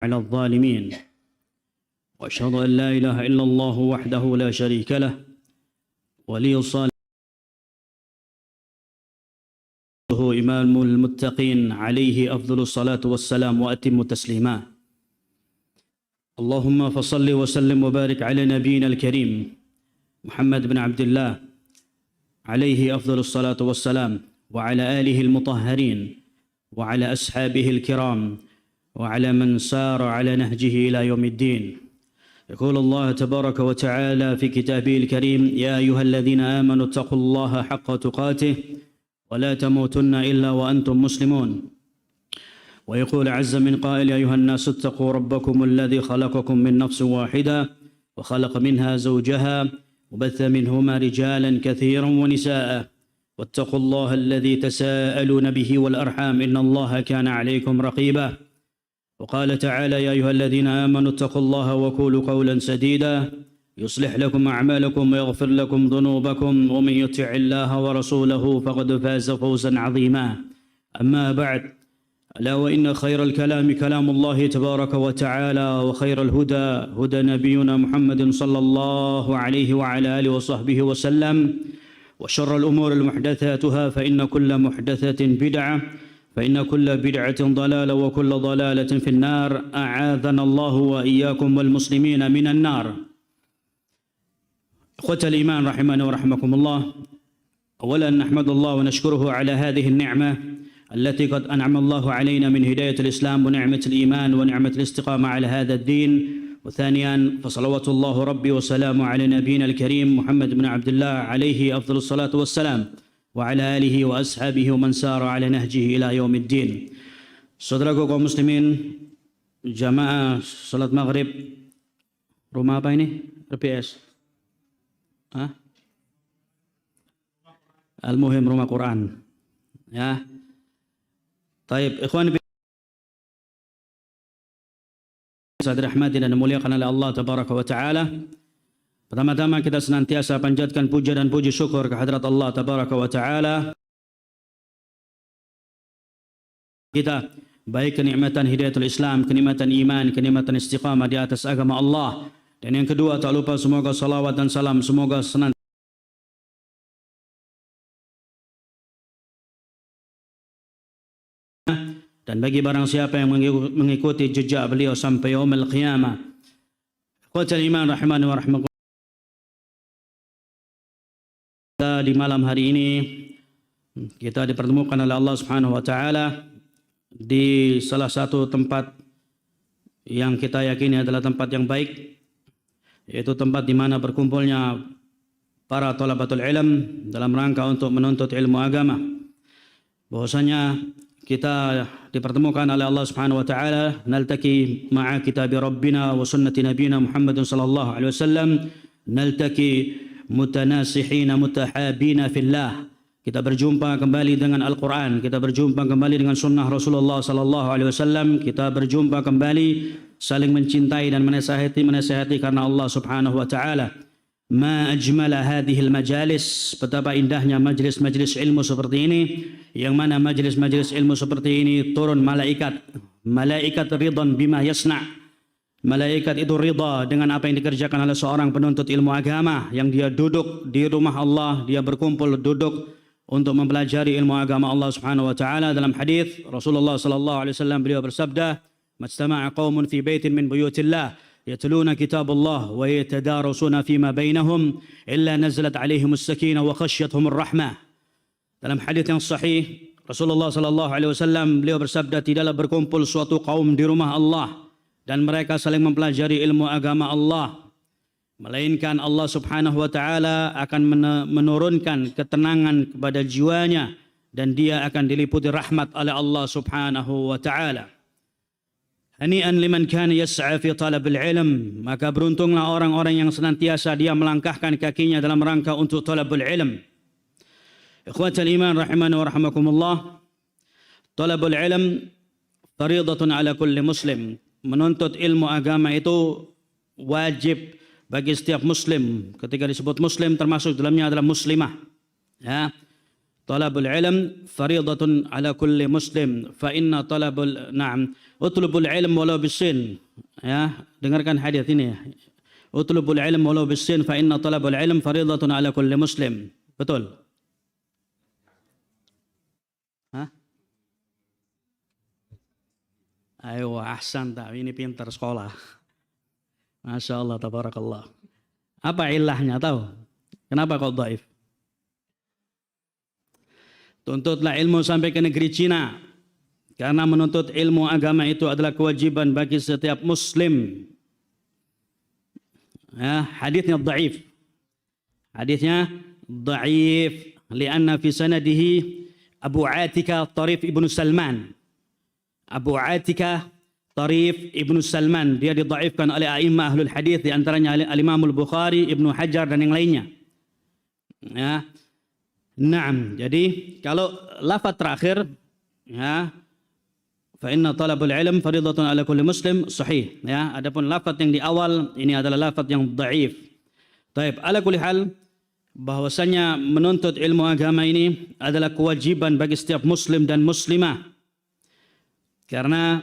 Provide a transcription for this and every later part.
على الظالمين وأشهد أن لا إله إلا الله وحده لا شريك له ولي الصالحين إمام المتقين عليه أفضل الصلاة والسلام وأتم تسليما. اللهم فصل وسلم وبارك على نبينا الكريم محمد بن عبد الله عليه أفضل الصلاة والسلام وعلى آله المطهرين وعلى أصحابه الكرام وعلى من سار على نهجه إلى يوم الدين. يقول الله تبارك وتعالى في كتابه الكريم: يا أيها الذين آمنوا اتقوا الله حق تقاته ولا تموتن إلا وأنتم مسلمون. ويقول عز من قائل: يا أيها الناس اتقوا ربكم الذي خلقكم من نفس واحدة وخلق منها زوجها وبث منهما رجالا كثيرا ونساء واتقوا الله الذي تساءلون به والأرحام إن الله كان عليكم رقيبا. وقال تعالى: يا أيها الذين آمنوا اتقوا الله وقولوا قولا سديدا يصلح لكم أعمالكم ويغفر لكم ذنوبكم ومن يطع الله ورسوله فقد فاز فوزا عظيما. أما بعد، ألا وإن خير الكلام كلام الله تبارك وتعالى وخير الهدى هدى نبينا محمد صلى الله عليه وعلى آله وصحبه وسلم وشر الأمور المحدثاتها فإن كل محدثة بدعة فإن كل بدعة ضلالة وكل ضلالة في النار. أعاذنا الله وإياكم والمسلمين من النار. إخوة الإيمان رحمنا ورحمكم الله، أولا نحمد الله ونشكره على هذه النعمة التي قد أنعم الله علينا من هداية الإسلام ونعمة الإيمان ونعمة الاستقامة على هذا الدين. وثانيا فصلوات الله ربي وسلامه على نبينا الكريم محمد بن عبد الله عليه أفضل الصلاة والسلام وعلى آله وأصحابه ومن سار على نهجه إلى يوم الدين. Saudaraku kaum muslimin, jamaah salat maghrib rumah apa ini? RPS? Al-Muhim rumah Quran. Ya. Taib, ikhwan sadar rahmati dan dimuliakan oleh Allah tabaraka wa taala. Pertama-tama kita senantiasa panjatkan puja dan puji syukur kehadrat Allah tabaraka wa taala. Kita baik kenikmatan hidayatul Islam, kenikmatan iman, kenikmatan istiqamah di atas agama Allah. Dan yang kedua, tak lupa semoga salawat dan salam semoga senantiasa dan bagi barang siapa yang mengikuti jejak beliau sampai yaumil qiyamah. Ikhwatal iman rahimani wa rahmakumullah. Di malam hari ini kita dipertemukan oleh Allah Subhanahu wa taala di salah satu tempat yang kita yakini adalah tempat yang baik, yaitu tempat di mana berkumpulnya para thalabatul ilm dalam rangka untuk menuntut ilmu agama. Bahwasanya kita dipertemukan oleh Allah Subhanahu wa taala naltaki ma'a kitabi rabbina wa sunnati nabiyina Muhammadin sallallahu alaihi wasallam, naltaki mutanasihina mutahabina fillah. Kita berjumpa kembali dengan Al-Quran, kita berjumpa kembali dengan sunnah Rasulullah sallallahu alaihi wasallam, kita berjumpa kembali saling mencintai dan menasihati karena Allah Subhanahu wa taala. Ma ajmala hadhil majalis, betapa indahnya majlis-majlis ilmu seperti ini, yang mana majlis-majlis ilmu seperti ini turun malaikat ridhan bima yasna'. Malaikat itu ridha dengan apa yang dikerjakan oleh seorang penuntut ilmu agama yang dia duduk di rumah Allah, dia berkumpul duduk untuk mempelajari ilmu agama Allah Subhanahu wa taala. Dalam hadis Rasulullah sallallahu alaihi wasallam beliau bersabda, "Majtama'a qaumun fi baitin min buyutillah yatluna kitabullah wa yatadarasuna fima bainahum illa nazalat alaihimus sakinah wa khasyathumur rahmah." Dalam hadis yang sahih Rasulullah sallallahu alaihi wasallam beliau bersabda, tidaklah berkumpul suatu kaum di rumah Allah dan mereka saling mempelajari ilmu agama Allah, melainkan Allah Subhanahu wa taala akan menurunkan ketenangan kepada jiwanya dan dia akan diliputi rahmat oleh Allah Subhanahu wa taala. Hani'an liman kana yas'a fi talabil ilm, maka beruntunglah orang-orang yang senantiasa dia melangkahkan kakinya dalam rangka untuk talabul ilm. Ikhwatal iman rahimani wa rahmakumullah. Talabul ilm fariidatun ala kulli muslim. Menuntut ilmu agama itu wajib bagi setiap muslim. Ketika disebut muslim termasuk dalamnya adalah muslimah. Ya. talabul ilm fariidatun ala kulli muslim fa inna utlubul ilm walau bisin. Ya, dengarkan hadis ini. Utlubul ilm walau bisin fa inna talabul ilm fariidatun ala kulli muslim. Betul? Hah? Ayo, ahsan, ini pintar sekolah. Masya Allah, tabarakallah. Apa ilahnya, tahu? Kenapa kau dhaif? Tuntutlah ilmu sampai ke negeri Cina. Karena menuntut ilmu agama itu adalah kewajiban bagi setiap muslim. Ya, hadisnya dhaif. Hadisnya dhaif. Lianna fi sanadihi Abu Atika Tarif ibnu Salman. Abu Atika Tarif ibnu Salman. Dia didhaifkan oleh a'immah ahlul hadis, di antaranya al-Imam al-Bukhari, Ibnu Hajar dan yang lainnya. Ya. Naam. Jadi kalau lafaz terakhir, ya, fa inna talabul ilm fariidatun ala kulli muslim, sahih. Ya, adapun lafaz yang di awal ini adalah lafaz yang dhaif. Baik, ala kulli hal, bahwasanya menuntut ilmu agama ini adalah kewajiban bagi setiap muslim dan muslimah. Karena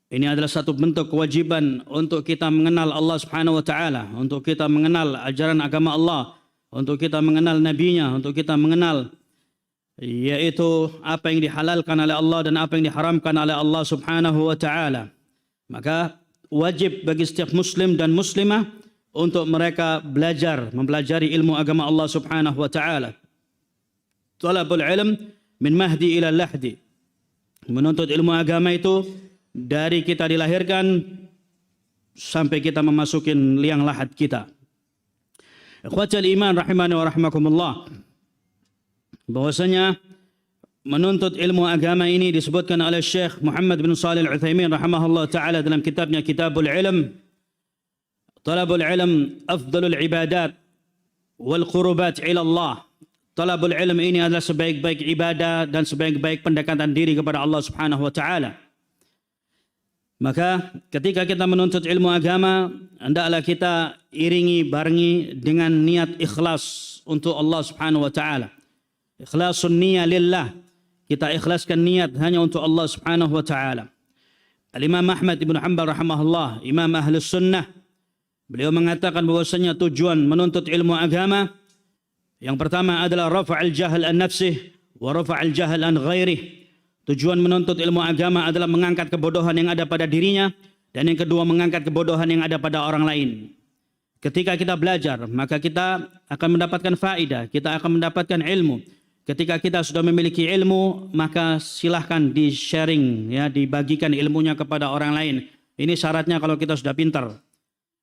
ini adalah satu bentuk kewajiban untuk kita mengenal Allah Subhanahu wa taala, untuk kita mengenal ajaran agama Allah, untuk kita mengenal nabinya, untuk kita mengenal yaitu apa yang dihalalkan oleh Allah dan apa yang diharamkan oleh Allah Subhanahu wa taala. Maka wajib bagi setiap muslim dan muslimah untuk mereka belajar, mempelajari ilmu agama Allah Subhanahu wa taala. Talabul ilm min mahdi ila lahdi. Menuntut ilmu agama itu dari kita dilahirkan sampai kita memasukin liang lahat kita. Ikhwatal iman rahimani wa rahmakumullah. Bahwasanya menuntut ilmu agama ini disebutkan oleh Syekh Muhammad bin Shalih Al-Utsaimin rahimahullah taala dalam kitabnya Kitabul Ilm. Talabul ilm afdalul ibadat wal qurubat ila Allah. Talabul ilm ini adalah sebaik-baik ibadah dan sebaik-baik pendekatan diri kepada Allah Subhanahu wa taala. Maka ketika kita menuntut ilmu agama, hendaklah kita iringi barengi dengan niat ikhlas untuk Allah Subhanahu wa taala. Ikhlasun niyya lillah. Kita ikhlaskan niat hanya untuk Allah Subhanahu wa taala. Al-Imam Ahmad Ibn Hanbal rahimahullah, Imam Ahlus Sunnah, beliau mengatakan bahwasanya tujuan menuntut ilmu agama yang pertama adalah rafa'al jahl an nafsih wa rafa'al jahl an ghairih. Tujuan menuntut ilmu agama adalah mengangkat kebodohan yang ada pada dirinya, dan yang kedua mengangkat kebodohan yang ada pada orang lain. Ketika kita belajar, maka kita akan mendapatkan faedah, kita akan mendapatkan ilmu. Ketika kita sudah memiliki ilmu, maka silahkan di-sharing, ya, dibagikan ilmunya kepada orang lain. Ini syaratnya kalau kita sudah pintar.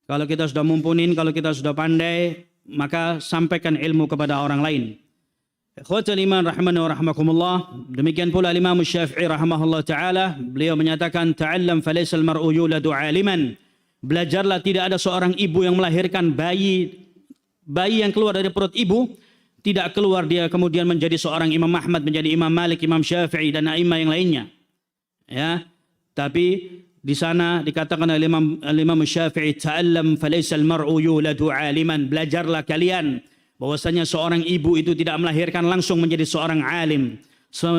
Kalau kita sudah mumpunin, kalau kita sudah pandai, maka sampaikan ilmu kepada orang lain. Ikhwatul iman rahimani wa rahmakumullah. Demikian pula Imam Syafi'i rahimahullah taala, beliau menyatakan ta'allam falaysa al-mar'u yuladu 'aliman. Belajarlah, tidak ada seorang ibu yang melahirkan bayi yang keluar dari perut ibu tidak keluar dia kemudian menjadi seorang Imam Ahmad, menjadi Imam Malik, Imam Syafi'i dan a'immah yang lainnya. Ya, tapi di sana dikatakan oleh Imam Syafi'i, ta'allam falaysa al-mar'u yuladu 'aliman. Belajarlah kalian, bahwasanya seorang ibu itu tidak melahirkan langsung menjadi seorang alim.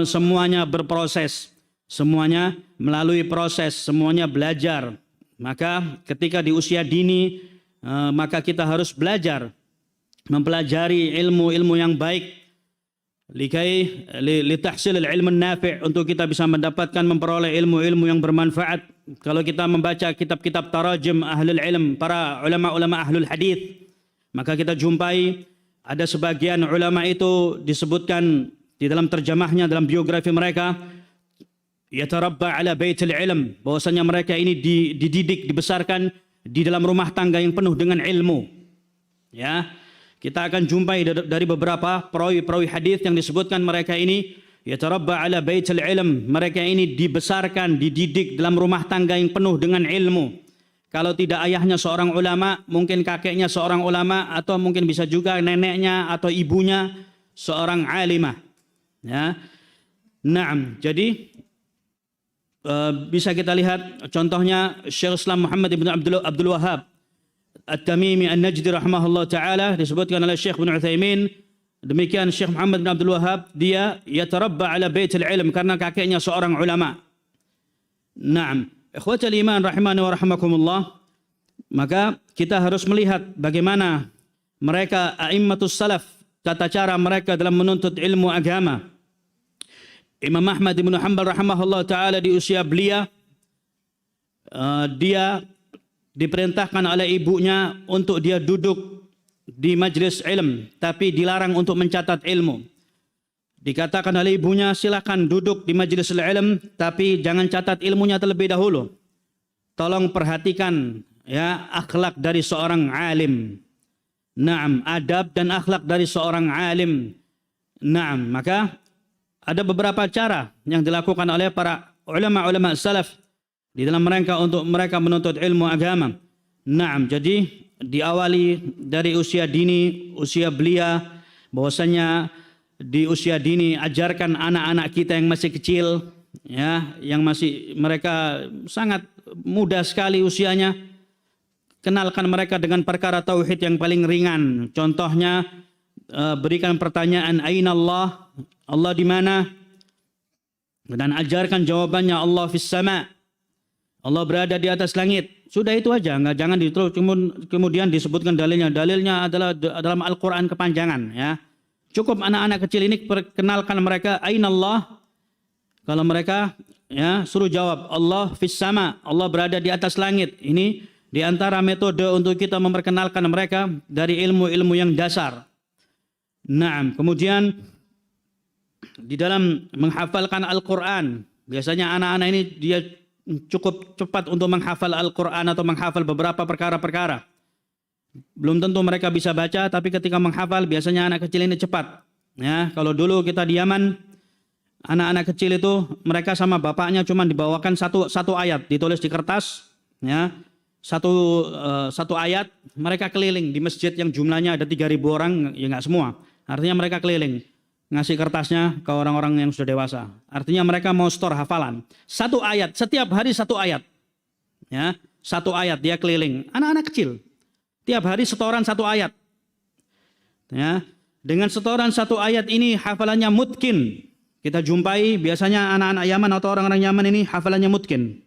Semuanya berproses, semuanya melalui proses, semuanya belajar. Maka ketika di usia dini, maka kita harus belajar, mempelajari ilmu-ilmu yang baik, litahsil al-ilm an-nafi', untuk kita bisa mendapatkan, memperoleh ilmu-ilmu yang bermanfaat. Kalau kita membaca kitab-kitab tarajim ahlul ilm, para ulama-ulama ahlul hadis, maka kita jumpai ada sebagian ulama itu disebutkan di dalam terjemahnya, dalam biografi mereka, yatarabba ala baitil ilm, bahwasanya mereka ini dididik, dibesarkan di dalam rumah tangga yang penuh dengan ilmu. Ya, kita akan jumpai dari beberapa perawi hadis yang disebutkan mereka ini yatarabba ala baitil ilm, mereka ini dibesarkan, dididik dalam rumah tangga yang penuh dengan ilmu. Kalau tidak ayahnya seorang ulama, mungkin kakeknya seorang ulama, atau mungkin bisa juga neneknya atau ibunya seorang alimah. Ya. Naam. Jadi bisa kita lihat contohnya Syekh Islam Muhammad ibn Abdul Wahhab At-Tamimi An-Najdi rahimahullah taala, disebutkan oleh Syekh Ibn Utsaimin Demikian Syekh Muhammad bin Abdul Wahhab, dia yatarabba ala baitil ilm karena kakeknya seorang ulama. Naam, ikhwatal iman rahimani wa rahimakumullah. Maka kita harus melihat bagaimana mereka a'immatus salaf, tata cara mereka dalam menuntut ilmu agama. Imam Ahmad bin Hanbal rahimahullah taala di usia belia, dia diperintahkan oleh ibunya untuk dia duduk di majlis ilm, tapi dilarang untuk mencatat ilmu. Dikatakan oleh ibunya, silakan duduk di majlis ilm, tapi jangan catat ilmunya terlebih dahulu. Tolong perhatikan ya akhlak dari seorang alim. Naam, adab dan akhlak dari seorang alim. Naam, maka ada beberapa cara yang dilakukan oleh para ulama-ulama salaf di dalam mereka untuk mereka menuntut ilmu agama. Naam, jadi diawali dari usia dini, usia belia, bahwasanya di usia dini ajarkan anak-anak kita yang masih kecil, ya, yang masih mereka sangat muda sekali usianya, kenalkan mereka dengan perkara tauhid yang paling ringan. Contohnya berikan pertanyaan aina Allah, Allah di mana? Dan ajarkan jawabannya Allah fis sama, Allah berada di atas langit. Sudah itu aja, enggak, jangan kemudian disebutkan dalilnya. Dalilnya adalah dalam Al-Qur'an kepanjangan, ya. Cukup anak-anak kecil ini perkenalkan mereka aina Allah. Kalau mereka ya suruh jawab Allah fis sama, Allah berada di atas langit. Ini di antara metode untuk kita memperkenalkan mereka dari ilmu-ilmu yang dasar. Naam, kemudian di dalam menghafalkan Al-Qur'an, biasanya anak-anak ini dia cukup cepat untuk menghafal Al-Qur'an atau menghafal beberapa perkara-perkara. Belum tentu mereka bisa baca, tapi ketika menghafal biasanya anak kecil ini cepat. Ya, kalau dulu kita di Yaman, anak-anak kecil itu mereka sama bapaknya cuma dibawakan satu ayat ditulis di kertas, ya. Satu ayat, mereka keliling di masjid yang jumlahnya ada 3.000 orang, ya nggak semua. Artinya mereka keliling ngasih kertasnya ke orang-orang yang sudah dewasa. Artinya mereka mau store hafalan. Satu ayat, setiap hari satu ayat. Ya, satu ayat dia keliling. Anak-anak kecil. Tiap hari setoran satu ayat. Ya, dengan setoran satu ayat ini hafalannya mutkin. Kita jumpai biasanya anak-anak Yaman atau orang-orang Yaman ini hafalannya mutkin.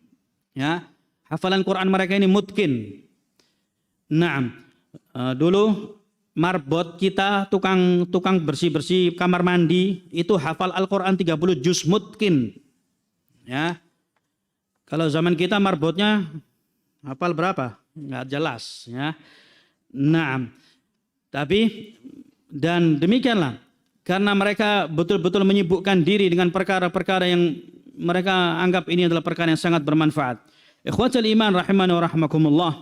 Ya, hafalan Quran mereka ini mutkin. Naam. Dulu marbot kita, tukang bersih-bersih kamar mandi itu hafal Al-Qur'an 30 juz mutkin. Ya. Kalau zaman kita marbotnya hafal berapa? Enggak jelas, ya. Naam. Tapi dan demikianlah karena mereka betul-betul menyibukkan diri dengan perkara-perkara yang mereka anggap ini adalah perkara yang sangat bermanfaat. Ikhwatul iman rahimani wa rahimakumullah.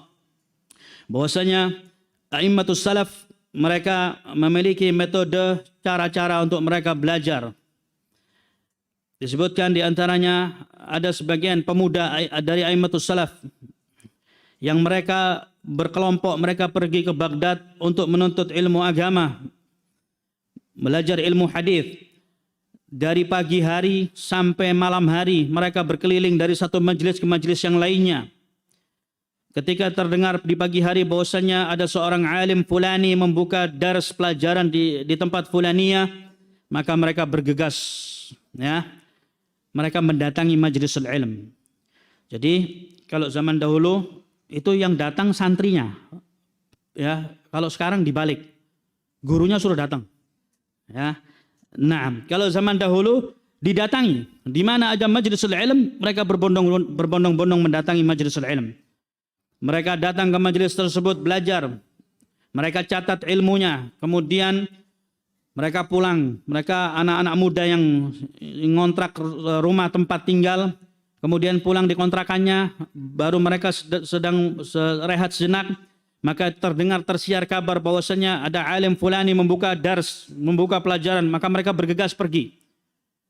Bahwasanya a'immatus salaf mereka memiliki metode cara-cara untuk mereka belajar. Disebutkan di antaranya ada sebagian pemuda dari a'immatus salaf yang mereka berkelompok, mereka pergi ke Baghdad untuk menuntut ilmu agama, belajar ilmu hadis. Dari pagi hari sampai malam hari mereka berkeliling dari satu majelis ke majelis yang lainnya. Ketika terdengar di pagi hari bahwasanya ada seorang alim fulani membuka dars pelajaran di tempat fulania, maka mereka bergegas, ya. Mereka mendatangi majlisul ilm. Jadi kalau zaman dahulu itu yang datang santrinya. Ya, kalau sekarang dibalik. Gurunya suruh datang. Ya. Nah, kalau zaman dahulu didatangi, di mana ada majlisul ilm, mereka berbondong-bondong mendatangi majlisul ilm. Mereka datang ke majelis tersebut belajar. Mereka catat ilmunya, kemudian mereka pulang. Mereka anak-anak muda yang ngontrak rumah tempat tinggal, kemudian pulang di kontrakannya, baru mereka sedang rehat sejenak, maka tersiar kabar bahwasanya ada alim fulani membuka dars, membuka pelajaran, maka mereka bergegas pergi.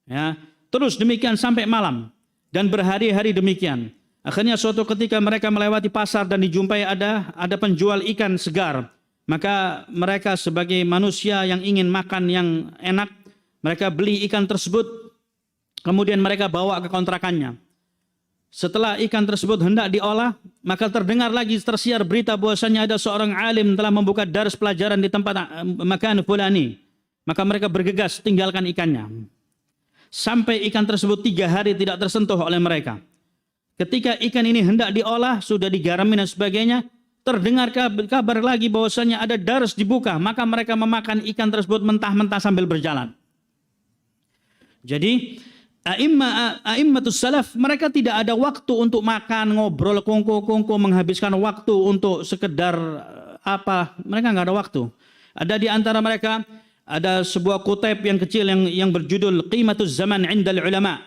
Ya, terus demikian sampai malam dan berhari-hari demikian. Akhirnya suatu ketika mereka melewati pasar dan dijumpai ada penjual ikan segar. Maka mereka sebagai manusia yang ingin makan yang enak, mereka beli ikan tersebut, kemudian mereka bawa ke kontrakannya. Setelah ikan tersebut hendak diolah, maka terdengar lagi tersiar berita bahwasanya ada seorang alim telah membuka dars pelajaran di tempat makan fulani. maka mereka bergegas tinggalkan ikannya. Sampai ikan tersebut 3 hari tidak tersentuh oleh mereka. Ketika ikan ini hendak diolah, sudah digarami dan sebagainya, terdengar kabar lagi bahwasanya ada daras dibuka, maka mereka memakan ikan tersebut mentah-mentah sambil berjalan. Jadi a'immatus salaf, mereka tidak ada waktu untuk makan, ngobrol, kongko-kongko, menghabiskan waktu untuk sekedar apa, mereka nggak ada waktu. Ada di antara mereka, ada sebuah kutip yang kecil yang berjudul Qimatuz Zaman 'indal Ulama.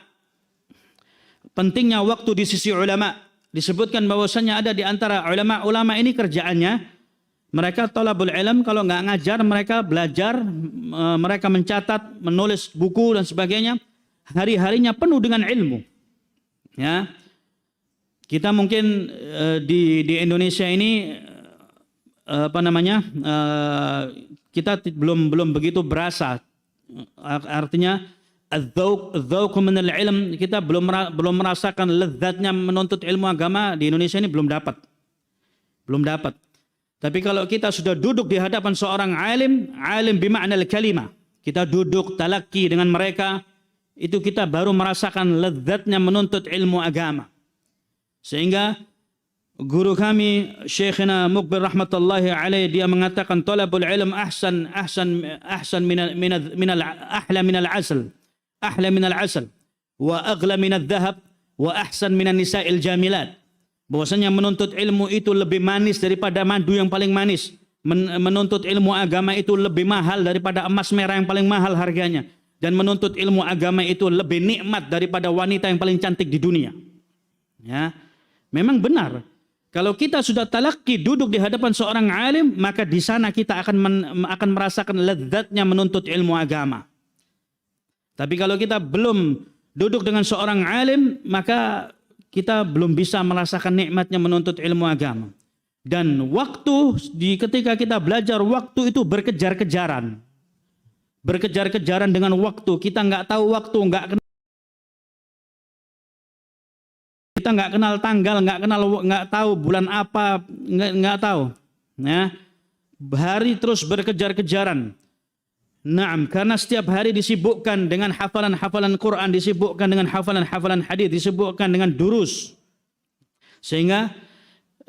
Pentingnya waktu di sisi ulama. Disebutkan bahwasanya ada di antara ulama ini kerjaannya, mereka thalabul ilm, kalau nggak ngajar mereka belajar, mereka mencatat, menulis buku dan sebagainya. Hari-harinya penuh dengan ilmu. Ya. Kita mungkin di Indonesia ini kita belum begitu berasa, artinya adzauq min al-ilm, kita belum merasakan lezatnya menuntut ilmu agama di Indonesia ini, belum dapat. Tapi kalau kita sudah duduk di hadapan seorang alim bima'nal kalimah, kita duduk talaki dengan mereka, itu kita baru merasakan lezatnya menuntut ilmu agama. Sehingga guru kami Syekhina Muqbil rahmatullahi alaih, dia mengatakan talabul ilm ahsan ahla min al-asal wa aghla min al-dhahab wa ahsan min an-nisa'il jamilat. Bahwasanya menuntut ilmu itu lebih manis daripada madu yang paling manis. Menuntut ilmu agama itu lebih mahal daripada emas merah yang paling mahal harganya. Dan menuntut ilmu agama itu lebih nikmat daripada wanita yang paling cantik di dunia. Ya, memang benar. Kalau kita sudah talaki, duduk di hadapan seorang alim, maka di sana kita akan merasakan lezatnya menuntut ilmu agama. Tapi kalau kita belum duduk dengan seorang alim, maka kita belum bisa merasakan nikmatnya menuntut ilmu agama. Dan waktu ketika kita belajar, waktu itu berkejar-kejaran. Berkejar-kejaran dengan waktu. Kita nggak tahu waktu, kita nggak kenal tanggal, nggak tahu bulan apa, nggak tahu. Ya, hari terus berkejar-kejaran. Naam, karena setiap hari disibukkan dengan hafalan-hafalan Quran, disibukkan dengan hafalan-hafalan hadis, disibukkan dengan durus. Sehingga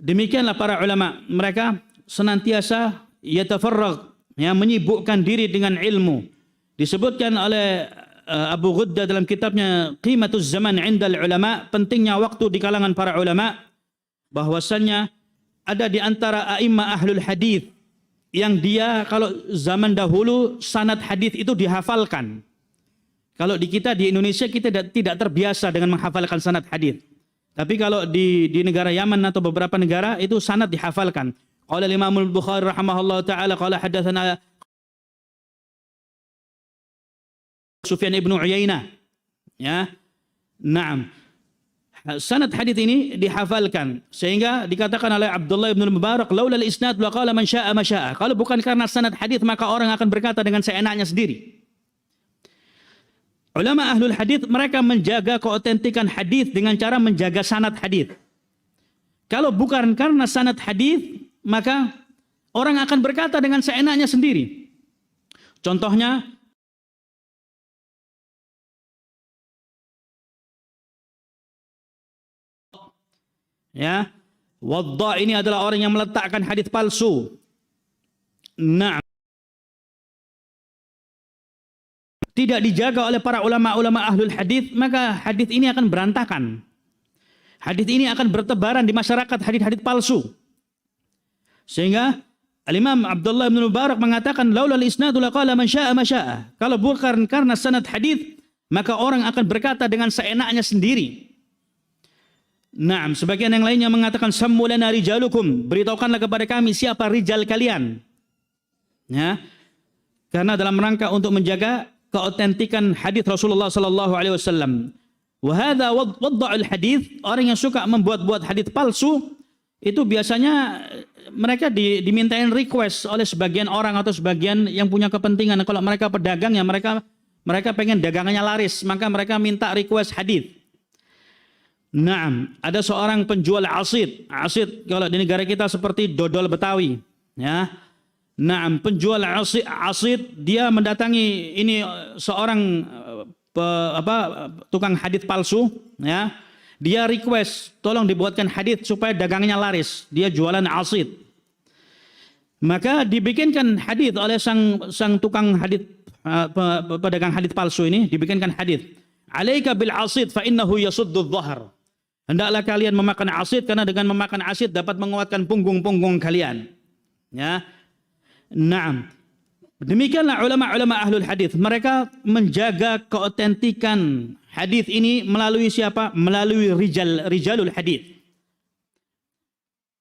demikianlah para ulama, mereka senantiasa yatafarragh, ya, menyibukkan diri dengan ilmu. Disebutkan oleh Abu Ghudda dalam kitabnya Qimatuz Zaman 'indal Ulama, pentingnya waktu di kalangan para ulama, bahwasannya ada di antara a'immah ahlul hadis yang dia kalau zaman dahulu sanad hadis itu dihafalkan. Kalau di kita di Indonesia kita tidak terbiasa dengan menghafalkan sanad hadis. Tapi kalau di negara Yaman atau beberapa negara itu sanad dihafalkan. Qala Imam Al-Bukhari rahimahullah taala qala hadatsana Sufyan ibn Uyainah. Ya. Naam. Sanad hadis ini dihafalkan sehingga dikatakan oleh Abdullah bin Mubarak, laula al-isnad la qala man syaa ma syaa. Kalau bukan karena sanad hadis maka orang akan berkata dengan seenaknya sendiri. Ulama ahlul hadis mereka menjaga keautentikan hadis dengan cara menjaga sanad hadis. Kalau bukan karena sanad hadis maka orang akan berkata dengan seenaknya sendiri. Contohnya ya, wadda ini adalah orang yang meletakkan hadis palsu. Nah, tidak dijaga oleh para ulama-ulama ahlul hadis, maka hadis ini akan berantakan. Hadis ini akan bertebaran di masyarakat, hadis-hadis palsu. Sehingga Al-Imam Abdullah bin Mubarak mengatakan laula al-isnadu laqala man syaa ma syaa. Kalau bukan karena sanad hadis, maka orang akan berkata dengan seenaknya sendiri. Naam, sebagian yang lainnya mengatakan sammu lana rijalukum, beritahukanlah kepada kami siapa rijal kalian. Ya. Karena dalam rangka untuk menjaga keautentikan hadis Rasulullah sallallahu alaihi wasallam. Wa hadza wadda'ul hadis, orang yang suka membuat-buat hadis palsu itu biasanya mereka dimintain request oleh sebagian orang atau sebagian yang punya kepentingan. Kalau mereka pedagang ya mereka pengen dagangannya laris, maka mereka minta request hadis. Naam, ada seorang penjual asid. Asid kalau di negara kita seperti dodol Betawi, ya. Naam, penjual asid dia mendatangi ini seorang tukang hadits palsu, ya. Dia request tolong dibuatkan hadits supaya dagangnya laris. Dia jualan asid. Maka dibikinkan hadits oleh sang tukang hadits, pedagang hadits palsu ini, dibikinkan hadits. Alaika bil asid fa innahu yasuddu adh-dhahr. Hendaklah kalian memakan asid karena dengan memakan asid dapat menguatkan punggung-punggung kalian. Ya. Naam. Demikianlah ulama-ulama ahlul hadis. Mereka menjaga keotentikan hadis ini melalui siapa? Melalui rijalul hadis.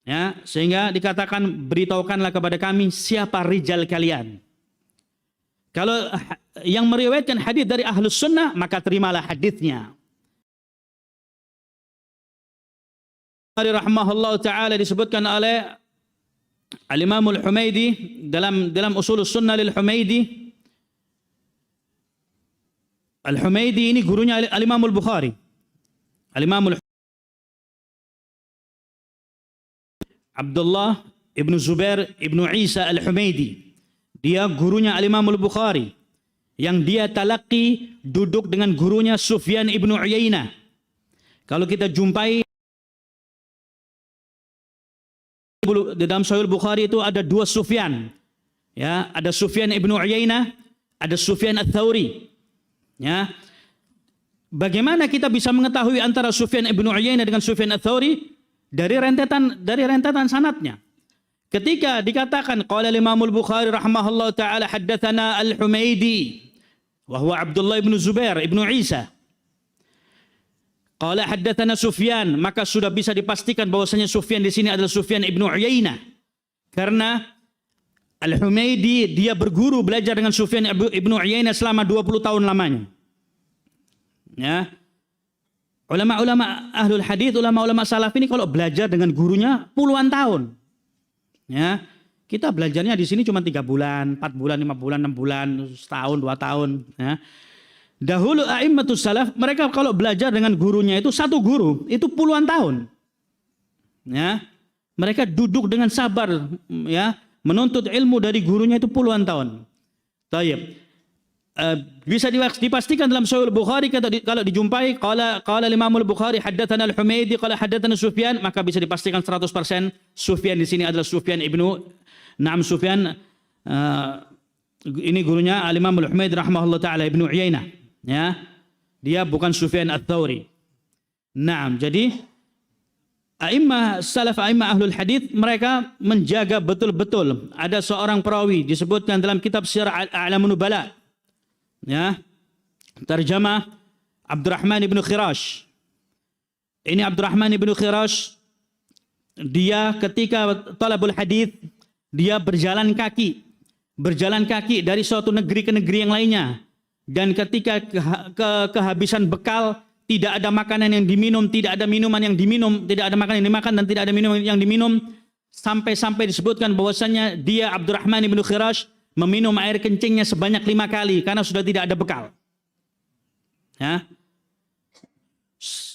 Ya, sehingga dikatakan beritahukanlah kepada kami siapa rijal kalian. Kalau yang meriwayatkan hadis dari ahlus sunnah, maka terimalah hadisnya. Rahimahullah taala disebutkan oleh Al-Imam Al-Humaidi dalam usul sunnah lil-Humaidi. Al-Humaidi ini gurunya Al-Imam Al-Bukhari. Al-Imam Abdullah ibnu Zubair ibnu Isa Al-Humaidi. Dia gurunya Al-Imam Al-Bukhari. Yang dia talaqi duduk dengan gurunya Sufyan ibnu Uyainah. Kalau kita jumpai di dalam Sahih Bukhari itu ada dua Sufyan. Ya, ada Sufyan ibnu Uyainah, ada Sufyan Ats-Tsauri. Ya. Bagaimana kita bisa mengetahui antara Sufyan ibnu Uyainah dengan Sufyan Ats-Tsauri? Dari rentetan sanadnya. Ketika dikatakan qala Imam Al-Bukhari rahimahullah taala haddatsana Al-Humaidi wa huwa Abdullah ibnu Zubair ibnu Isa. Qala haddatsana Sufyan, maka sudah bisa dipastikan bahwasanya Sufyan di sini adalah Sufyan ibnu Uyainah. Karena Al-Humaidi dia berguru belajar dengan Sufyan ibnu Uyainah selama 20 tahun lamanya. Ya. Ulama-ulama ahlul hadis, ulama-ulama salaf ini kalau belajar dengan gurunya puluhan tahun. Ya. Kita belajarnya di sini cuma 3 bulan, 4 bulan, 5 bulan, 6 bulan, setahun, 2 tahun, ya. Dahulu a'immatus salaf, mereka kalau belajar dengan gurunya itu satu guru, itu puluhan tahun. Ya. Mereka duduk dengan sabar, ya, menuntut ilmu dari gurunya itu puluhan tahun. Tayyib. Bisa dipastikan dalam Sahih Bukhari kalau dijumpai qala Imam Al-Bukhari haddatsana Al-Humaidi qala haddatsana Sufyan, maka bisa dipastikan 100% Sufyan di sini adalah Sufyan ibnu Sufyan ini gurunya Al-Imam Al-Humaidi rahimahullah taala ibnu Uyainah. Ya, dia bukan Sufyan Ats-Tsauri. Naam, jadi a'immah salaf, a'immah ahlul hadis, mereka menjaga betul-betul. Ada seorang perawi disebutkan dalam kitab Sirah A'lamun Nubala. Ya, terjemah Abdurrahman ibnu Khirash. Ini Abdurrahman ibnu Khirash, dia ketika talabul hadis, dia berjalan kaki dari suatu negeri ke negeri yang lainnya. Dan ketika kehabisan bekal, tidak ada makanan yang diminum, tidak ada minuman yang diminum, tidak ada makanan yang dimakan dan tidak ada minuman yang diminum, sampai disebutkan bahwasanya dia Abdurrahman ibnu Khirash meminum air kencingnya sebanyak 5 kali karena sudah tidak ada bekal. Ya.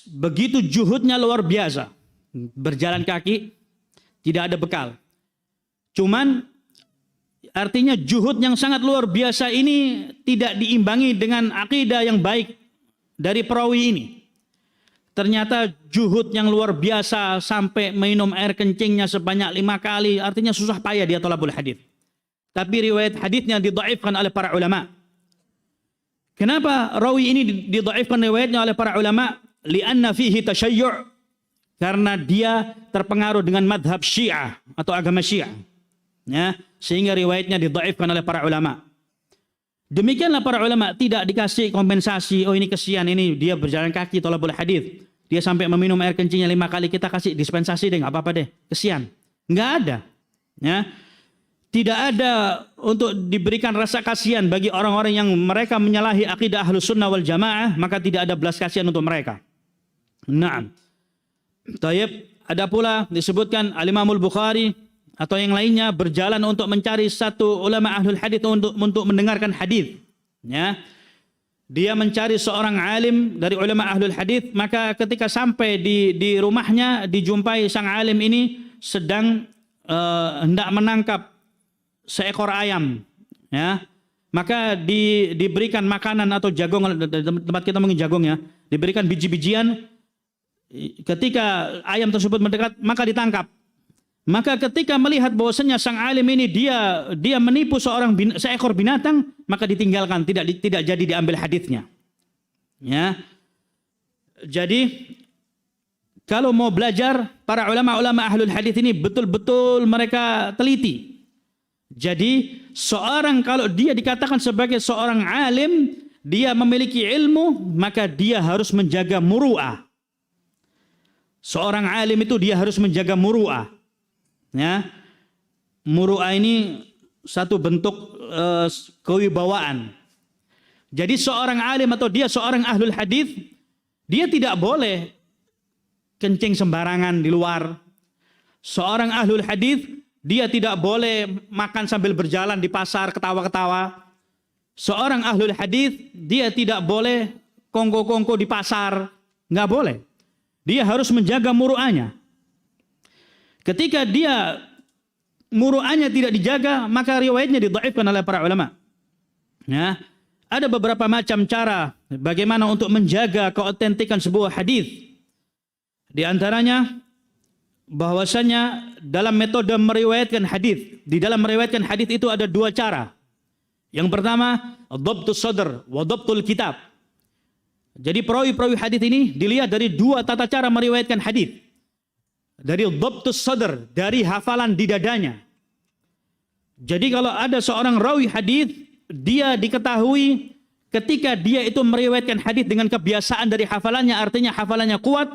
Begitu juhudnya luar biasa, berjalan kaki, tidak ada bekal. Cuman artinya juhud yang sangat luar biasa ini tidak diimbangi dengan akidah yang baik dari perawi ini. Ternyata juhud yang luar biasa sampai minum air kencingnya sebanyak 5 kali, artinya susah payah dia thalabul hadis. Tapi riwayat hadisnya didhaifkan oleh para ulama. Kenapa rawi ini didhaifkan riwayatnya oleh para ulama? Lianna fihi tasyayyu', karena dia terpengaruh dengan madhab Syiah atau agama Syiah. Ya, sehingga riwayatnya didhaifkan oleh para ulama. Demikianlah para ulama tidak dikasih kompensasi. Oh ini kesian, ini dia berjalan kaki thalabul hadis, dia sampai meminum air kencingnya 5 kali, kita kasih dispensasi deh, nggak apa-apa deh, kesian. Nggak ada. Ya, tidak ada untuk diberikan rasa kasihan bagi orang-orang yang mereka menyalahi akidah Ahlus Sunnah wal Jamaah, maka tidak ada belas kasihan untuk mereka. Naam. Tayyib, ada pula disebutkan Al-Imamul Bukhari atau yang lainnya berjalan untuk mencari satu ulama ahlul hadis untuk mendengarkan hadis. Ya. Dia mencari seorang alim dari ulama ahlul hadis, maka ketika sampai di rumahnya dijumpai sang alim ini sedang hendak menangkap seekor ayam, ya, maka diberikan makanan atau jagung, tempat kita mungkin jagung ya, diberikan biji-bijian. Ketika ayam tersebut mendekat, maka ditangkap. Maka ketika melihat bahwasanya sang alim ini dia menipu seekor binatang, maka ditinggalkan, tidak jadi diambil hadisnya. Ya. Jadi kalau mau belajar, para ulama-ulama ahlul hadis ini betul-betul mereka teliti. Jadi seorang kalau dia dikatakan sebagai seorang alim, dia memiliki ilmu, maka dia harus menjaga muru'ah. Seorang alim itu dia harus menjaga muru'ah. Ya. Muru'ah ini satu bentuk kewibawaan. Jadi seorang alim atau dia seorang ahlul hadis, dia tidak boleh kencing sembarangan di luar. Seorang ahlul hadis, dia tidak boleh makan sambil berjalan di pasar ketawa-ketawa. Seorang ahlul hadis, dia tidak boleh kongko-kongko di pasar, nggak boleh. Dia harus menjaga muru'ahnya. Ketika dia muru'ahnya tidak dijaga, maka riwayatnya didhaifkan oleh para ulama. Ya, ada beberapa macam cara bagaimana untuk menjaga keautentikan sebuah hadis. Di antaranya bahwasanya dalam metode meriwayatkan hadis, di dalam meriwayatkan hadis itu ada dua cara. Yang pertama, dhabtus sadr wa dhabtul kitab. Jadi perawi-perawi hadis ini dilihat dari dua tata cara meriwayatkan hadis. Dari dhabtus sadr, dari hafalan di dadanya. Jadi kalau ada seorang rawi hadis, dia diketahui ketika dia itu meriwayatkan hadis dengan kebiasaan dari hafalannya, artinya hafalannya kuat,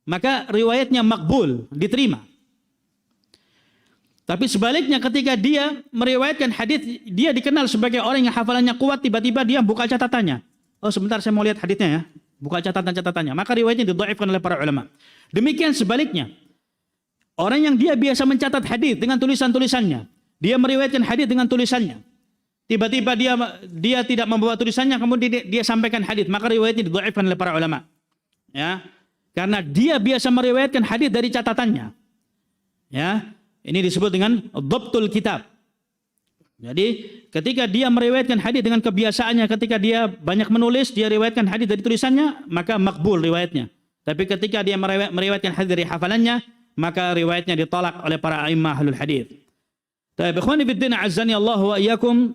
maka riwayatnya makbul, diterima. Tapi sebaliknya ketika dia meriwayatkan hadis, dia dikenal sebagai orang yang hafalannya kuat, tiba-tiba dia buka catatannya. Oh sebentar saya mau lihat hadisnya ya. Buka catatan-catatannya. Maka riwayatnya didhaifkan oleh para ulama. Demikian sebaliknya. Orang yang dia biasa mencatat hadis dengan tulisan-tulisannya, dia meriwayatkan hadis dengan tulisannya. Tiba-tiba dia tidak membawa tulisannya, kemudian dia sampaikan hadis, maka riwayatnya didhaifkan oleh para ulama. Ya. Karena dia biasa meriwayatkan hadis dari catatannya. Ya, ini disebut dengan dhabtul kitab. Jadi, ketika dia meriwayatkan hadis dengan kebiasaannya, ketika dia banyak menulis, dia riwayatkan hadis dari tulisannya, maka makbul riwayatnya. Tapi ketika dia meriwayatkan hadis dari hafalannya, maka riwayatnya ditolak oleh para a'immah ahlul hadis. Tapi ikhwani fiddin azzani Allah wa iyyakum,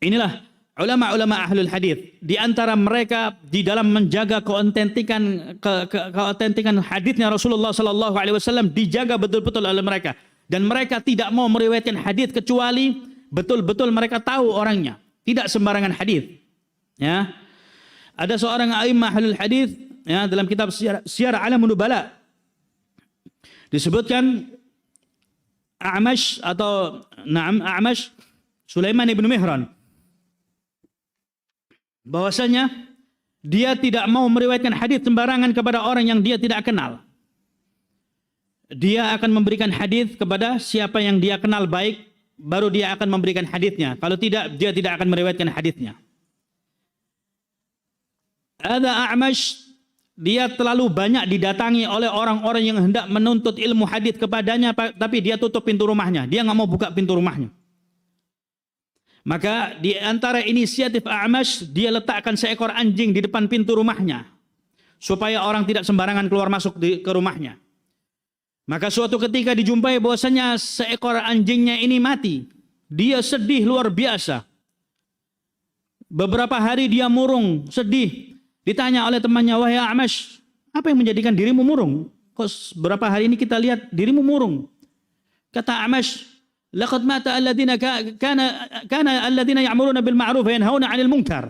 inilah ulama-ulama ahlul hadis. Di antara mereka di dalam menjaga keautentikan hadisnya Rasulullah sallallahu alaihi wasallam dijaga betul-betul oleh mereka, dan mereka tidak mau meriwayatkan hadis kecuali betul-betul mereka tahu orangnya, tidak sembarangan hadis. Ya. Ada seorang a'immah ahlul hadis ya, dalam kitab Syiar A'lamun Nubala disebutkan A'mash atau A'mash Sulaiman ibn Mihran, bahwasanya dia tidak mau meriwayatkan hadis sembarangan kepada orang yang dia tidak kenal. Dia akan memberikan hadis kepada siapa yang dia kenal baik, baru dia akan memberikan hadisnya. Kalau tidak, dia tidak akan meriwayatkan hadisnya. Ada A'mash, dia terlalu banyak didatangi oleh orang-orang yang hendak menuntut ilmu hadis kepadanya, tapi dia tutup pintu rumahnya. Dia nggak mau buka pintu rumahnya. Maka di antara inisiatif A'mash, dia letakkan seekor anjing di depan pintu rumahnya, supaya orang tidak sembarangan keluar masuk ke rumahnya. Maka suatu ketika dijumpai bahwasanya seekor anjingnya ini mati. Dia sedih luar biasa. Beberapa hari dia murung, sedih. Ditanya oleh temannya, wahai A'mash, apa yang menjadikan dirimu murung? Kok beberapa hari ini kita lihat dirimu murung? Kata A'mash, laqad mata alladhina kana alladhina ya'muruna bil ma'ruf wa yanhauna 'anil munkar.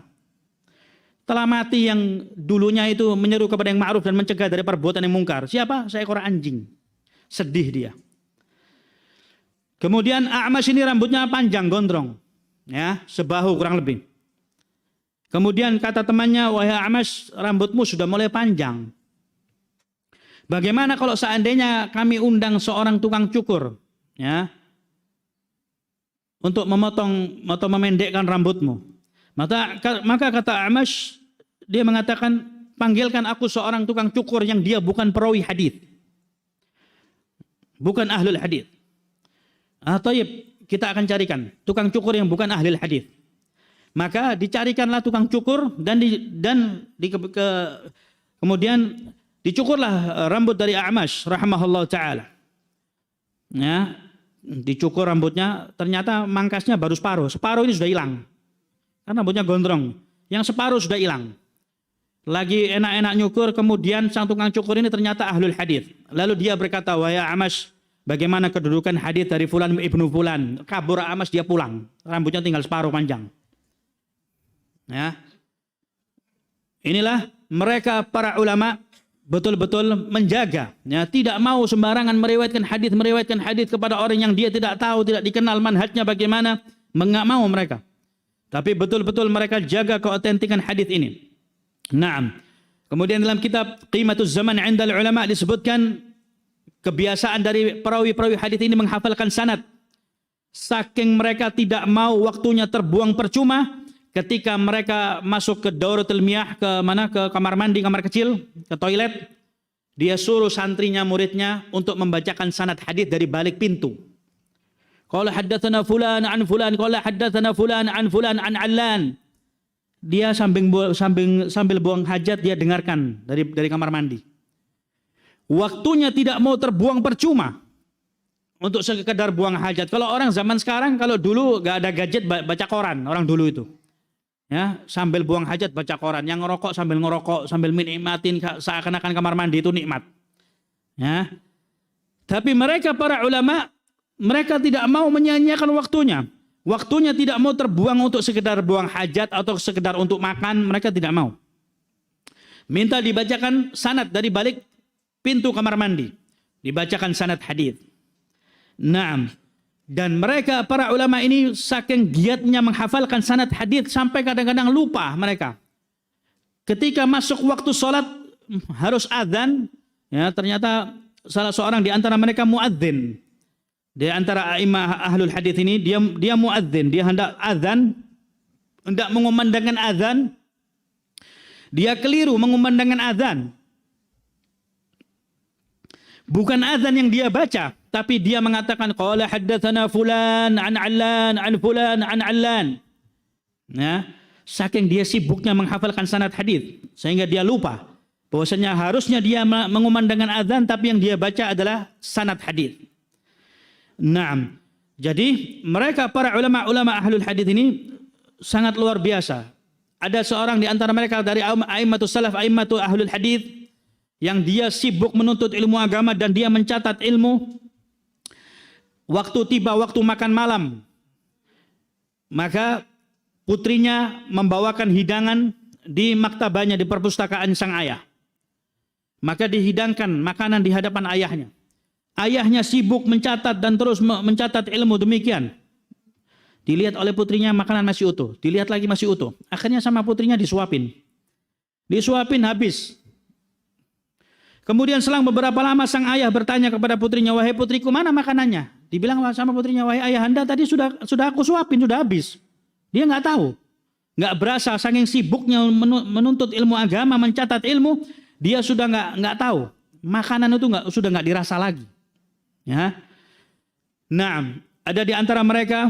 Telah mati yang dulunya itu menyeru kepada yang ma'ruf dan mencegah dari perbuatan yang mungkar. Siapa? Seekor anjing. Sedih dia. Kemudian A'mash ini rambutnya panjang, gondrong, ya, sebahu kurang lebih. Kemudian kata temannya, wahai A'mash, rambutmu sudah mulai panjang. Bagaimana kalau seandainya kami undang seorang tukang cukur, ya, untuk memotong atau memendekkan rambutmu? Maka kata A'mash, dia mengatakan, panggilkan aku seorang tukang cukur yang dia bukan perawi hadis, bukan ahlul hadis. Taib, kita akan carikan tukang cukur yang bukan ahli hadis. Maka dicarikanlah tukang cukur kemudian dicukurlah rambut dari A'mash rahimahullah taala. Ya, dicukur rambutnya, ternyata mangkasnya baru separuh. Separuh ini sudah hilang. Karena rambutnya gondrong. Yang separuh sudah hilang. Lagi enak-enak nyukur, kemudian sang tukang cukur ini ternyata ahlul hadis. Lalu dia berkata, "Wahai A'mash, bagaimana kedudukan hadis dari fulan ibnu fulan?" Kabur A'mash, dia pulang. Rambutnya tinggal separuh panjang. Ya. Inilah mereka para ulama betul-betul menjaga, ya, tidak mau sembarangan meriwayatkan hadis kepada orang yang dia tidak tahu, tidak dikenal manhajnya bagaimana, enggak mau mereka. Tapi betul-betul mereka jaga keautentikan hadis ini. Naam. Kemudian dalam kitab Qimatuz Zaman 'indal Ulama disebutkan kebiasaan dari perawi-perawi hadis ini menghafalkan sanad. Saking mereka tidak mau waktunya terbuang percuma, ketika mereka masuk ke dauratul miyah, ke kamar mandi, kamar kecil, ke toilet, dia suruh santrinya, muridnya untuk membacakan sanad hadis dari balik pintu. Qala haddatsana fulan an fulan, qala haddatsana fulan an fulan an allan. Dia sambil buang hajat, dia dengarkan dari kamar mandi. Waktunya tidak mau terbuang percuma untuk sekedar buang hajat. Kalau orang zaman sekarang, kalau dulu gak ada gadget, baca koran orang dulu itu. Ya, sambil buang hajat baca koran, yang ngerokok sambil ngerokok, sambil menikmatin seakan-akan kamar mandi itu nikmat. Ya. Tapi mereka para ulama, mereka tidak mau menyia-nyiakan waktunya. Waktunya tidak mau terbuang untuk sekedar buang hajat atau sekedar untuk makan, mereka tidak mau. Minta dibacakan sanad dari balik pintu kamar mandi. Dibacakan sanad hadis. Naam. Dan mereka para ulama ini saking giatnya menghafalkan sanad hadis sampai kadang-kadang lupa mereka. Ketika masuk waktu sholat harus adzan, ya, ternyata salah seorang di antara mereka muadzin. Di antara a'imah ahlul hadis ini dia muadzin, dia hendak adzan, hendak mengumandangkan adzan. Dia keliru mengumandangkan adzan. Bukan adzan yang dia baca, tapi dia mengatakan qala haddatsana fulan an allan an fulan an allan. Ya, saking dia sibuknya menghafalkan sanad hadis sehingga dia lupa bahwasanya harusnya dia mengumandangkan adzan, tapi yang dia baca adalah sanad hadis. Naam. Jadi mereka para ulama ahlul hadis ini sangat luar biasa. Ada seorang di antara mereka dari a'immatus salaf, a'immatu ahlul hadis, yang dia sibuk menuntut ilmu agama dan dia mencatat ilmu. Waktu tiba waktu makan malam, maka putrinya membawakan hidangan di maktabahnya, di perpustakaan sang ayah. Maka dihidangkan makanan di hadapan ayahnya. Ayahnya sibuk mencatat dan terus mencatat ilmu demikian. Dilihat oleh putrinya makanan masih utuh, dilihat lagi masih utuh. Akhirnya sama putrinya disuapin. Disuapin habis. Kemudian selang beberapa lama sang ayah bertanya kepada putrinya, "Wahai putriku, mana makanannya?" Dibilang sama putrinya, "Wahai ayahanda, tadi sudah aku suapin, sudah habis." Dia nggak tahu, nggak berasa saking sibuknya menuntut ilmu agama, mencatat ilmu, dia sudah nggak tahu makanan itu sudah nggak dirasa lagi. Ya, nah ada di antara mereka,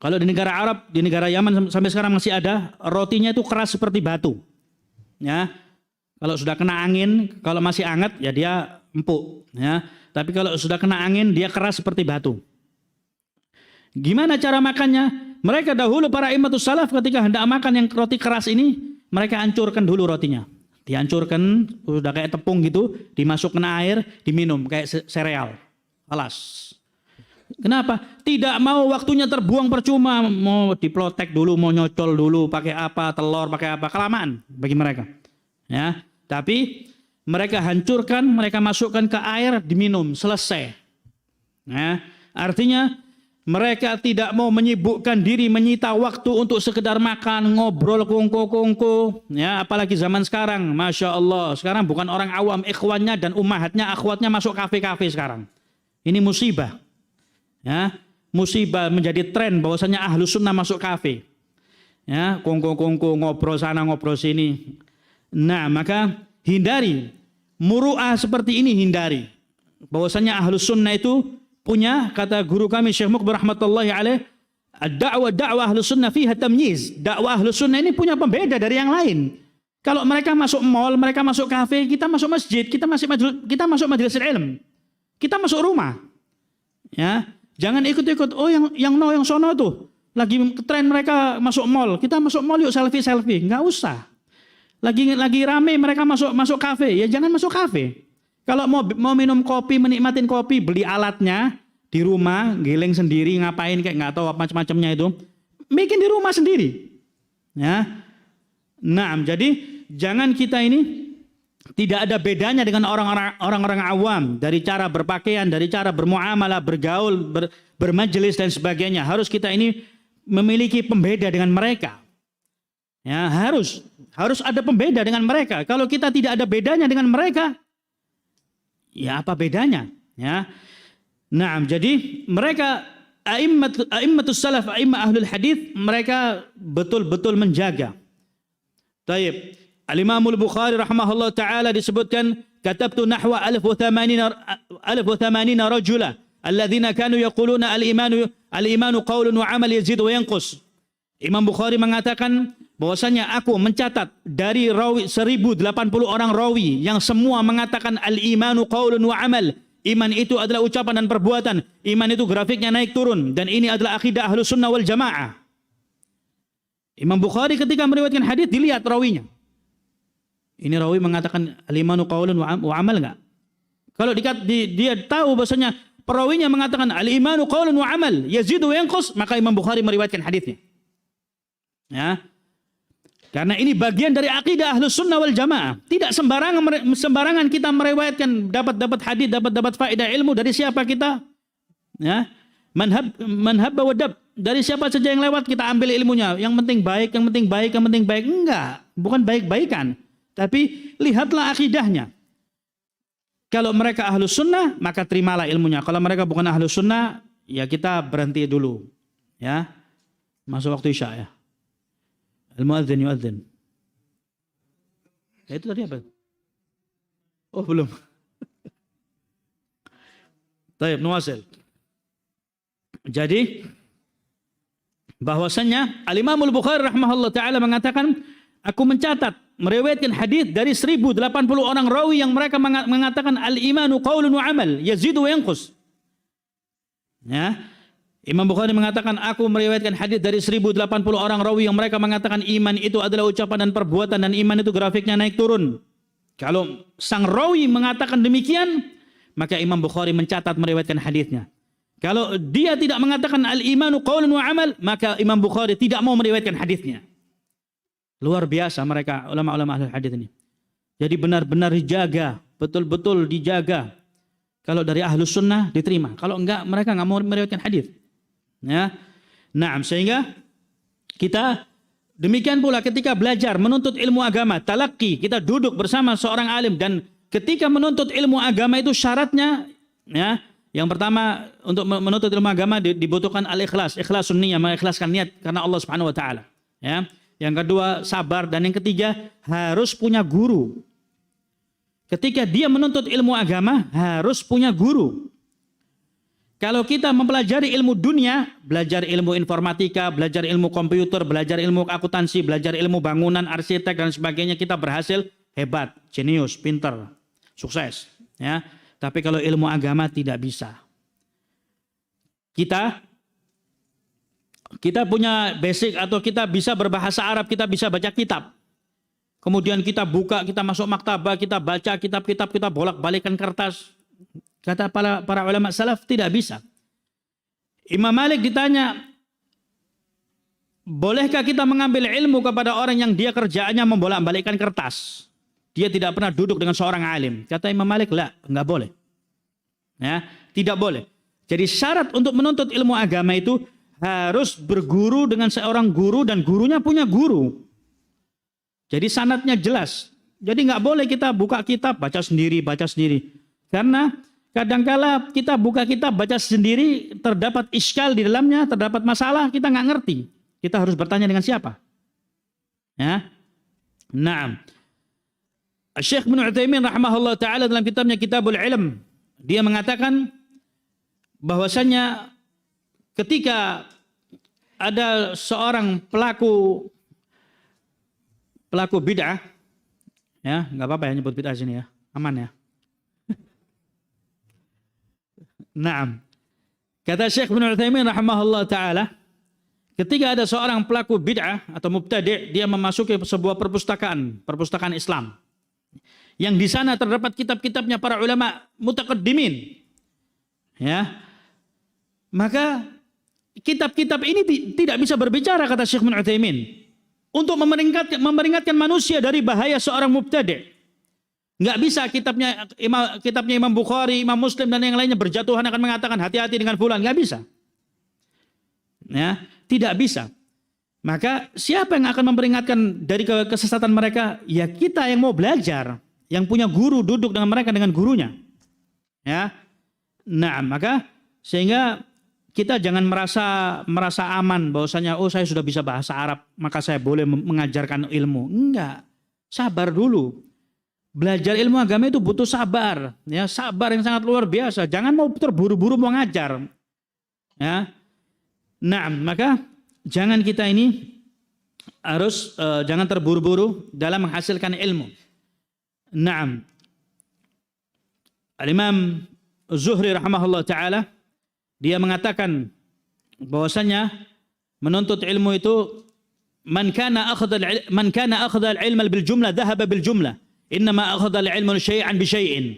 kalau di negara Arab, di negara Yaman sampai sekarang masih ada, rotinya itu keras seperti batu. Ya. Kalau sudah kena angin, kalau masih hangat ya dia empuk, ya. Tapi kalau sudah kena angin dia keras seperti batu. Gimana cara makannya? Mereka dahulu para imamatus salaf ketika hendak makan yang roti keras ini, mereka hancurkan dulu rotinya. Dihancurkan, udah kayak tepung gitu, dimasukkan air, diminum kayak sereal. Alas. Kenapa? Tidak mau waktunya terbuang percuma, mau diplotek dulu, mau nyocol dulu, pakai apa, telur, pakai apa, kelamaan bagi mereka. Ya, tapi mereka hancurkan, mereka masukkan ke air, diminum, selesai. Ya, artinya mereka tidak mau menyibukkan diri, menyita waktu untuk sekedar makan, ngobrol, kongko-kongko. Ya, apalagi zaman sekarang, Masya Allah. Sekarang bukan orang awam, ikhwannya dan ummahatnya, akhwatnya masuk kafe-kafe sekarang. Ini musibah. Ya, musibah menjadi tren bahwasanya ahlu sunnah masuk kafe. Ya, kongko-kongko, ngobrol sana, ngobrol sini. Nah, maka hindari muru'ah seperti ini, hindari. Bahwasanya ahlu sunnah itu punya, kata guru kami Syekh Mukbir rahmatullahi alaih, dakwah Ahlus Sunnah fiha tamyiz. Dakwah Ahlus Sunnah ini punya pembeda dari yang lain. Kalau mereka masuk mall, mereka masuk kafe, kita masuk masjid, kita masuk majelis ilmu. Kita masuk rumah. Ya, jangan ikut-ikut. Oh, yang sono tuh lagi tren mereka masuk mall. Kita masuk mall yuk selfie. Enggak usah. Lagi rame mereka masuk kafe. Ya jangan masuk kafe. Kalau mau minum kopi, menikmatin kopi, beli alatnya di rumah, giling sendiri, ngapain kayak nggak tahu apa macam-macamnya itu. Bikin di rumah sendiri. Ya. Nah, jadi jangan kita ini tidak ada bedanya dengan orang-orang awam dari cara berpakaian, dari cara bermuamalah, bergaul, bermajelis dan sebagainya. Harus kita ini memiliki pembeda dengan mereka. Ya, harus ada pembeda dengan mereka. Kalau kita tidak ada bedanya dengan mereka, ya apa bedanya? Ya. Nah, jadi mereka a'immatus salaf, a'immah ahlul hadis, mereka betul-betul menjaga. Taib. Al-Imam Al-Bukhari rahimahullah ta'ala disebutkan, katabtu nahwa 1080 rajula alladhina kanu yaquluna al-imanu qawlun wa amal yazid wa yanqus. Imam Bukhari mengatakan bahwasanya aku mencatat dari rawi 1080 orang rawi yang semua mengatakan al-imanu qawlun wa amal. Iman itu adalah ucapan dan perbuatan. Iman itu grafiknya naik turun, dan ini adalah akidah Ahlus Sunnah wal Jamaah. Imam Bukhari ketika meriwayatkan hadis dilihat rawinya. Ini rawi mengatakan al-imanu qaulun wa amal enggak? Kalau dia tahu bahasanya perawinya mengatakan al-imanu qaulun wa amal, yazidu wa yanqus, maka Imam Bukhari meriwayatkan hadisnya. Ya. Karena ini bagian dari akidah Ahlus Sunnah wal Jamaah. Tidak sembarangan kita meriwayatkan dapat hadis, dapat faedah ilmu dari siapa kita. Ya. Manhab wa dab. Dari siapa saja yang lewat kita ambil ilmunya. Yang penting baik. Enggak, bukan baik-baikan. Tapi lihatlah akidahnya. Kalau mereka Ahlus Sunnah, maka terimalah ilmunya. Kalau mereka bukan Ahlus Sunnah, ya kita berhenti dulu. Ya. Masuk waktu Isya ya. Al-muadzin yuadzin. Ya, itu tadi apa? Oh, belum. Baik, nuwasil. Jadi bahwasanya Al-Imam Al-Bukhari rahimahullah taala mengatakan, aku mencatat meriwayatkan hadis dari 1080 orang rawi yang mereka mengatakan al-imanu qaulun wa amal, yazidu wa yanqus. Ya. Imam Bukhari mengatakan, aku meriwayatkan hadis dari 1080 orang rawi yang mereka mengatakan iman itu adalah ucapan dan perbuatan, dan iman itu grafiknya naik turun. Kalau sang rawi mengatakan demikian, maka Imam Bukhari mencatat meriwayatkan hadisnya. Kalau dia tidak mengatakan al-imanu qaulun wa amal, maka Imam Bukhari tidak mau meriwayatkan hadisnya. Luar biasa mereka ulama-ulama ahli hadis ini. Jadi benar-benar dijaga, betul-betul dijaga. Kalau dari Ahlus Sunnah diterima, kalau enggak mereka enggak mau meriwayatkan hadis. Ya. Nah, sehingga kita demikian pula ketika belajar menuntut ilmu agama, talaqi, kita duduk bersama seorang alim, dan ketika menuntut ilmu agama itu syaratnya, ya, yang pertama untuk menuntut ilmu agama dibutuhkan al-ikhlas, ikhlasun niyah, mengikhlaskan niat karena Allah Subhanahu wa taala. Ya. Yang kedua sabar, dan yang ketiga harus punya guru. Ketika dia menuntut ilmu agama harus punya guru. Kalau kita mempelajari ilmu dunia, belajar ilmu informatika, belajar ilmu komputer, belajar ilmu akuntansi, belajar ilmu bangunan, arsitek dan sebagainya, kita berhasil, hebat, jenius, pinter, sukses. Ya. Tapi kalau ilmu agama tidak bisa. Kita punya basic atau kita bisa berbahasa Arab, kita bisa baca kitab. Kemudian kita buka, kita masuk maktabah, kita baca kitab-kitab, kita bolak-balikan kertas. Kata para ulama salaf tidak bisa. Imam Malik ditanya, bolehkah kita mengambil ilmu kepada orang yang dia kerjaannya membolak-balikkan kertas? Dia tidak pernah duduk dengan seorang alim. Kata Imam Malik, enggak boleh. Ya, tidak boleh. Jadi syarat untuk menuntut ilmu agama itu harus berguru dengan seorang guru, dan gurunya punya guru. Jadi sanadnya jelas. Jadi nggak boleh kita buka kitab baca sendiri. Karena kadangkala kita buka kitab baca sendiri, terdapat iskal di dalamnya, terdapat masalah, kita nggak ngerti. Kita harus bertanya dengan siapa? Ya. Naam. Syekh Ibnu Utsaimin rahimahullah taala dalam kitabnya Kitabul Ilm, dia mengatakan bahwasanya ketika ada seorang pelaku bid'ah, ya nggak apa-apa ya nyebut bid'ah sini ya, aman ya. Naam. Kata Syekh Ibnu Utsaimin rahimahullah taala, ketika ada seorang pelaku bid'ah atau mubtadi', dia memasuki sebuah perpustakaan Islam, yang di sana terdapat kitab-kitabnya para ulama mutaqaddimin, ya, maka kitab-kitab ini tidak bisa berbicara, kata Syekh Ibnu Utsaimin, untuk memperingatkan manusia dari bahaya seorang mubtadi'. Nggak bisa kitabnya Imam Bukhari, Imam Muslim dan yang lainnya berjatuhan akan mengatakan hati-hati dengan fulan, nggak bisa. Ya, tidak bisa. Maka siapa yang akan memperingatkan dari kesesatan mereka? Ya kita yang mau belajar, yang punya guru, duduk dengan mereka dengan gurunya. Ya. Nah, maka sehingga kita jangan merasa aman bahwasanya saya sudah bisa bahasa Arab, maka saya boleh mengajarkan ilmu. Enggak. Sabar dulu. Belajar ilmu agama itu butuh sabar, ya, sabar yang sangat luar biasa. Jangan mau terburu-buru mau ngajar. Ya. Nah, maka jangan kita ini harus jangan terburu-buru dalam menghasilkan ilmu. Naam. Al-Imam Zuhri rahimahullah taala, dia mengatakan bahwasanya menuntut ilmu itu man kana akhadha al-ilma bil jumlah dhahaba bil jumlah. Innama akhadha al-ilmu syai'an bi syai'in.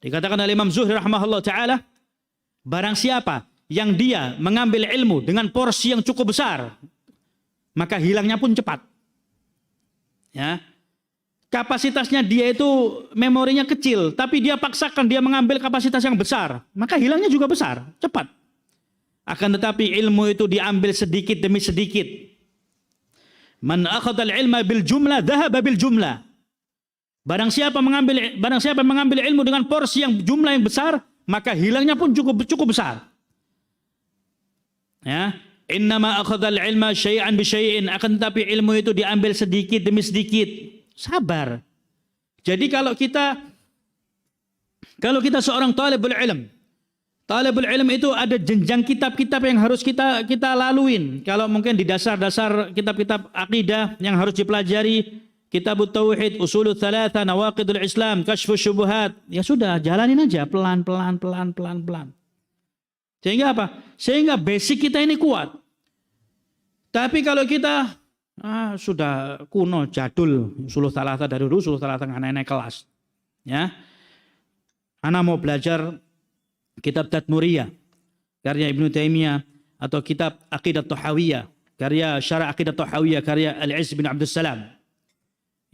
Dikatakan oleh Imam Zuhri rahimahullah taala, barang siapa yang dia mengambil ilmu dengan porsi yang cukup besar, maka hilangnya pun cepat. Ya. Kapasitasnya dia itu memorinya kecil, tapi dia paksakan dia mengambil kapasitas yang besar, maka hilangnya juga besar, cepat. Akan tetapi ilmu itu diambil sedikit demi sedikit. Man akhadha al-ilma bil jumlah dhahaba bil jumlah. Barang siapa mengambil ilmu dengan porsi yang jumlah yang besar, maka hilangnya pun cukup besar. Ya, innama akhadha al-ilma syai'an bi syai'in, akan tetapi ilmu itu diambil sedikit demi sedikit. Sabar. Jadi kalau kita seorang talibul ilm itu ada jenjang kitab-kitab yang harus kita laluin. Kalau mungkin di dasar-dasar kitab-kitab akidah yang harus dipelajari, Kitabut Tauhid, Ushulul Tsalatsa, Nawaqidul Islam, Kasyfus Syubuhat, ya sudah, jalanin aja pelan-pelan. Sehingga apa? Sehingga basic kita ini kuat. Tapi kalau kita sudah kuno, jadul, Ushulul Tsalatsa dari dulu, Ushulul Tsalatsa anak-anak kelas. Ya. Ana mau belajar kitab Tadmuriyah karya Ibnu Taimiyah, atau kitab Aqidah Tahawiyah, karya Syarah Aqidah Tahawiyah karya Al-Izz bin Abdus Salam.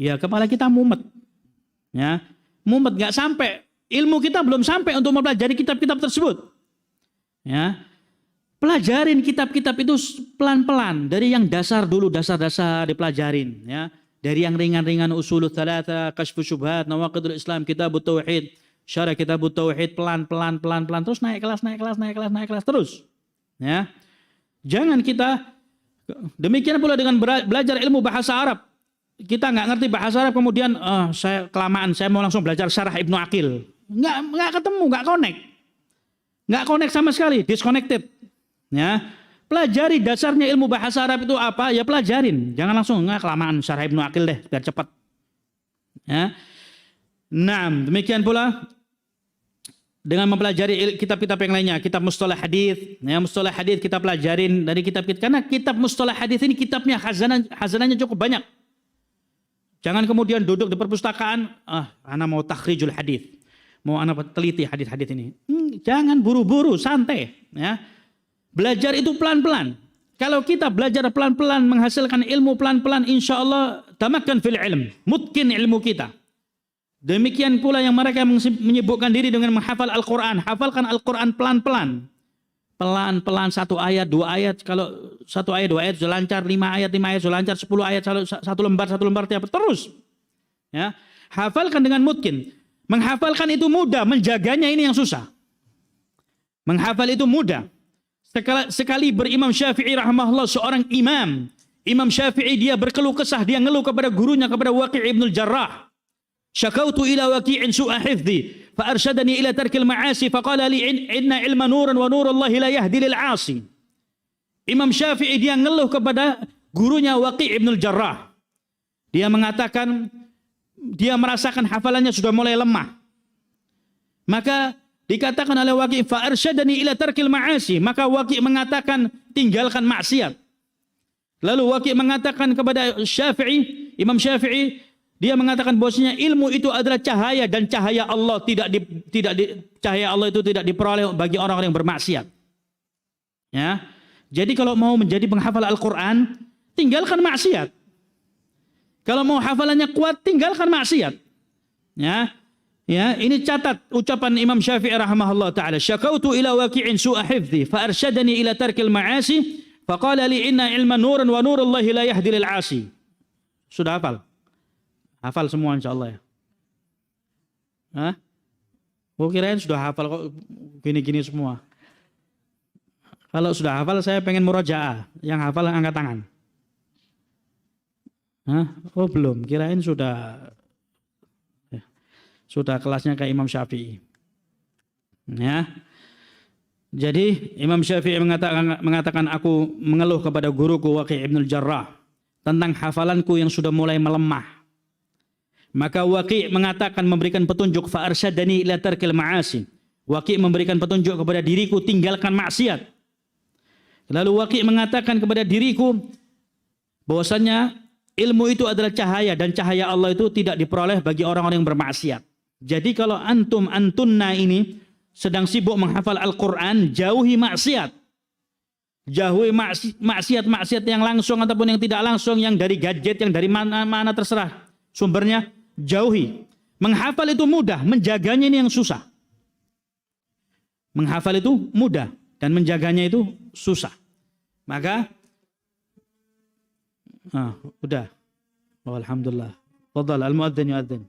Ya, kepala kita mumet. Ya, mumet, nggak sampai. Ilmu kita belum sampai untuk mempelajari kitab-kitab tersebut. Ya. Pelajarin kitab-kitab itu pelan-pelan, dari yang dasar dulu, dasar-dasar dipelajarin, ya. Dari yang ringan-ringan, Ushulul Tsalatsa, Kasyfus Syubhat, Nawaqidul Islam, Kitabut Tauhid, Syarah Kitabut Tauhid, pelan-pelan terus naik kelas terus. Ya. Jangan kita demikian pula dengan belajar ilmu bahasa Arab. Kita nggak ngerti bahasa Arab, kemudian saya kelamaan, saya mau langsung belajar Syarah Ibnu Aqil. Nggak ketemu, nggak connect sama sekali, disconnected. Ya, pelajari dasarnya ilmu bahasa Arab itu apa, ya pelajarin. Jangan langsung kelamaan Syarah Ibnu Aqil deh, biar cepat. Ya, nah demikian pula dengan mempelajari kitab-kitab yang lainnya, kitab mustalah hadis, ya mustalah hadis kita pelajarin dari kitab-kitab, karena kitab mustalah hadis ini kitabnya khazanahnya cukup banyak. Jangan kemudian duduk di perpustakaan, ana mau takhrijul hadis, mau ana teliti hadis-hadis ini. Jangan buru-buru, santai, ya. Belajar itu pelan-pelan. Kalau kita belajar pelan-pelan, menghasilkan ilmu pelan-pelan, insya Allah tamakkan fil ilm, mutkin ilmu kita. Demikian pula yang mereka menyibukkan diri dengan menghafal Al-Quran. Hafalkan Al-Quran pelan-pelan. Pelan-pelan, 1 ayat, 2 ayat. Kalau 1 ayat, 2 ayat sudah lancar, 5 ayat sudah lancar, 10 ayat, 1 lembar tiap terus. Ya. Hafalkan dengan mutkin. Menghafalkan itu mudah, menjaganya ini yang susah. Menghafal itu mudah. Sekali berimam Syafi'i rahimahullah, seorang Imam Syafi'i, dia berkeluh kesah, dia ngeluh kepada gurunya, kepada Waqi' ibnul Jarrah. Syakautu ila Waqi'in su'a hifdhi فأرشدني إلى ترك المعاصي فقال لي إن علم نور ونور الله لا يهدي للعاصي. Imam Syafi'i dia ngeluh kepada gurunya Waqi' ibn al-Jarrah. Dia mengatakan dia merasakan hafalannya sudah mulai lemah. Maka dikatakan oleh Waqi' fa arsyadani ila tarkil ma'asi, maka Waqi' mengatakan tinggalkan maksiat. Lalu Waqi' mengatakan kepada Syafi'i, Imam Syafi'i, dia mengatakan bahwasanya ilmu itu adalah cahaya dan cahaya Allah cahaya Allah itu tidak diperoleh bagi orang-orang yang bermaksiat. Ya. Jadi kalau mau menjadi penghafal Al-Qur'an, tinggalkan maksiat. Kalau mau hafalannya kuat, tinggalkan maksiat. Ya. Ya, ini catat ucapan Imam Syafi'i rahimahullah taala. Syakautu ila Waqi'in su'a hifdzi fa arsyadani ila tarkil ma'asi fa qala li inna ilma nuran wa nurullahi la yahdi lil 'asi. Sudah hafal? Hafal semua insyaallah ya. Hah? Oh, kirain sudah hafal kok gini-gini semua. Kalau sudah hafal saya pengen murajaah. Yang hafal angkat tangan. Hah? Oh, belum. Kirain sudah kelasnya kayak Imam Syafi'i. Ya. Jadi Imam Syafi'i mengatakan aku mengeluh kepada guruku Waqi' ibn al-Jarrah tentang hafalanku yang sudah mulai melemah. Maka Waqi' mengatakan memberikan petunjuk fa arsyadani ila tarkil ma'asi. Waqi' memberikan petunjuk kepada diriku tinggalkan maksiat. Lalu Waqi' mengatakan kepada diriku bahwasanya ilmu itu adalah cahaya dan cahaya Allah itu tidak diperoleh bagi orang-orang yang bermaksiat. Jadi kalau antunna ini sedang sibuk menghafal Al-Quran, jauhi maksiat. Jauhi maksiat yang langsung ataupun yang tidak langsung, yang dari gadget, yang dari mana terserah sumbernya, jauhi. Menghafal itu mudah, menjaganya ini yang susah. Menghafal itu mudah dan menjaganya itu susah. Maka udah. Oh, alhamdulillah. Fadhal al-muadzin yuadzin.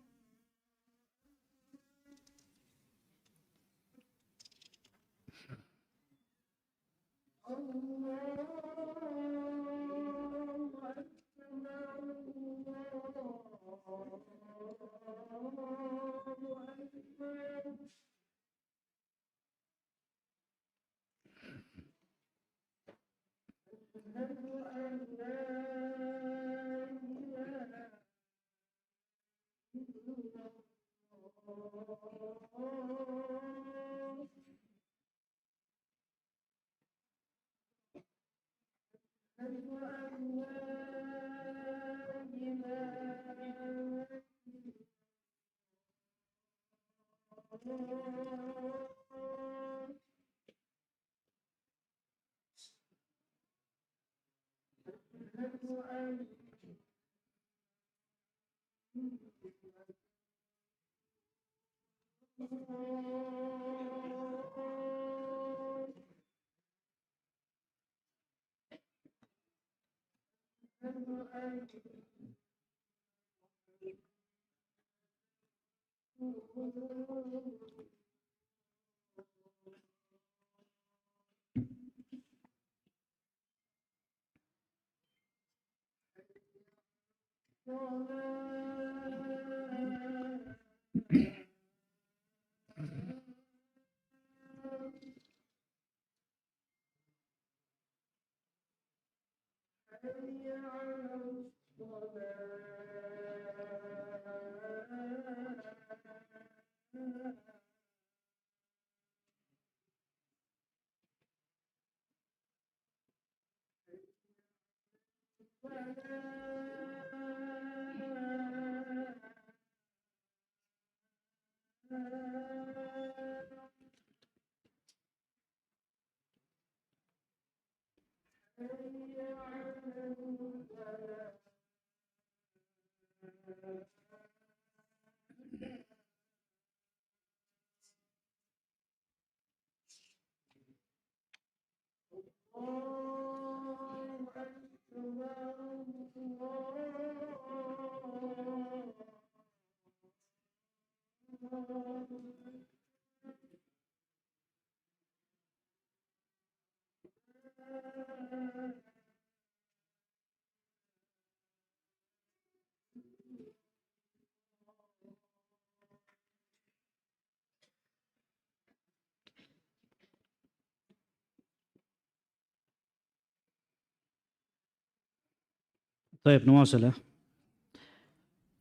طيب نواصل.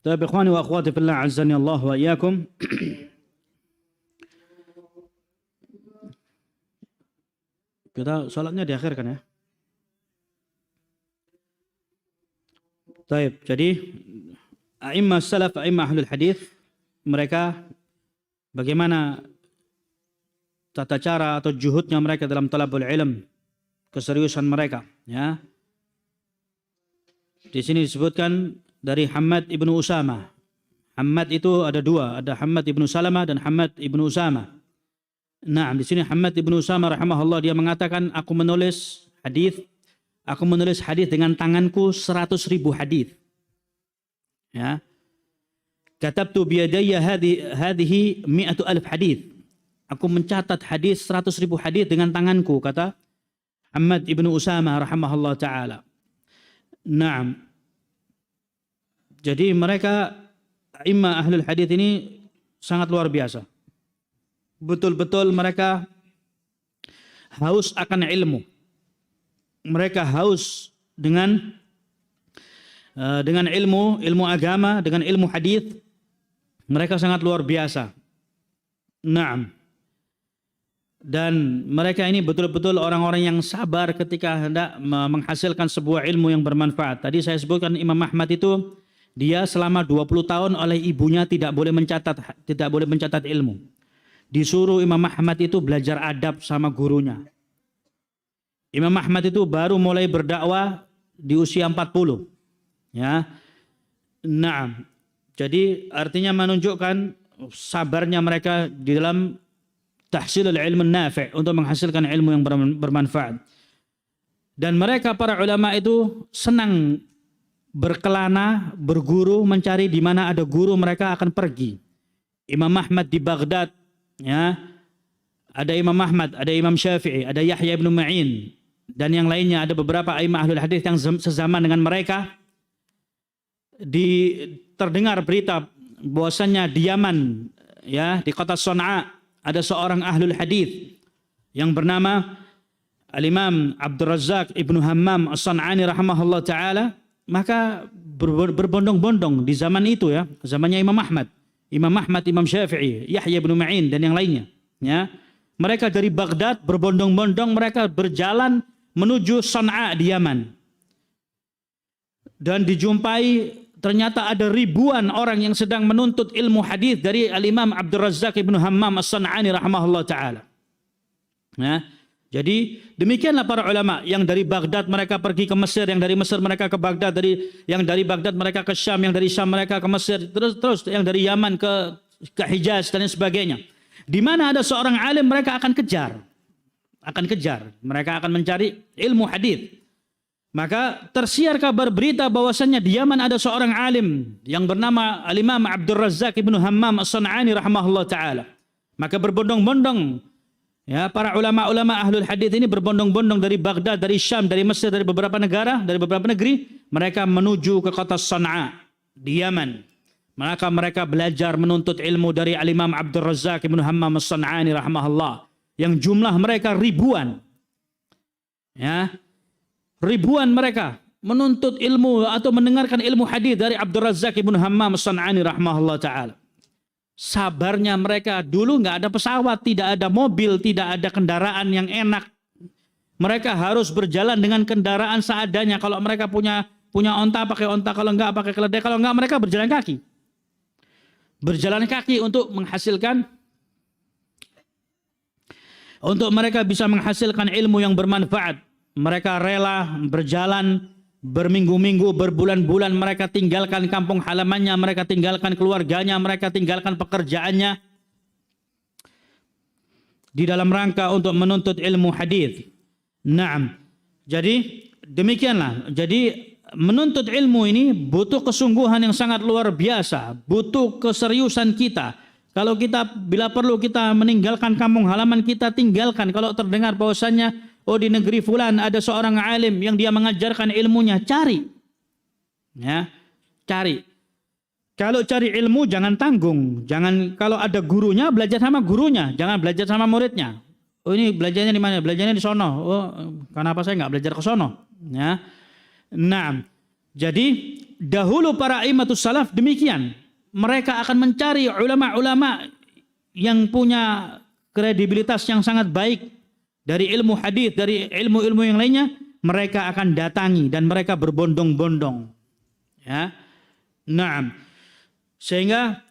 طيب إخواني وأخواتي في الله عزني الله وإياكم. Kita sholatnya diakhirkan ya. Taib, jadi a'immah salaf, a'immah ahlul hadis, mereka bagaimana tata cara atau juhudnya mereka dalam talabul ilm, keseriusan mereka ya. Di sini disebutkan dari Hammad ibnu Usama. Hammad itu ada dua, ada Hammad ibnu Salamah dan Hammad ibnu Usama. Nah, di sini Hammad ibnu Usama rahimahullah dia mengatakan, aku menulis hadis dengan tanganku 100.000 hadis. Ya. Katabtu biyadayya hadhihi 100,000 hadis. Aku mencatat hadis 100.000 hadis dengan tanganku, kata Hammad ibnu Usama rahimahullah taala. Naam. Jadi mereka imam ahlul hadis ini sangat luar biasa. Betul-betul mereka haus akan ilmu. Mereka haus dengan ilmu agama, dengan ilmu hadis. Mereka sangat luar biasa. Naam. Dan mereka ini betul-betul orang-orang yang sabar ketika hendak menghasilkan sebuah ilmu yang bermanfaat. Tadi saya sebutkan Imam Ahmad itu, dia selama 20 tahun oleh ibunya tidak boleh mencatat ilmu. Disuruh Imam Ahmad itu belajar adab sama gurunya. Imam Ahmad itu baru mulai berdakwah di usia 40. Ya. Nah, jadi artinya menunjukkan sabarnya mereka di dalam tahsilul ilmu nafi', untuk menghasilkan ilmu yang bermanfaat. Dan mereka para ulama itu senang berkelana, berguru, mencari di mana ada guru mereka akan pergi. Imam Ahmad di Baghdad, ya, ada Imam Ahmad, ada Imam Syafi'i, ada Yahya ibn Ma'in, dan yang lainnya, ada beberapa imam ahlul hadis yang sezaman dengan mereka. Terdengar berita bahwasannya di Yaman, ya, di kota Son'a, ada seorang ahlul hadis yang bernama Al-Imam Abdul Razzaq ibnu Hammam As-San'ani rahimahullah ta'ala. Maka berbondong-bondong di zaman itu, ya, zamannya Imam Ahmad, Imam Syafi'i, Yahya ibn Ma'in dan yang lainnya, ya. Mereka dari Baghdad berbondong-bondong, mereka berjalan menuju Son'a di Yaman. Dan dijumpai ternyata ada ribuan orang yang sedang menuntut ilmu hadis dari Al-Imam Abdul Razzaq ibnu Hammam As-San'ani rahimahullah ta'ala. Ya. Jadi demikianlah para ulama yang dari Baghdad mereka pergi ke Mesir, yang dari Mesir mereka ke Baghdad, yang dari Baghdad mereka ke Syam, yang dari Syam mereka ke Mesir, terus yang dari Yaman ke Hijaz dan sebagainya. Di mana ada seorang alim mereka akan kejar. Mereka akan mencari ilmu hadis. Maka tersiar kabar berita bahwasannya di Yaman ada seorang alim yang bernama Al-Imam Abdul Razzaq ibnu Hammam As-San'ani rahimahullah ta'ala. Maka berbondong-bondong, ya, para ulama-ulama ahlul hadis ini berbondong-bondong dari Baghdad, dari Syam, dari Mesir, dari beberapa negara, dari beberapa negeri, mereka menuju ke kota Son'a di Yaman. Maka mereka belajar menuntut ilmu dari Al-Imam Abdul Razzaq ibnu Hammam As-San'ani rahimahullah, yang jumlah mereka ribuan. Ya. Ribuan mereka menuntut ilmu atau mendengarkan ilmu hadis dari Abdul Razzaq ibnu Hammam As-San'ani rahimahullah ta'ala. Sabarnya mereka, dulu nggak ada pesawat, tidak ada mobil, tidak ada kendaraan yang enak. Mereka harus berjalan dengan kendaraan seadanya. Kalau mereka punya onta, pakai onta. Kalau enggak, pakai keledai. Kalau enggak, mereka berjalan kaki. Berjalan kaki untuk mereka bisa menghasilkan ilmu yang bermanfaat. Mereka rela berjalan berminggu-minggu, berbulan-bulan, mereka tinggalkan kampung halamannya, mereka tinggalkan keluarganya, mereka tinggalkan pekerjaannya di dalam rangka untuk menuntut ilmu hadis. Naam. Jadi demikianlah. Jadi menuntut ilmu ini butuh kesungguhan yang sangat luar biasa, butuh keseriusan kita. Kalau kita bila perlu kita meninggalkan kampung halaman kita, tinggalkan. Kalau terdengar bahwasannya di negeri fulan ada seorang alim yang dia mengajarkan ilmunya, cari. Ya, cari. Kalau cari ilmu jangan tanggung. Jangan, kalau ada gurunya belajar sama gurunya, jangan belajar sama muridnya. Ini belajarnya di mana? Belajarnya di sono. Kenapa saya nggak belajar ke sono? Ya. Nah, Jadi dahulu para aimatus salaf demikian. Mereka akan mencari ulama-ulama yang punya kredibilitas yang sangat baik dari ilmu hadis, dari ilmu-ilmu yang lainnya, mereka akan datangi dan mereka berbondong-bondong. Ya. Naam. Sehingga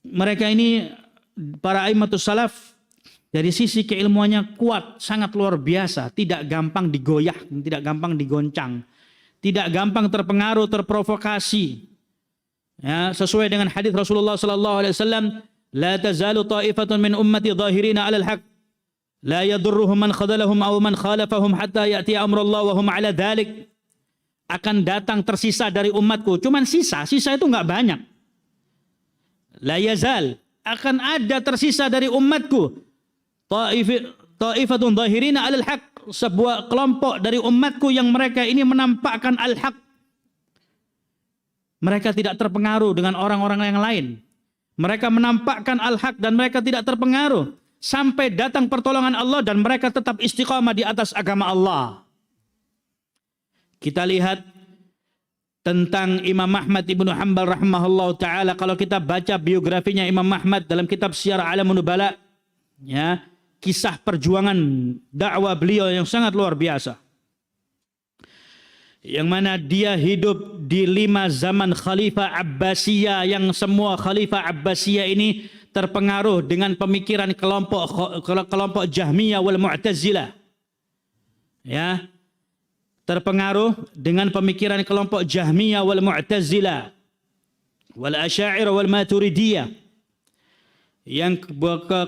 mereka ini para aimatus salaf dari sisi keilmuannya kuat, sangat luar biasa, tidak gampang digoyah, tidak gampang digoncang, tidak gampang terpengaruh, terprovokasi. Ya, sesuai dengan hadis Rasulullah sallallahu alaihi wasallam, la tazalu ta'ifatun min ummati zahirina 'alal haqq la yadurruhum man khadalahum aw man khalafahum hatta ya'ti amrullah wa hum 'ala dzalik. Akan datang tersisa dari umatku, cuman sisa itu enggak banyak. La yazal, akan ada tersisa dari umatku ta'ifatun zahirina 'alal haqq, sebuah kelompok dari umatku yang mereka ini menampakkan al-haq. Mereka tidak terpengaruh dengan orang-orang yang lain. Mereka menampakkan al-haq dan mereka tidak terpengaruh sampai datang pertolongan Allah dan mereka tetap istiqamah di atas agama Allah. Kita lihat tentang Imam Ahmad ibnu Hanbal rahimahullah ta'ala. Kalau kita baca biografinya Imam Ahmad dalam kitab Syiar A'lamun Nubala, ya, kisah perjuangan dakwah beliau yang sangat luar biasa. Yang mana dia hidup di 5 zaman Khalifah Abbasiyah, yang semua Khalifah Abbasiyah ini terpengaruh dengan pemikiran kelompok Jahmiyah wal Mu'tazilah. Ya, terpengaruh dengan pemikiran kelompok Jahmiyah wal Mu'tazilah wal Asy'ariyah wal Maturidiyah. Yang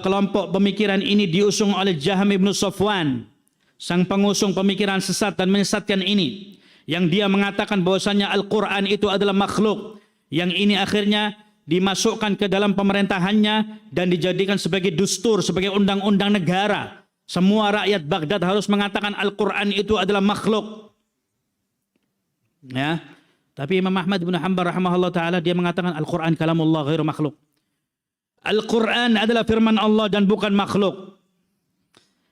kelompok pemikiran ini diusung oleh Jahm ibn Safwan, sang pengusung pemikiran sesat dan menyesatkan ini, yang dia mengatakan bahwasanya Al-Quran itu adalah makhluk, yang ini akhirnya dimasukkan ke dalam pemerintahannya dan dijadikan sebagai dustur, sebagai undang-undang negara. Semua rakyat Baghdad harus mengatakan Al-Quran itu adalah makhluk. Ya. Tapi Imam Ahmad bin Hanbal rahimahullah ta'ala, dia mengatakan Al-Quran kalamullah ghairu makhluk. Al-Quran adalah firman Allah dan bukan makhluk.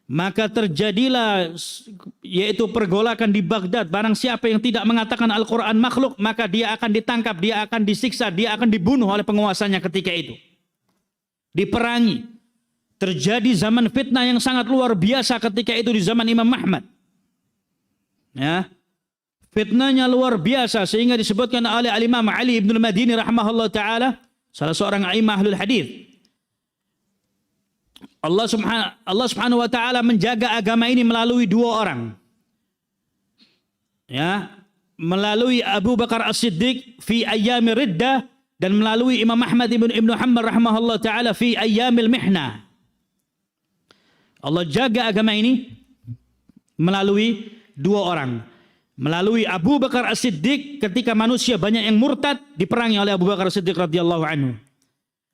Maka terjadilah yaitu pergolakan di Baghdad. Barang siapa yang tidak mengatakan Al-Quran makhluk, maka dia akan ditangkap, dia akan disiksa, dia akan dibunuh oleh penguasanya ketika itu. Diperangi. Terjadi zaman fitnah yang sangat luar biasa ketika itu di zaman Imam Ahmad. Ya. Fitnahnya luar biasa sehingga disebutkan oleh Al-Imam Ali ibn al-Madini rahimahullah ta'ala, salah seorang a'immah ahlul hadis. Allah subhanahu wa ta'ala menjaga agama ini melalui 2 orang. Ya, melalui Abu Bakar As-Siddiq fi ayyamir riddah dan melalui Imam Ahmad ibn Hanbal rahimahullah ta'ala fi ayyamil mihna. Allah jaga agama ini melalui 2 orang. Melalui Abu Bakar As-Siddiq ketika manusia banyak yang murtad, diperangi oleh Abu Bakar As-Siddiq radhiyallahu anhu.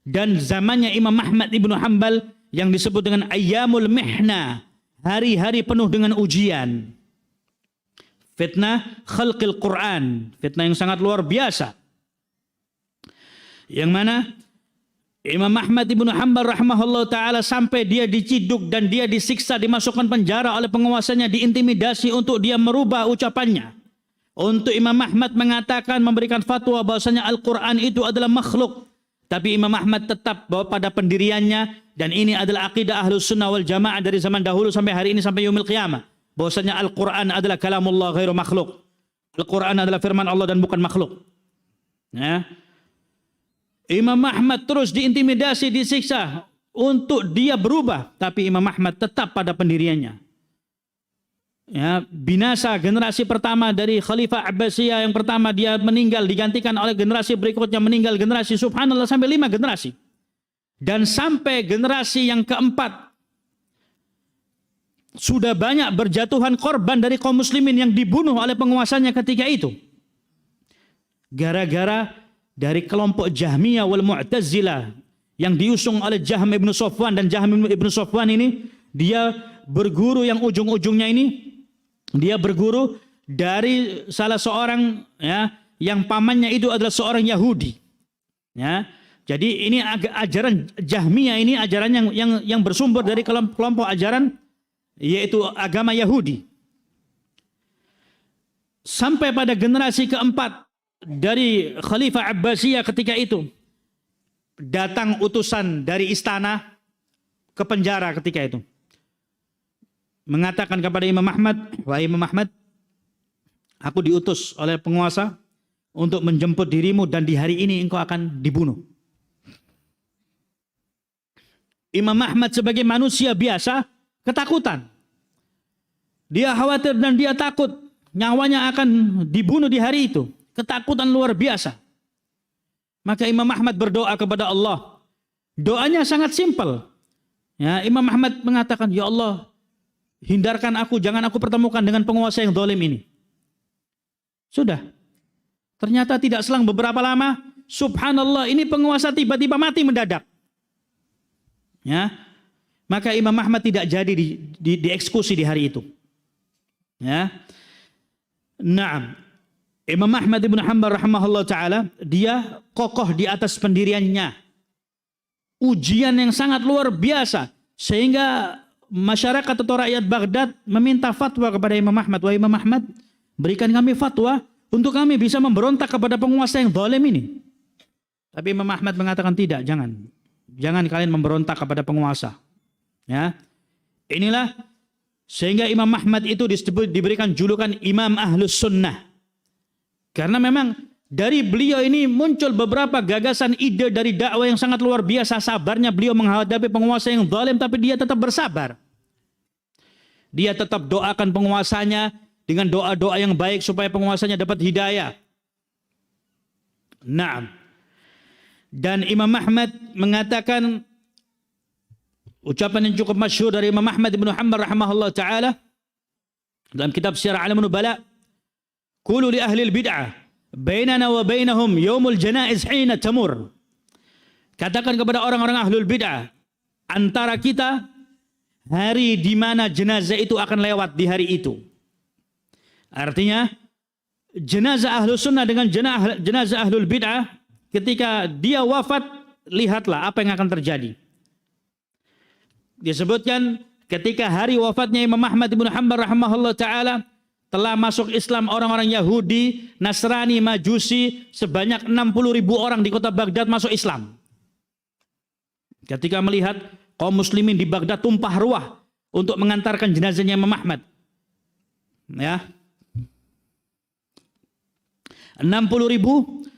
Dan zamannya Imam Ahmad ibn Hanbal yang disebut dengan ayyamul mihna, hari-hari penuh dengan ujian. Fitnah khalqil Quran, fitnah yang sangat luar biasa. Yang mana Imam Ahmad ibn Hanbal rahimahullah ta'ala sampai dia diciduk dan dia disiksa, dimasukkan penjara oleh penguasanya, diintimidasi untuk dia merubah ucapannya. Untuk Imam Ahmad mengatakan, memberikan fatwa bahwasanya Al-Quran itu adalah makhluk. Tapi Imam Ahmad tetap bahwa pada pendiriannya, dan ini adalah akidah Ahlus Sunnah wal Jamaah dari zaman dahulu sampai hari ini sampai yaumil qiyamah, bahwasanya Al-Quran adalah kalamullah ghairu makhluk. Al-Quran adalah firman Allah dan bukan makhluk. Ya. Imam Ahmad terus diintimidasi, disiksa untuk dia berubah, tapi Imam Ahmad tetap pada pendiriannya. Ya, binasa generasi pertama dari Khalifah Abbasiyah yang pertama, dia meninggal, digantikan oleh generasi berikutnya, meninggal generasi, subhanallah, sampai 5 generasi. Dan sampai generasi yang keempat sudah banyak berjatuhan korban dari kaum muslimin yang dibunuh oleh penguasanya ketika itu. Gara-gara dari kelompok Jahmiyah wal Mu'tazilah yang diusung oleh Jahm ibn Safwan, dan Jahm ibn Safwan ini dia berguru yang ujung-ujungnya ini, dia berguru dari salah seorang, ya, yang pamannya itu adalah seorang Yahudi. Ya. Jadi ini ajaran Jahmiyah ini ajaran yang bersumber dari kelompok ajaran yaitu agama Yahudi. sampai pada generasi keempat dari Khalifah Abbasiyah ketika itu datang utusan dari istana ke penjara ketika itu, mengatakan kepada Imam Ahmad, wahai Imam Ahmad, aku diutus oleh penguasa untuk menjemput dirimu dan di hari ini engkau akan dibunuh. Imam Ahmad sebagai manusia biasa ketakutan. Dia khawatir dan dia takut nyawanya akan dibunuh di hari itu. Ketakutan luar biasa. Maka Imam Ahmad berdoa kepada Allah. Doanya sangat simpel. Ya, Imam Ahmad mengatakan, ya Allah, hindarkan aku, jangan aku pertemukan dengan penguasa yang zalim ini. Sudah. Ternyata tidak selang beberapa lama, subhanallah, ini penguasa tiba-tiba mati mendadak. Ya. Maka Imam Ahmad tidak jadi dieksekusi di hari itu. Ya. Naam. Imam Ahmad ibn Hanbal rahimahullah ta'ala, dia kokoh di atas pendiriannya. Ujian yang sangat luar biasa. Sehingga masyarakat atau rakyat Baghdad meminta fatwa kepada Imam Ahmad. Wahai Imam Ahmad, berikan kami fatwa untuk kami bisa memberontak kepada penguasa yang zalim ini. Tapi Imam Ahmad mengatakan tidak, jangan. Jangan kalian memberontak kepada penguasa. Ya. Inilah sehingga Imam Ahmad itu diberikan julukan Imam Ahlus Sunnah. Karena memang dari beliau ini muncul beberapa gagasan ide dari dakwah yang sangat luar biasa. Sabarnya beliau menghadapi penguasa yang zalim, tapi dia tetap bersabar. Dia tetap doakan penguasanya dengan doa-doa yang baik supaya penguasanya dapat hidayah. Naam. Dan Imam Ahmad mengatakan ucapan yang cukup masyhur dari Imam Ahmad ibn Hanbal rahimahullah ta'ala dalam kitab Syiar A'lamun Nubala, qulu li ahli al-bid'ah bainana wa bainahum yaumul janaiz hina tamur. Katakan kepada orang-orang ahlul bid'ah, antara kita hari di mana jenazah itu akan lewat di hari itu. Artinya jenazah ahlus sunnah dengan jenazah ahlul bid'ah, ketika dia wafat, lihatlah apa yang akan terjadi. Disebutkan ketika hari wafatnya Imam Ahmad ibn Hanbal rahimahullah ta'ala, telah masuk Islam orang-orang Yahudi, Nasrani, Majusi, sebanyak 60.000 orang di kota Baghdad masuk Islam. Ketika melihat kaum muslimin di Baghdad tumpah ruah untuk mengantarkan jenazahnya Imam Ahmad. Ya. 60.000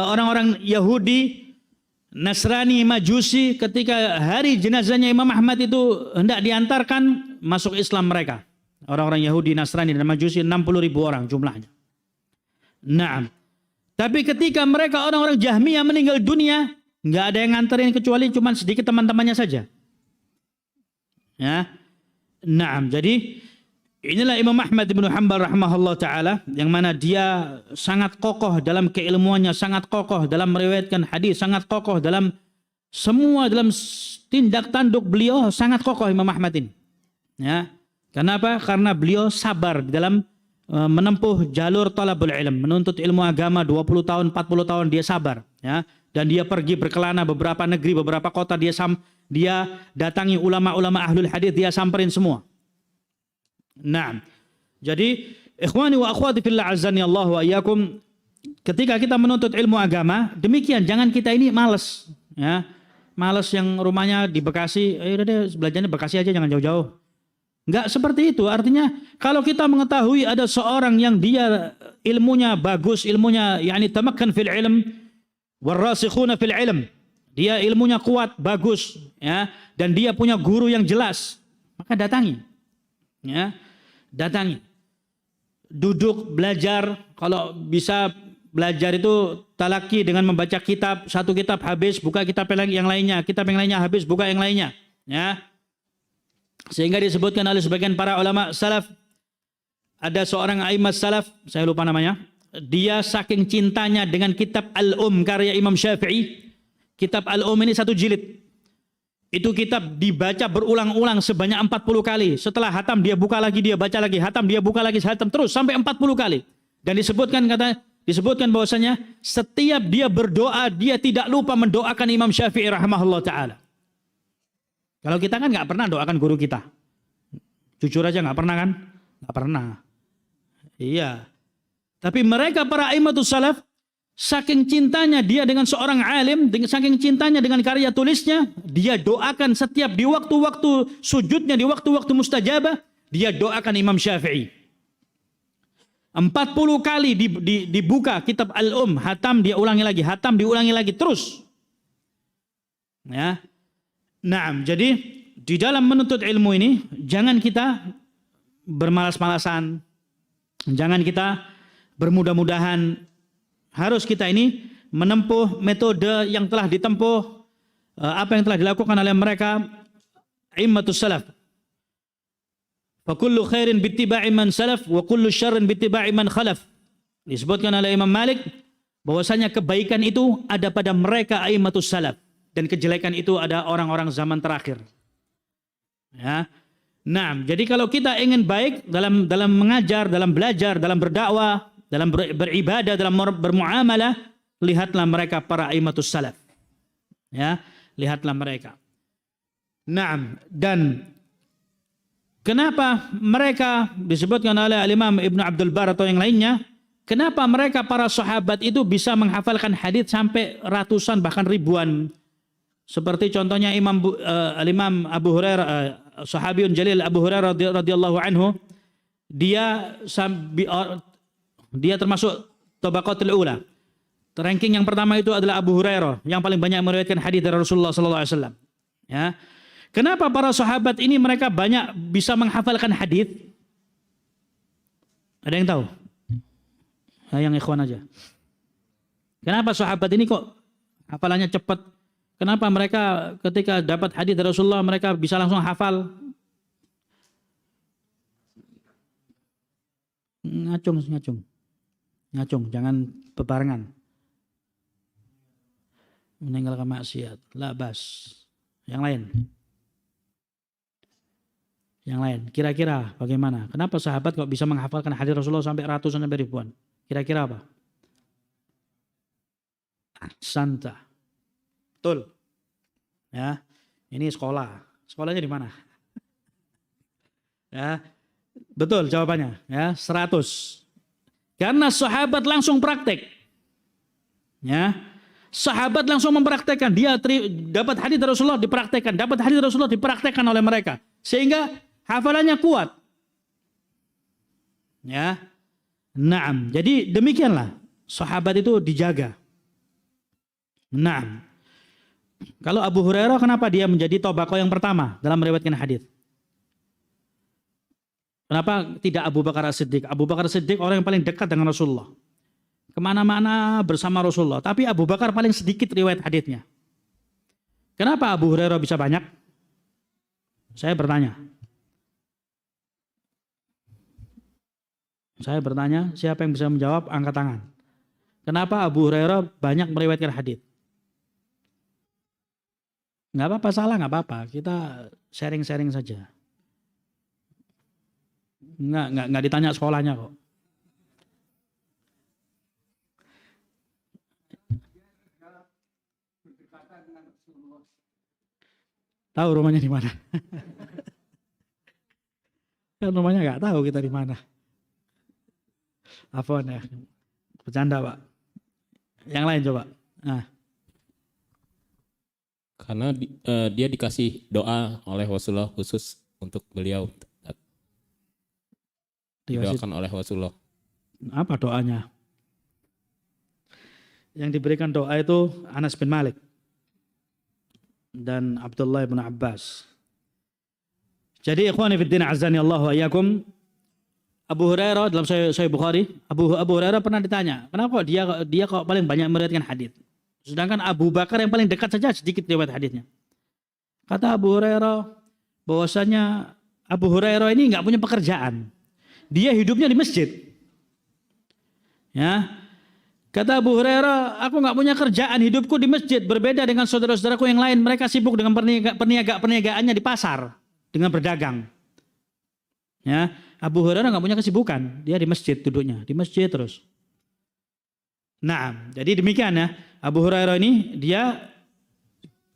orang-orang Yahudi, Nasrani, Majusi, ketika hari jenazahnya Imam Ahmad itu hendak diantarkan, masuk Islam mereka. Orang-orang Yahudi, Nasrani, dan Majusi 60.000 orang jumlahnya. Nah, tapi ketika mereka orang-orang Jahmiyah meninggal dunia, nggak ada yang nganterin kecuali cuma sedikit teman-temannya saja. Ya, nah, jadi inilah Imam Ahmad bin Hanbal rahimahullah ta'ala, yang mana dia sangat kokoh dalam keilmuannya, sangat kokoh dalam meriwayatkan hadis, sangat kokoh dalam semua, dalam tindak tanduk beliau sangat kokoh Imam Ahmad ini. Ya. Kenapa? Karena beliau sabar dalam menempuh jalur talabul ilm, menuntut ilmu agama 20 tahun, 40 tahun dia sabar. Ya. Dan dia pergi berkelana beberapa negeri, beberapa kota, dia datangi ulama-ulama ahlul hadis, dia samperin semua. Nah, jadi ikhwani wa akhwati fillah azani Allah wa iyyakum, ketika kita menuntut ilmu agama, demikian jangan kita ini malas, ya. Malas yang rumahnya di Bekasi, udah deh belajarnya Bekasi aja, jangan jauh-jauh. Enggak seperti itu. Artinya kalau kita mengetahui ada seorang yang dia ilmunya bagus, ilmunya yani tamakkan fil ilm warasikhuna fil ilm, dia ilmunya kuat, bagus, ya, dan dia punya guru yang jelas, maka datangi. Ya, datangi, duduk belajar. Kalau bisa belajar itu talaki dengan membaca kitab, satu kitab habis, buka kitab yang lainnya, kitab yang lainnya habis, buka yang lainnya. Ya, sehingga disebutkan oleh sebagian para ulama salaf, ada seorang a'imah salaf, saya lupa namanya, dia saking cintanya dengan kitab karya Imam Syafi'i. Kitab ini 1 jilid. Itu kitab dibaca berulang-ulang sebanyak 40 kali. Setelah hatam dia buka lagi, dia baca lagi, hatam dia buka lagi, hatam terus sampai 40 kali. Dan disebutkan bahwasanya setiap dia berdoa, dia tidak lupa mendoakan Imam Syafi'i rahimahullah ta'ala. Kalau kita kan nggak pernah doakan guru kita. Jujur aja nggak pernah kan? Nggak pernah. Iya. Tapi mereka para aimatus salaf, saking cintanya dia dengan seorang alim, saking cintanya dengan karya tulisnya, dia doakan setiap di waktu-waktu sujudnya, di waktu-waktu mustajabah, dia doakan Imam Syafi'i. 40 kali dibuka kitab hatam dia ulangi lagi, hatam diulangi lagi terus. Ya. Nah, jadi di dalam menuntut ilmu ini jangan kita bermalas-malasan, jangan kita bermudah-mudahan. Harus kita ini menempuh metode yang telah ditempuh, apa yang telah dilakukan oleh mereka a'immatus salaf. Fa kullu khairin bittiba'i man salaf wa kullu syarrin bittiba'i man khalaf. Disebutkan oleh Imam Malik bahwasanya kebaikan itu ada pada mereka a'immatus salaf dan kejelekan itu ada orang-orang zaman terakhir. Ya. Nah, jadi kalau kita ingin baik dalam mengajar, dalam belajar, dalam berdakwah, dalam beribadah, dalam bermuamalah, lihatlah mereka para a'immatus salaf. Ya, lihatlah mereka. Naam, dan kenapa mereka disebutkan oleh Imam Ibnu Abdul Bar atau yang lainnya, kenapa mereka para sahabat itu bisa menghafalkan hadis sampai ratusan bahkan ribuan? Seperti contohnya Imam Abu Hurairah, sahabiyun jalil Abu Hurairah radhiyallahu anhu, dia termasuk tabaqatul ula. Ranking yang pertama itu adalah Abu Hurairah yang paling banyak meriwayatkan hadis dari Rasulullah sallallahu alaihi wasallam. Ya. Kenapa para sahabat ini mereka banyak bisa menghafalkan hadis? Ada yang tahu? Yang ikhwan aja. Kenapa sahabat ini kok hafalannya cepat? Kenapa mereka ketika dapat hadis dari Rasulullah mereka bisa langsung hafal? Ngacung, jangan bebarengan. Meninggalkan maksiat, la bas. Yang lain. Kira-kira bagaimana? Kenapa sahabat kok bisa menghafalkan hadis Rasulullah sampai ratusan sampai ribuan? Kira-kira apa? Santa. Betul. Ya, ini sekolah. Sekolahnya di mana? Ya, betul jawabannya. Ya, 100. Karena sahabat langsung praktek. Ya, sahabat langsung mempraktekkan. Dia dapat hadis dari Rasulullah dipraktekkan, dapat hadis dari Rasulullah dipraktekkan oleh mereka, sehingga hafalannya kuat. Ya, naam. Jadi demikianlah sahabat itu dijaga. Naam. Kalau Abu Hurairah kenapa dia menjadi tobaqo yang pertama dalam meriwayatkan hadis? Kenapa tidak Abu Bakar As-Siddiq? Abu Bakar As-Siddiq orang yang paling dekat dengan Rasulullah. Kemana-mana bersama Rasulullah. Tapi Abu Bakar paling sedikit riwayat hadisnya. Kenapa Abu Hurairah bisa banyak? Saya bertanya, siapa yang bisa menjawab? Angkat tangan. Kenapa Abu Hurairah banyak meriwayatkan hadis? Nggak apa-apa, salah nggak apa-apa. Kita sharing-sharing saja. Nggak ditanya sekolahnya kok. Tahu rumahnya di mana? Kan rumahnya nggak tahu kita di mana. Afwan ya, bercanda Pak. Yang lain coba. Nah. Karena dia dikasih doa oleh Rasulullah khusus untuk beliau. Didoakan oleh Rasulullah. Apa doanya? Yang diberikan doa itu Anas bin Malik dan Abdullah bin Abbas. Jadi ikhwani fiddin azani Allah wa iyyakum, Abu Hurairah dalam Sahih Bukhari, Abu Hurairah pernah ditanya, kenapa dia kok paling banyak meriwayatkan hadis? Sedangkan Abu Bakar yang paling dekat saja sedikit riwayat hadisnya. Kata Abu Hurairah bahwasanya Abu Hurairah ini nggak punya pekerjaan. Dia hidupnya di masjid. Ya. Kata Abu Hurairah, aku nggak punya kerjaan, hidupku di masjid. Berbeda dengan saudara-saudaraku yang lain, mereka sibuk dengan perniagaannya di pasar, dengan berdagang. Ya, Abu Hurairah nggak punya kesibukan, dia di masjid duduknya, di masjid terus. Nah, jadi demikian ya, Abu Hurairah ini dia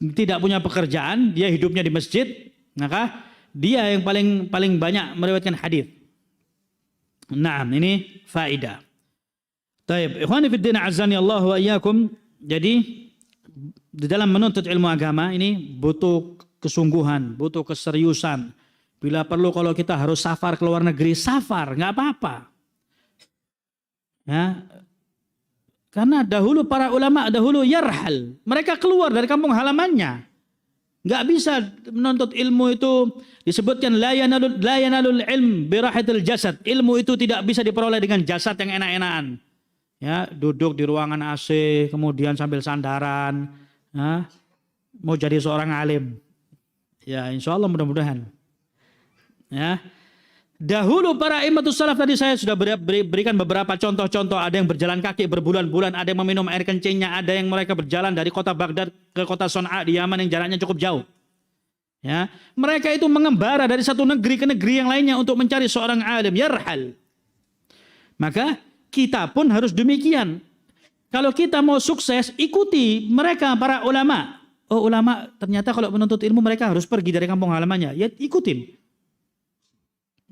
tidak punya pekerjaan, dia hidupnya di masjid, maka dia yang paling banyak meriwayatkan hadis. Naam, ini faedah. Taib, ikhwani fid din azani Allah wa iyyakum. Jadi di dalam menuntut ilmu agama ini butuh kesungguhan, butuh keseriusan. Bila perlu kalau kita harus safar ke luar negeri, safar, nggak apa-apa. Ya. Karena dahulu para ulama dahulu yarhal, mereka keluar dari kampung halamannya. Nggak bisa menuntut ilmu itu disebutkan la yanalul ilm birahatil jasad. Ilmu itu tidak bisa diperoleh dengan jasad yang enak-enakan. Ya, duduk di ruangan AC, kemudian sambil sandaran, ya, mau jadi seorang alim. Ya, insya Allah mudah-mudahan. Ya. Dahulu para imamatus salaf tadi saya sudah berikan beberapa contoh-contoh. Ada yang berjalan kaki berbulan-bulan, ada yang meminum air kencingnya, ada yang mereka berjalan dari kota Baghdad ke kota Son'a di Yaman yang jaraknya cukup jauh. Ya, mereka itu mengembara dari satu negeri ke negeri yang lainnya untuk mencari seorang alim, yarhal. Maka kita pun harus demikian. Kalau kita mau sukses, ikuti mereka para ulama. Oh, ulama ternyata kalau menuntut ilmu mereka harus pergi dari kampung halamannya. Ya, ikutin.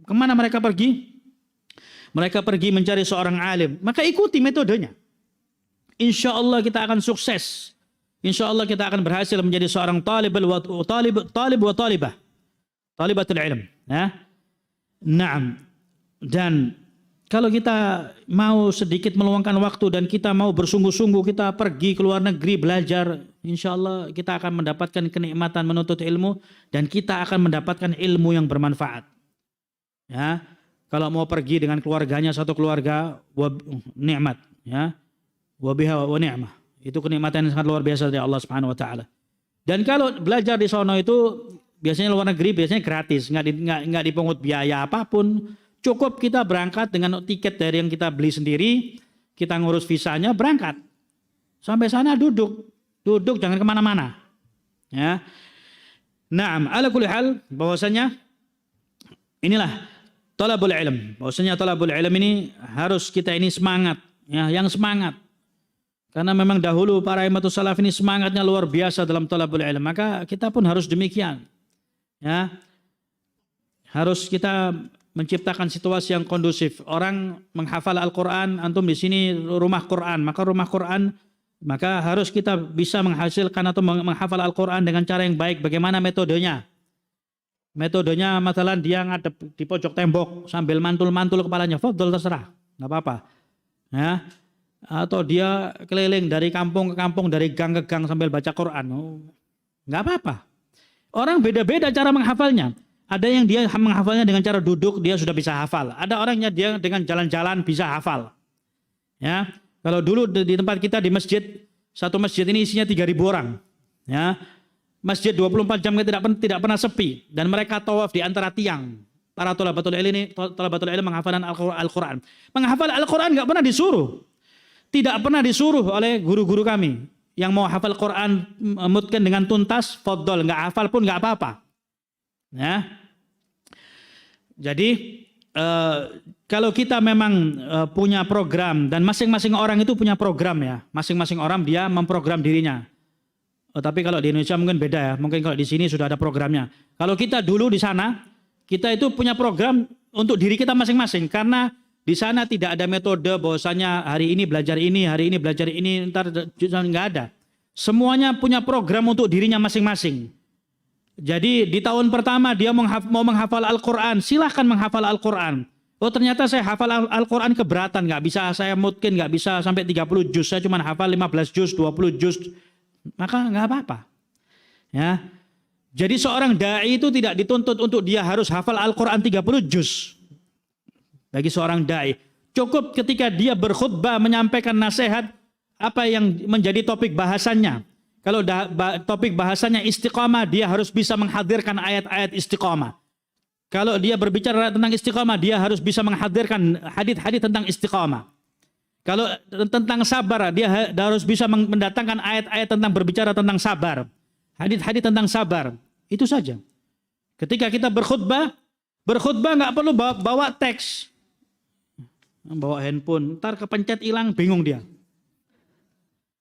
Kemana mereka pergi? Mereka pergi mencari seorang alim. Maka ikuti metodenya. Insya Allah kita akan sukses. Insya Allah kita akan berhasil menjadi seorang talib wa talibah. Talibatul ilm. Ya. Naam. Dan kalau kita mau sedikit meluangkan waktu dan kita mau bersungguh-sungguh kita pergi ke luar negeri belajar, insya Allah kita akan mendapatkan kenikmatan menuntut ilmu dan kita akan mendapatkan ilmu yang bermanfaat. Ya, kalau mau pergi dengan keluarganya satu keluarga, nikmat, ya, wabiha wa ni'mah. Itu kenikmatan yang sangat luar biasa dari Allah Subhanahu Wa Taala. Dan kalau belajar di sono itu biasanya luar negeri biasanya gratis, nggak dipungut biaya apapun. Cukup kita berangkat dengan tiket dari yang kita beli sendiri, kita ngurus visanya, berangkat. Sampai sana duduk jangan kemana-mana. Ya, naam, ala kulli hal bahwasanya inilah talabul ilm. Bahwasanya talabul ilm ini harus kita ini semangat, ya, yang semangat. Karena memang dahulu para imamatus salaf ini semangatnya luar biasa dalam talabul ilm. Maka kita pun harus demikian. Ya. Harus kita menciptakan situasi yang kondusif. Orang menghafal Al-Qur'an, antum di sini rumah Qur'an, maka harus kita bisa menghasilkan atau menghafal Al-Qur'an dengan cara yang baik. Bagaimana metodenya? Metodenya masalah dia ngadep di pojok tembok sambil mantul-mantul kepalanya, fadhol terserah, nggak apa-apa. Ya. Atau dia keliling dari kampung ke kampung, dari gang ke gang sambil baca Quran, nggak apa-apa. Orang beda-beda cara menghafalnya. Ada yang dia menghafalnya dengan cara duduk, dia sudah bisa hafal. Ada orangnya dia dengan jalan-jalan bisa hafal. Ya, kalau dulu di tempat kita di masjid, satu masjid ini isinya 3.000 orang. Ya. Masjid 24 jam tidak pernah sepi dan mereka tawaf di antara tiang. Para thalabatul ilm menghafalkan Al-Qur'an. Menghafal Al-Qur'an enggak pernah disuruh. Tidak pernah disuruh oleh guru-guru kami. Yang mau hafal Qur'an mutkan dengan tuntas, fadhol, enggak hafal pun enggak apa-apa. Ya. Jadi kalau kita memang punya program dan masing-masing orang itu punya program ya. Masing-masing orang dia memprogram dirinya. Tapi kalau di Indonesia mungkin beda ya. Mungkin kalau di sini sudah ada programnya. Kalau kita dulu di sana, kita itu punya program untuk diri kita masing-masing. Karena di sana tidak ada metode bahwasanya hari ini belajar ini, hari ini belajar ini, ntar nggak ada. Semuanya punya program untuk dirinya masing-masing. Jadi di tahun pertama dia mau menghafal Al-Quran, silahkan menghafal Al-Quran. Oh ternyata saya hafal Al-Quran keberatan, nggak bisa saya mungkin nggak bisa sampai 30 juz, saya cuma hafal 15 juz, 20 juz. Maka nggak apa-apa. Ya. Jadi seorang dai itu tidak dituntut untuk dia harus hafal Al-Quran 30 juz. Bagi seorang dai, cukup ketika dia berkhutbah menyampaikan nasihat apa yang menjadi topik bahasannya. Kalau topik bahasannya istiqamah, dia harus bisa menghadirkan ayat-ayat istiqamah. Kalau dia berbicara tentang istiqamah, dia harus bisa menghadirkan hadits-hadits tentang istiqamah. Kalau tentang sabar, dia harus bisa mendatangkan ayat-ayat tentang berbicara tentang sabar. Hadits-hadits tentang sabar. Itu saja. Ketika kita berkhutbah nggak perlu bawa teks. Bawa handphone, ntar kepencet hilang, bingung dia.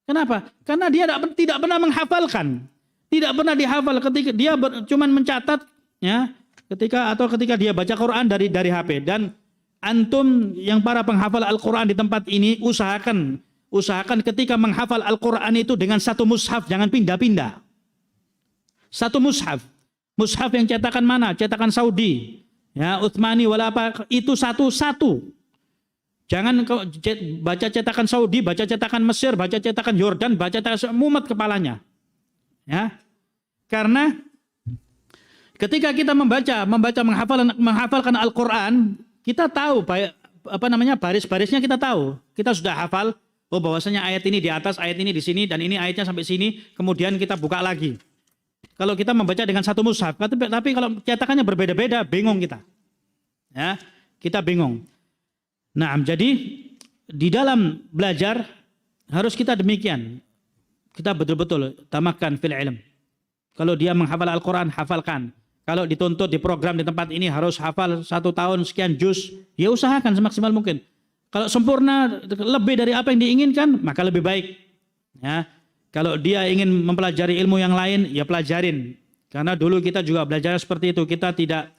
Kenapa? Karena dia tidak pernah menghafalkan. Tidak pernah dihafal ketika dia cuman mencatat ya, ketika dia baca Quran dari HP dan antum yang para penghafal Al-Quran di tempat ini usahakan ketika menghafal Al-Quran itu dengan satu mushaf, jangan pindah-pindah. Satu mushaf. Mushaf yang cetakan mana? Cetakan Saudi. Ya, Utsmani wala apa, itu satu-satu. Jangan baca cetakan Saudi, baca cetakan Mesir, baca cetakan Yordan, baca cetakan mumet kepalanya. Ya. Karena ketika kita menghafalkan Al-Quran, kita tahu baris-barisnya kita tahu. Kita sudah hafal, oh bahwasanya ayat ini di atas, ayat ini di sini, dan ini ayatnya sampai sini, kemudian kita buka lagi. Kalau kita membaca dengan satu mushaf, tapi kalau cetakannya berbeda-beda, bingung kita. Ya, kita bingung. Nah, jadi di dalam belajar harus kita demikian. Kita betul-betul tamakkan fil ilm. Kalau dia menghafal Al-Quran, hafalkan. Kalau dituntut di program di tempat ini harus hafal 1 tahun sekian juz, ya usahakan semaksimal mungkin. Kalau sempurna lebih dari apa yang diinginkan, maka lebih baik. Ya, kalau dia ingin mempelajari ilmu yang lain, ya pelajarin. Karena dulu kita juga belajar seperti itu. Kita tidak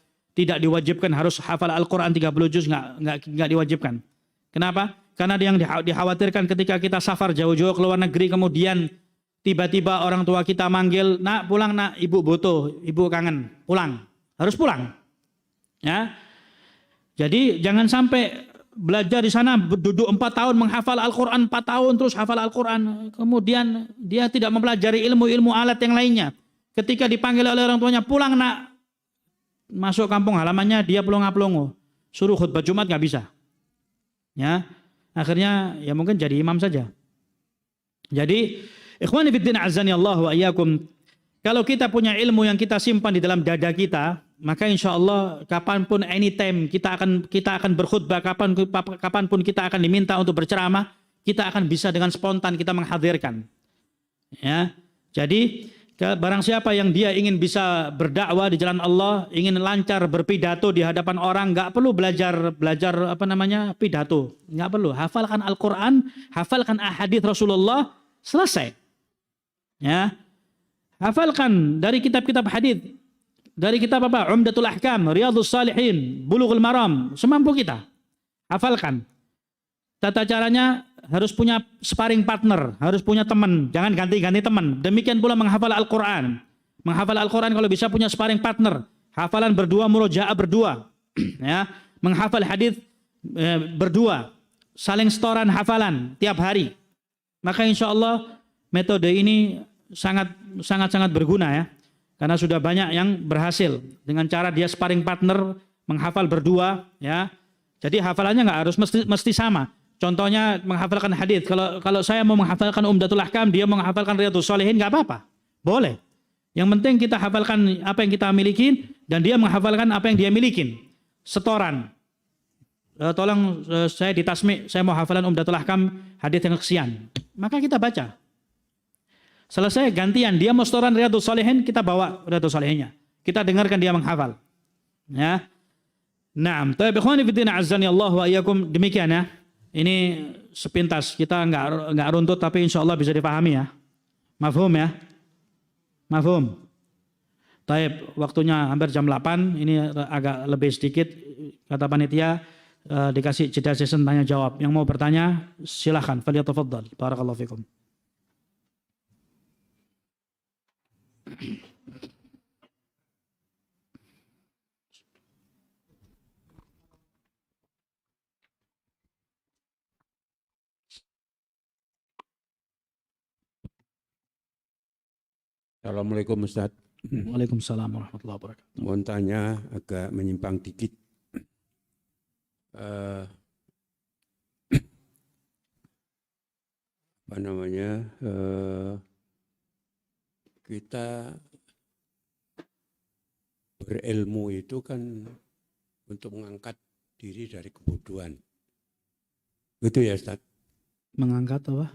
diwajibkan harus hafal Al-Quran 30 juz, nggak diwajibkan. Kenapa? Karena yang dikhawatirkan ketika kita safar jauh-jauh ke luar negeri, kemudian tiba-tiba orang tua kita manggil, nak pulang nak, ibu butuh, ibu kangen, pulang. Harus pulang. Ya. Jadi jangan sampai belajar di sana duduk 4 tahun menghafal Al-Quran, 4 tahun terus hafal Al-Quran. Kemudian dia tidak mempelajari ilmu-ilmu alat yang lainnya. Ketika dipanggil oleh orang tuanya, pulang nak. Masuk kampung halamannya dia pelongo-pelongo. Suruh khutbah Jumat nggak bisa. Ya. Akhirnya ya mungkin jadi imam saja. Jadi ikhwani fiddin azani Allah wa iyyakum, kalau kita punya ilmu yang kita simpan di dalam dada kita, maka insya Allah kapanpun, anytime kita akan berkhutbah, kapanpun kita akan diminta untuk berceramah, kita akan bisa dengan spontan kita menghadirkan. Ya, jadi barang siapa yang dia ingin bisa berdakwah di jalan Allah, ingin lancar berpidato di hadapan orang, nggak perlu belajar pidato, nggak perlu. Hafalkan Al-Quran, hafalkan ahadits Rasulullah, selesai. Ya, hafalkan dari kitab-kitab hadis, dari kitab Umdatul Ahkam, Riyadhus Shalihin, Bulughul Maram, semampu kita. Hafalkan. Tata caranya harus punya sparring partner, harus punya teman, jangan ganti-ganti teman. Demikian pula menghafal Al-Quran. Menghafal Al-Quran kalau bisa punya sparring partner, hafalan berdua, murojaah berdua. Ya, menghafal hadis berdua, saling setoran hafalan tiap hari. Maka insya Allah metode ini sangat berguna ya. Karena sudah banyak yang berhasil dengan cara dia sparring partner menghafal berdua ya. Jadi hafalannya nggak harus mesti sama. Contohnya menghafalkan hadis. Kalau saya mau menghafalkan Umdatul Ahkam, dia menghafalkan Riyadhus Shalihin, nggak apa-apa. Boleh. Yang penting kita hafalkan apa yang kita miliki dan dia menghafalkan apa yang dia miliki. Setoran. Tolong saya ditasmi, saya mau hafalan Umdatul Ahkam hadis yang kesekian. Maka kita baca. Selesai gantian, dia mau setoran Riyadhus Shalihin, kita bawa Riyadhus Shalihinnya. Kita dengarkan dia menghafal. Ya. Naam, taib ikhwani fiddin azani Allah wa iyyakum, demikian ya. Ini sepintas, kita enggak runtut tapi insya Allah bisa dipahami ya. Mafhum ya? Mafhum. Taib, waktunya hampir jam 8, ini agak lebih sedikit kata panitia, dikasih jeda session tanya jawab. Yang mau bertanya silahkan, falyatafaddal. Barakallahu fikum. Assalamualaikum Ustaz. Waalaikumsalam warahmatullahi wabarakatuh. Mohon tanya agak menyimpang dikit. Kita berilmu itu kan untuk mengangkat diri dari kebodohan. Gitu ya Ustaz? Mengangkat apa?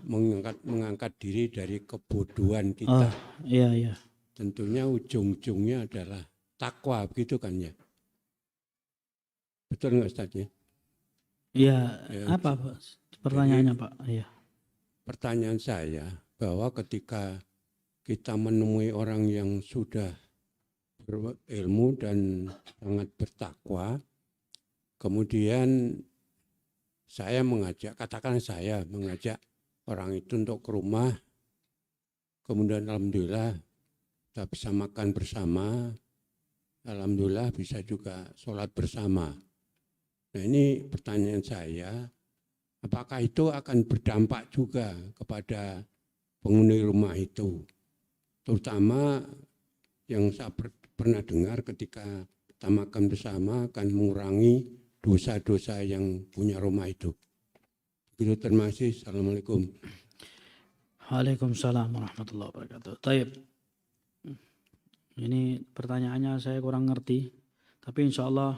Mengangkat diri dari kebodohan kita. Oh, iya. Tentunya ujung-ujungnya adalah takwa, begitu kan ya? Betul nggak Ustaz ya? Iya, Ya, apa Pak? Pertanyaannya Pak? Iya. Pertanyaan saya bahwa ketika kita menemui orang yang sudah berilmu dan sangat bertakwa, Kemudian saya mengajak, katakan saya mengajak orang itu untuk ke rumah. Kemudian alhamdulillah kita bisa makan bersama. Alhamdulillah bisa juga sholat bersama. Nah ini pertanyaan saya, apakah itu akan berdampak juga kepada penghuni rumah itu? Terutama yang saya pernah dengar ketika kita makan bersama akan mengurangi dosa-dosa yang punya rumah itu. Begitu, terima kasih. Assalamualaikum. Waalaikumsalam warahmatullahi wabarakatuh. Taib. Ini pertanyaannya saya kurang ngerti, tapi insya Allah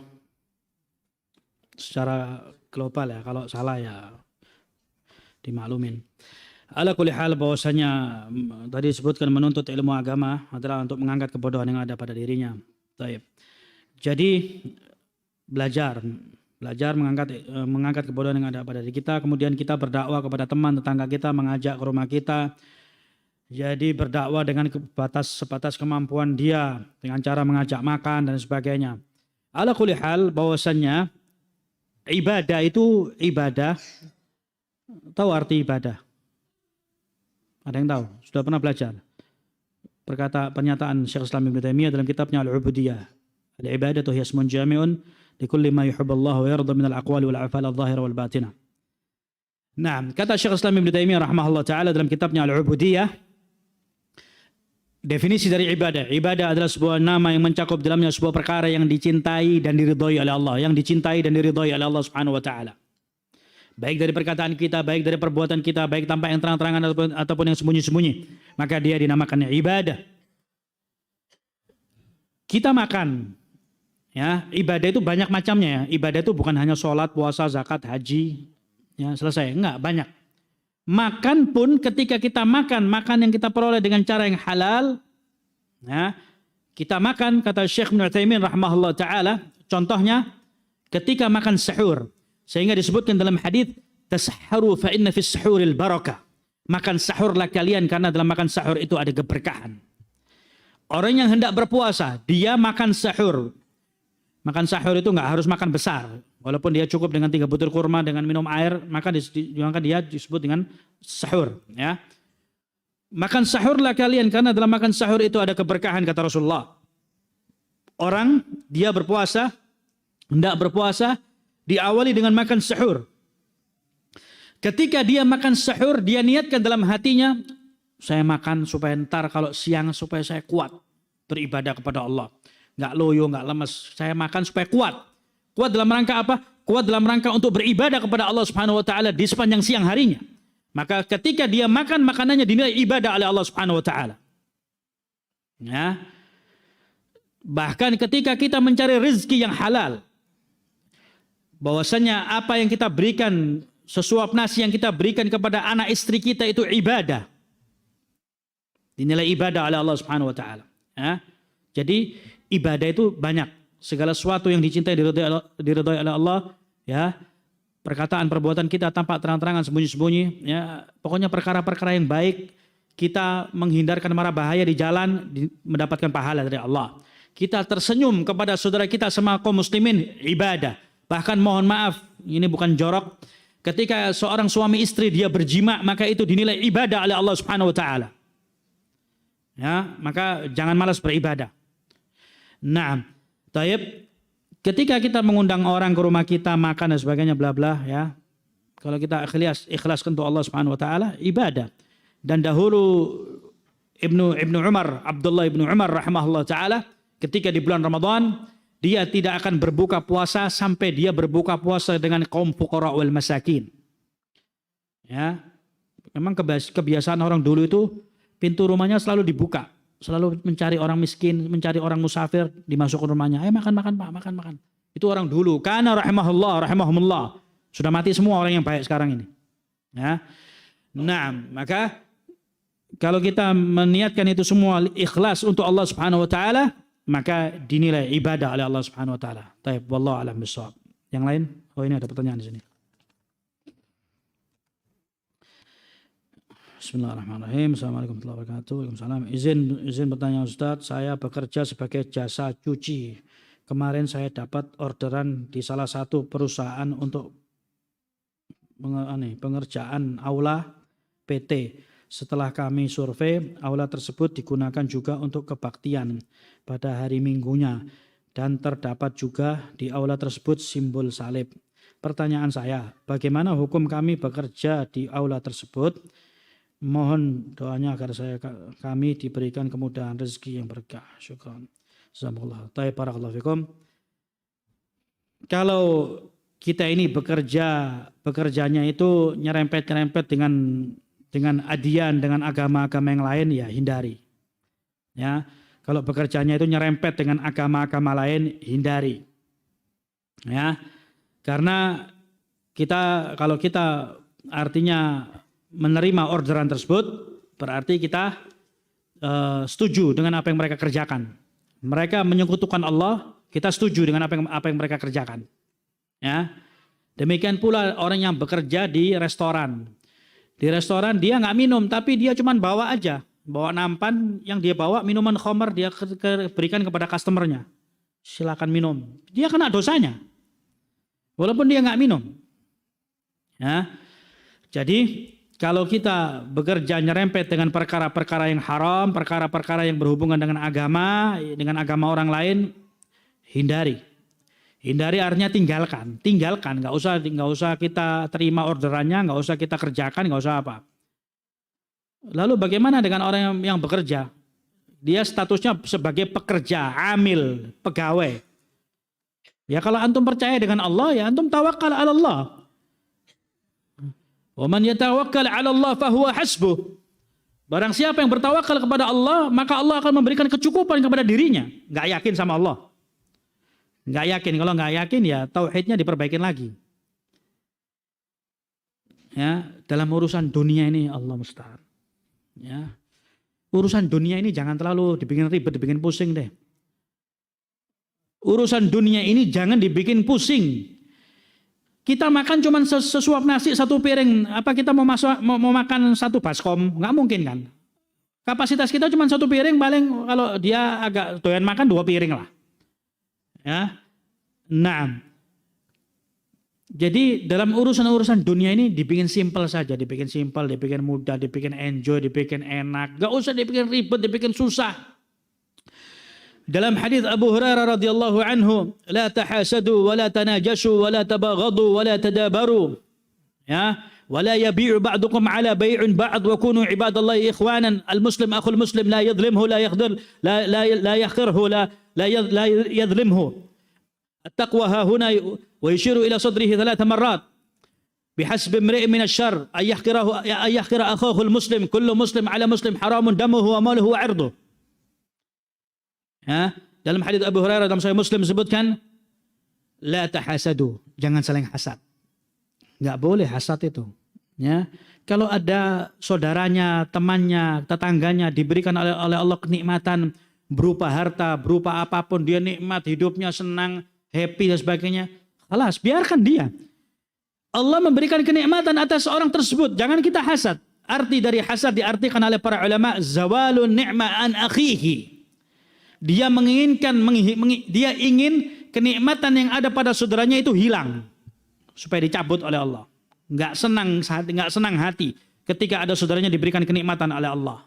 secara global ya, kalau salah ya dimaklumin. Ala kulli hal bahwasanya tadi disebutkan menuntut ilmu agama adalah untuk mengangkat kebodohan yang ada pada dirinya. Taib. Jadi belajar mengangkat kebodohan yang ada pada diri kita, kemudian kita berdakwah kepada teman tetangga kita, mengajak ke rumah kita. Jadi berdakwah dengan sebatas kemampuan dia, dengan cara mengajak makan dan sebagainya. Ala kulli hal bahwasannya ibadah itu ibadah. Tahu arti ibadah? Ada yang tahu? Sudah pernah belajar? Pernyataan Syekh Islam Ibnu Taimiyah dalam kitabnya Al-Ubudiyah. Al-ibadatu hiya ismun jami'un likulli ma yuhibballahu wa yarda min al-aqwali wal af'al adh-dhahira wal batinah. Nah, kata Syekh Islam Ibnu Taimiyah rahimahullah taala dalam kitabnya Al-Ubudiyah, definisi dari ibadah. Ibadah adalah sebuah nama yang mencakup dalamnya sebuah perkara yang dicintai dan diridhoi oleh Allah, yang dicintai dan diridhoi oleh Allah Subhanahu wa taala. Baik dari perkataan kita, baik dari perbuatan kita, baik tanpa yang terang-terangan ataupun yang sembunyi-sembunyi, maka dia dinamakannya ibadah. Kita makan, ya, ibadah itu banyak macamnya ya. Ibadah itu bukan hanya sholat, puasa, zakat, haji, ya selesai. Enggak, banyak. Makan pun ketika kita makan yang kita peroleh dengan cara yang halal, ya, kita makan, kata Syekh Ibnu Utsaimin rahimahullah taala, contohnya ketika makan sahur, sehingga disebutkan dalam hadis tasahharu fa inna fis sahuril barakah. Makan sahurlah kalian karena dalam makan sahur itu ada keberkahan. Orang yang hendak berpuasa, dia makan sahur. Makan sahur itu enggak harus makan besar. Walaupun dia cukup dengan 3 butir kurma dengan minum air, maka dia disebut dengan sahur. Ya. Makan sahurlah kalian karena dalam makan sahur itu ada keberkahan, kata Rasulullah. Orang dia berpuasa, hendak berpuasa, diawali dengan makan sahur. Ketika dia makan sahur, dia niatkan dalam hatinya, saya makan supaya ntar kalau siang supaya saya kuat beribadah kepada Allah. Nggak loyo, nggak lemes. Saya makan supaya kuat. Kuat dalam rangka apa? Kuat dalam rangka untuk beribadah kepada Allah Subhanahu wa taala di sepanjang siang harinya. Maka ketika dia makan, makanannya dinilai ibadah oleh Allah Subhanahu wa taala. Ya. Bahkan ketika kita mencari rezeki yang halal, bahwasanya apa yang kita berikan, sesuap nasi yang kita berikan kepada anak istri kita itu ibadah. Dinilai ibadah oleh Allah Subhanahu wa taala. Ya. Jadi ibadah itu banyak. Segala sesuatu yang dicintai diridhoi oleh Allah, ya. Perkataan perbuatan kita tanpa terang-terangan sembunyi-sembunyi, ya. Pokoknya perkara-perkara yang baik, kita menghindarkan mara bahaya di jalan, mendapatkan pahala dari Allah. Kita tersenyum kepada saudara kita sama kaum muslimin, ibadah. Bahkan mohon maaf, ini bukan jorok, ketika seorang suami istri dia berjima, maka itu dinilai ibadah oleh Allah Subhanahu wa taala. Ya, maka jangan malas beribadah. Nah, taib, ketika kita mengundang orang ke rumah kita makan dan sebagainya bla bla, ya. Kalau kita ikhlaskan untuk Allah Subhanahu wa taala, ibadah. Dan dahulu Ibnu Umar, Abdullah Ibnu Umar rahimahullah taala, ketika di bulan Ramadan, dia tidak akan berbuka puasa sampai dia berbuka puasa dengan kaum fuqara wal masakin. Ya. Memang kebiasaan orang dulu itu pintu rumahnya selalu dibuka, selalu mencari orang miskin, mencari orang musafir, dimasukkan rumahnya. Ayo makan Pak, makan. Itu orang dulu. Kana rahimahumullah. Sudah mati semua orang yang baik sekarang ini. Ya. Nah, maka kalau kita meniatkan itu semua ikhlas untuk Allah Subhanahu wa taala, maka dinilai ibadah oleh Allah Subhanahu wa taala. Taib, wallahu a'lam bishawab. Yang lain? Oh, ini ada pertanyaan di sini. Bismillahirrahmanirrahim. Assalamualaikum warahmatullahi wabarakatuh. Waalaikumsalam. Izin bertanya Ustaz, saya bekerja sebagai jasa cuci kemarin saya dapat orderan di salah satu perusahaan untuk pengerjaan aula PT. Setelah kami survei, aula tersebut digunakan juga untuk kebaktian pada hari Minggunya dan terdapat juga di aula tersebut simbol salib. Pertanyaan saya, bagaimana hukum kami bekerja di aula tersebut? Mohon doanya agar kami diberikan kemudahan rezeki yang berkah. Syukran. Jazakumullah. Barakallahu fikum. Kalau kita ini bekerjanya itu nyerempet-nyerempet dengan adian, dengan agama-agama yang lain, ya hindari. Ya, kalau bekerjanya itu nyerempet dengan agama-agama lain, hindari. Ya, karena kalau kita artinya menerima orderan tersebut, berarti kita setuju dengan apa yang mereka kerjakan. Mereka menyekutukan Allah, kita setuju dengan apa yang mereka kerjakan. Ya, demikian pula orang yang bekerja di restoran. Di restoran dia nggak minum, tapi dia cuma bawa aja, bawa nampan, yang dia bawa minuman khamar dia berikan kepada customernya. Silakan minum. Dia kena dosanya, walaupun dia nggak minum. Ya, jadi kalau kita bekerja nyerempet dengan perkara-perkara yang haram, perkara-perkara yang berhubungan dengan agama orang lain, hindari. Hindari artinya tinggalkan, nggak usah kita terima orderannya, nggak usah kita kerjakan, nggak usah apa. Lalu bagaimana dengan orang yang bekerja? Dia statusnya sebagai pekerja, amil, pegawai. Ya kalau antum percaya dengan Allah, ya antum tawakal ala Allah. Wa man yatawakkal ala Allah fahuwa hasbuh. Barang siapa yang bertawakal kepada Allah, maka Allah akan memberikan kecukupan kepada dirinya. Nggak yakin sama Allah. Nggak yakin, kalau nggak yakin ya tauhidnya diperbaikin lagi. Ya, dalam urusan dunia ini Allah musta'an. Ya, urusan dunia ini jangan terlalu dibikin ribet, dibikin pusing deh. Urusan dunia ini jangan dibikin pusing. Kita makan cuma sesuap nasi satu piring, apa kita mau makan satu baskom? Nggak mungkin kan? Kapasitas kita cuma satu piring, paling kalau dia agak doyan makan 2 piring lah. Ya, nah, jadi dalam urusan dunia ini dibikin simpel saja, dibikin simpel, dibikin mudah, dibikin enjoy, dibikin enak, gak usah dibikin ribet, dibikin susah. Dalam hadis Abu Hurairah radhiyallahu anhu, la tahasadu, wa la tanajashu, wa la tabaghadu, wa la tadabaru, ya, wa la yabi'u ba'dukum ala bay'in ba'd, wa kunu ibadallahi ikhwanan, al-muslim akhul muslim, la yadhlimhu, la yakhdir, la yakhirhu, la yadhlimhu. التقوى ها هنا ويشير إلى صدره 3 مرات بحسب امرئ من الشر أن يحقر أخاه المسلم كل مسلم على مسلم حرام دمه وماله وعرضه. Dalam hadis Abu Hurairah dalam Sahih Muslim disebutkan la tahasadu, jangan saling hasad. Enggak boleh hasad itu. Ya, kalau ada saudaranya, temannya, tetangganya diberikan oleh Allah kenikmatan berupa harta, berupa apapun, dia nikmat hidupnya, senang, happy dan sebagainya, alas, biarkan dia. Allah memberikan kenikmatan atas orang tersebut, jangan kita hasad. Arti dari hasad diartikan oleh para ulama zawalun ni'ma an akhihi. Dia dia ingin kenikmatan yang ada pada saudaranya itu hilang supaya dicabut oleh Allah. Enggak senang hati ketika ada saudaranya diberikan kenikmatan oleh Allah.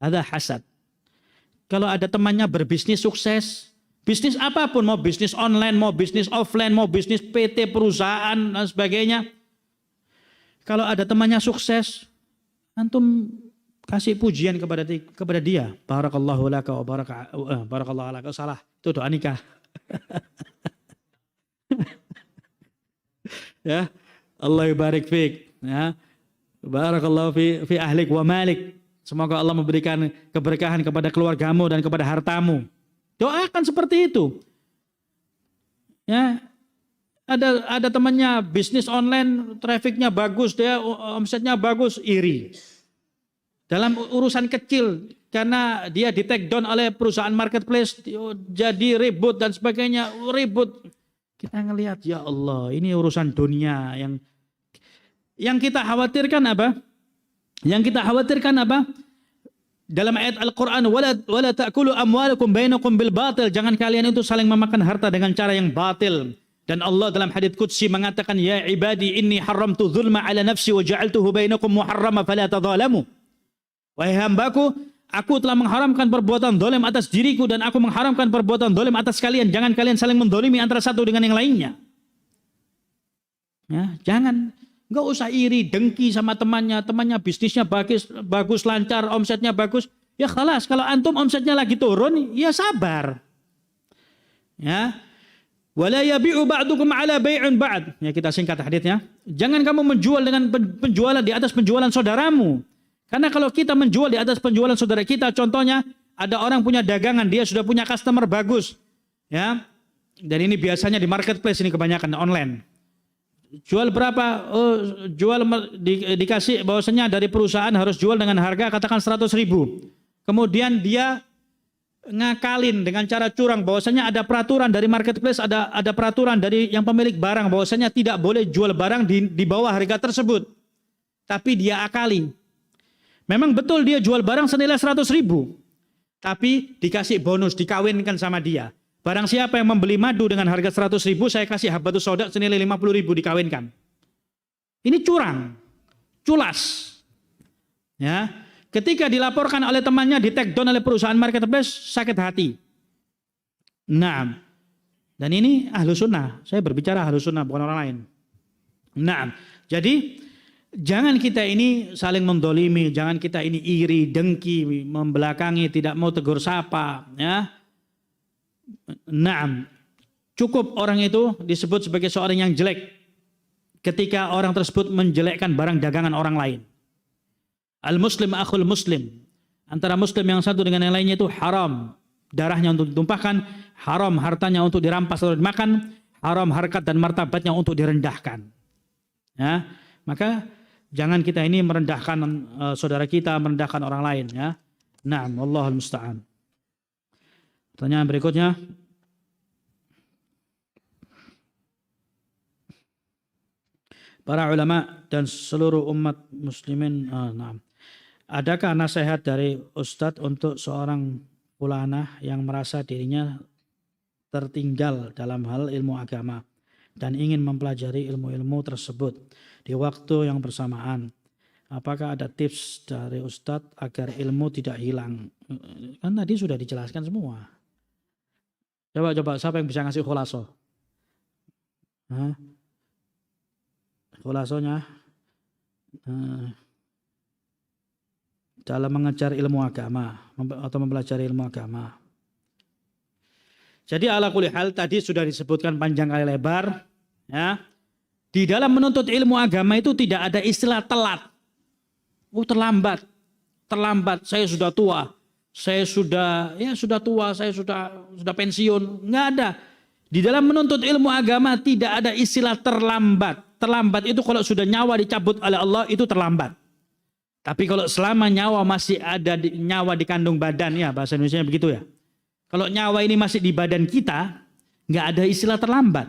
Ada hasad. Kalau ada temannya berbisnis sukses, bisnis apapun, mau bisnis online, mau bisnis offline, mau bisnis PT, perusahaan, dan sebagainya. Kalau ada temannya sukses, antum kasih pujian kepada dia. Barakallahu laka wa barakallahu laka. Salah, itu doa nikah. Ya, Allah barik fik. Ya, barakallahu fi ahlik wa malik. Semoga Allah memberikan keberkahan kepada keluargamu dan kepada hartamu. Doakan seperti itu. Ya, ada temannya bisnis online, trafficnya bagus, dia omsetnya bagus, iri. Dalam urusan kecil, karena dia di take down oleh perusahaan marketplace, jadi ribut dan sebagainya, ribut. Kita ngelihat, ya Allah, ini urusan dunia yang kita khawatirkan apa? Yang kita khawatirkan apa? dalam ayat Al-Quran, wala ta'kulu amwalakum bainakum bil batil, jangan kalian itu saling memakan harta dengan cara yang batil. Dan Allah dalam hadits qudsi mengatakan, ya ibadi inni haramtu dzulma ala nafsi wa ja'altuhu bainakum muharrama fala tadzalamu. Wahai hambaku, aku telah mengharamkan perbuatan zalim atas diriku dan aku mengharamkan perbuatan zalim atas kalian, jangan kalian saling menzalimi antara satu dengan yang lainnya. Ya, jangan, enggak usah iri, dengki sama temannya bisnisnya bagus, lancar, omsetnya bagus. Ya khalas, kalau antum omsetnya lagi turun, ya sabar. Ya. Wala yabi'u ba'dukum ala bai'un ba'd. Ya, kita singkat hadisnya. Jangan kamu menjual dengan penjualan di atas penjualan saudaramu. Karena kalau kita menjual di atas penjualan saudara kita, contohnya ada orang punya dagangan, dia sudah punya customer bagus. Ya. Dan ini biasanya di marketplace, ini kebanyakan online. Jual berapa? Oh, dikasih bahwasanya dari perusahaan harus jual dengan harga katakan 100.000. Kemudian dia ngakalin dengan cara curang, bahwasanya ada peraturan dari marketplace, ada peraturan dari yang pemilik barang bahwasanya tidak boleh jual barang di bawah harga tersebut. Tapi dia akali. Memang betul dia jual barang senilai 100.000. Tapi dikasih bonus, dikawinkan sama dia. Barang siapa yang membeli madu dengan harga 100.000, saya kasih habatus sauda senilai 50.000 dikawinkan. Ini curang, culas. Ya. Ketika dilaporkan oleh temannya, di take down oleh perusahaan marketplace, sakit hati. Nah, dan ini ahlu sunnah. Saya berbicara ahlu sunnah, bukan orang lain. Nah, jadi jangan kita ini saling mendolimi, jangan kita ini iri, dengki, membelakangi, tidak mau tegur sapa. Ya. Nah, cukup orang itu disebut sebagai seorang yang jelek ketika orang tersebut menjelekkan barang dagangan orang lain. Al-muslim akhul muslim. Antara muslim yang satu dengan yang lainnya itu haram. Darahnya untuk ditumpahkan, haram hartanya untuk dirampas atau dimakan, haram harkat dan martabatnya untuk direndahkan. Ya, maka jangan kita ini merendahkan saudara kita, merendahkan orang lain. Ya. Naam, wallahul musta'an. Pertanyaan berikutnya. Para ulama dan seluruh umat muslimin, adakah nasihat dari Ustadz untuk seorang fulanah yang merasa dirinya tertinggal dalam hal ilmu agama dan ingin mempelajari ilmu-ilmu tersebut di waktu yang bersamaan? Apakah ada tips dari Ustadz agar ilmu tidak hilang? Kan tadi sudah dijelaskan semua. Coba siapa yang bisa ngasih khulasoh? Khulasohnya dalam mengejar ilmu agama atau mempelajari ilmu agama. Jadi ala kulli hal tadi sudah disebutkan panjang kali lebar. Ya. Di dalam menuntut ilmu agama itu tidak ada istilah telat. Terlambat. Saya sudah tua. Saya sudah tua. Saya sudah pensiun. Nggak ada. Di dalam menuntut ilmu agama tidak ada istilah terlambat. Terlambat itu kalau sudah nyawa dicabut oleh Allah itu terlambat. Tapi kalau selama nyawa masih ada nyawa di kandung badan, ya bahasa Indonesia begitu ya. Kalau nyawa ini masih di badan kita, nggak ada istilah terlambat.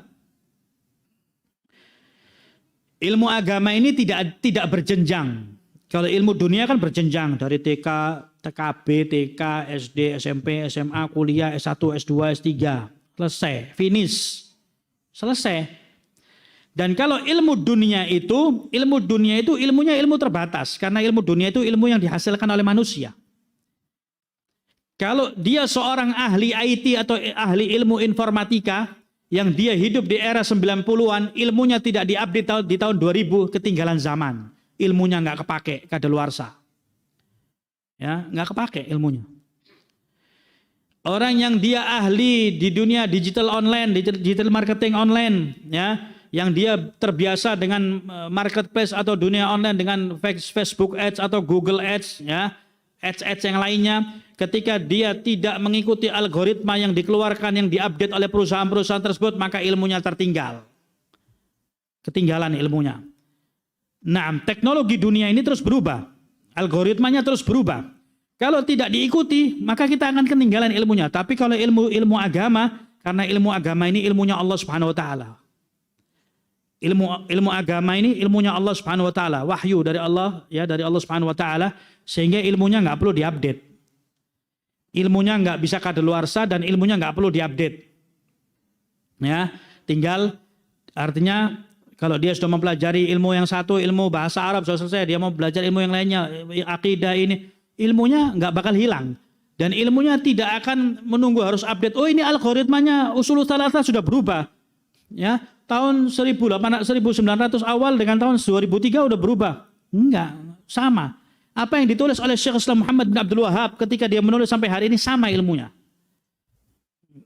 Ilmu agama ini tidak berjenjang. Kalau ilmu dunia kan berjenjang dari TK, TKB, TK, SD, SMP, SMA, kuliah, S1, S2, S3. Selesai, finish. Selesai. Dan kalau ilmu dunia itu ilmunya ilmu terbatas. Karena ilmu dunia itu ilmu yang dihasilkan oleh manusia. Kalau dia seorang ahli IT atau ahli ilmu informatika yang dia hidup di era 90-an, ilmunya tidak diupdate di tahun 2000, ketinggalan zaman. Ilmunya nggak kepake, kadaluarsa. Ya, nggak kepake ilmunya. Orang yang dia ahli di dunia digital online, digital marketing online, ya, yang dia terbiasa dengan marketplace atau dunia online dengan Facebook Ads atau Google Ads, ya, ads yang lainnya, ketika dia tidak mengikuti algoritma yang dikeluarkan, yang diupdate oleh perusahaan-perusahaan tersebut, maka ilmunya tertinggal. Ketinggalan ilmunya. Nah, teknologi dunia ini terus berubah. Algoritmanya terus berubah. Kalau tidak diikuti, maka kita akan ketinggalan ilmunya. Tapi kalau ilmu agama, karena ilmu agama ini ilmunya Allah Subhanahu wa taala. Ilmu agama ini ilmunya Allah Subhanahu wa taala, wahyu dari Allah, ya, dari Allah Subhanahu wa taala, sehingga ilmunya nggak perlu diupdate. ilmunya nggak bisa kadaluarsa dan ilmunya nggak perlu diupdate. Ya, tinggal artinya kalau dia sudah mempelajari ilmu yang satu, ilmu bahasa Arab sudah selesai, dia mau belajar ilmu yang lainnya, akidah ini, ilmunya nggak bakal hilang. Dan ilmunya tidak akan menunggu harus update. Oh ini algoritmanya usul tsalatsa sudah berubah. Ya, tahun 1900 awal dengan tahun 2003 udah berubah. Enggak, sama. Apa yang ditulis oleh Syekh Islam Muhammad bin Abdul Wahab ketika dia menulis sampai hari ini sama ilmunya.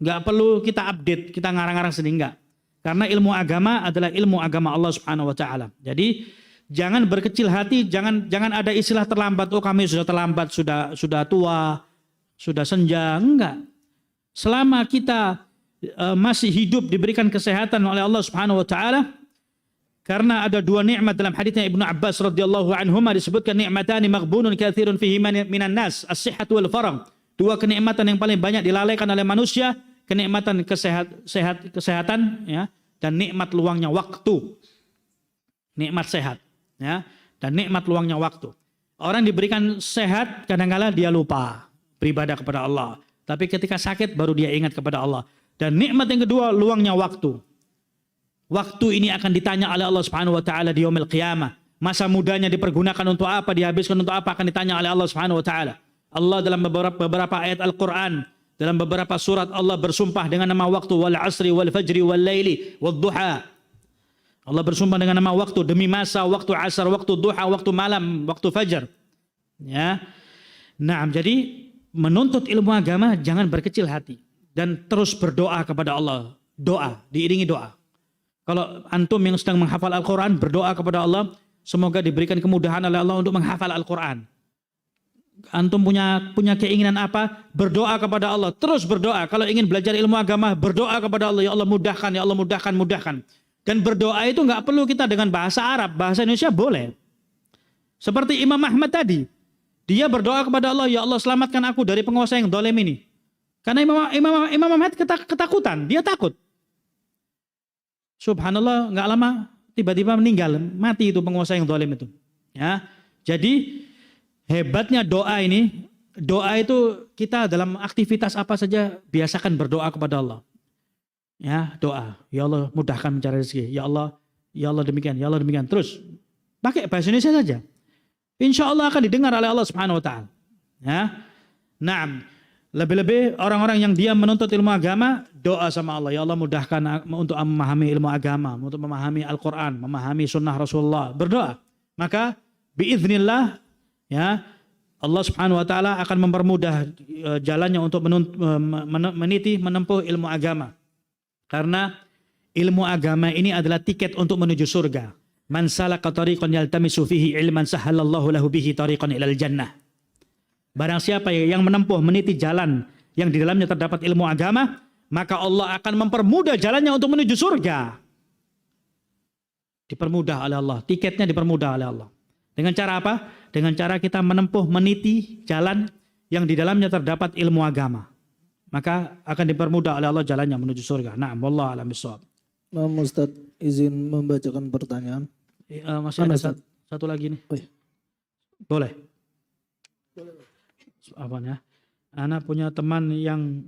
Enggak perlu kita update, kita ngarang-ngarang sendiri, enggak. Karena ilmu agama adalah ilmu agama Allah Subhanahu wa taala. Jadi jangan berkecil hati, jangan ada istilah terlambat. Oh kami sudah terlambat, sudah tua, sudah senja. Enggak. Selama kita masih hidup diberikan kesehatan oleh Allah Subhanahu wa taala, karena ada dua nikmat dalam hadisnya Ibnu Abbas radhiyallahu anhuma disebutkan nikmatani maghbunun katsirun fihi minan nas, as-sihhat wal faragh. Dua kenikmatan yang paling banyak dilalaikan oleh manusia, kenikmatan kesehatan ya, dan nikmat luangnya waktu. Nikmat sehat ya, dan nikmat luangnya waktu. Orang diberikan sehat kadang-kala dia lupa beribadah kepada Allah, tapi ketika sakit baru dia ingat kepada Allah. Dan nikmat yang kedua luangnya waktu. Waktu ini akan ditanya oleh Allah Subhanahu wa taala di yaumil qiyamah. Masa mudanya dipergunakan untuk apa, dihabiskan untuk apa, akan ditanya oleh Allah Subhanahu wa taala. Allah dalam beberapa ayat Al-Qur'an, dalam beberapa surat Allah bersumpah dengan nama waktu, wal asri wal fajri wal laili wad duha. Allah bersumpah dengan nama waktu, demi masa, waktu asar, waktu duha, waktu malam, waktu fajar. Ya. Nah, jadi menuntut ilmu agama jangan berkecil hati dan terus berdoa kepada Allah. Doa, diiringi doa. Kalau antum yang sedang menghafal Al-Quran, berdoa kepada Allah, semoga diberikan kemudahan oleh Allah untuk menghafal Al-Quran. Antum punya keinginan apa? Berdoa kepada Allah. Terus berdoa. Kalau ingin belajar ilmu agama, berdoa kepada Allah. Ya Allah mudahkan, ya Allah mudahkan, mudahkan. Dan berdoa itu nggak perlu kita dengan bahasa Arab, bahasa Indonesia boleh. Seperti Imam Ahmad tadi. Dia berdoa kepada Allah, ya Allah selamatkan aku dari penguasa yang zalim ini. Karena Imam Ahmad ketakutan, dia takut. Subhanallah, nggak lama tiba-tiba meninggal, mati itu penguasa yang zalim itu. Ya, jadi hebatnya doa ini, doa itu kita dalam aktivitas apa saja biasakan berdoa kepada Allah. Ya, doa. Ya Allah mudahkan mencari rezeki. Ya Allah demikian, ya Allah demikian. Terus pakai bahasa Indonesia saja. Insya Allah akan didengar oleh Allah Subhanahu wa taala. Ya. Naam. Lebih-lebih orang-orang yang dia menuntut ilmu agama, doa sama Allah. Ya Allah mudahkan untuk memahami ilmu agama, untuk memahami Al-Quran, memahami sunnah Rasulullah. Berdoa. Maka biiznillah ya, Allah Subhanahu wa taala akan mempermudah jalannya untuk meniti menempuh ilmu agama. Karena ilmu agama ini adalah tiket untuk menuju surga. Man salaka tariqan yaltamisu fihi ilman sahhalallahu lahu bihi tariqan ilal jannah. Barang siapa yang menempuh meniti jalan yang di dalamnya terdapat ilmu agama, maka Allah akan mempermudah jalannya untuk menuju surga. Dipermudah oleh Allah, tiketnya dipermudah oleh Allah. Dengan cara apa? Dengan cara kita menempuh meniti jalan yang di dalamnya terdapat ilmu agama. Maka akan dipermudah oleh Allah jalannya menuju surga. Na'am, wallahu a'lam bishawab. Nah, Ustaz izin membacakan pertanyaan. Masih ada satu lagi nih. Oh, iya. Boleh. Apa ya? Ana punya teman yang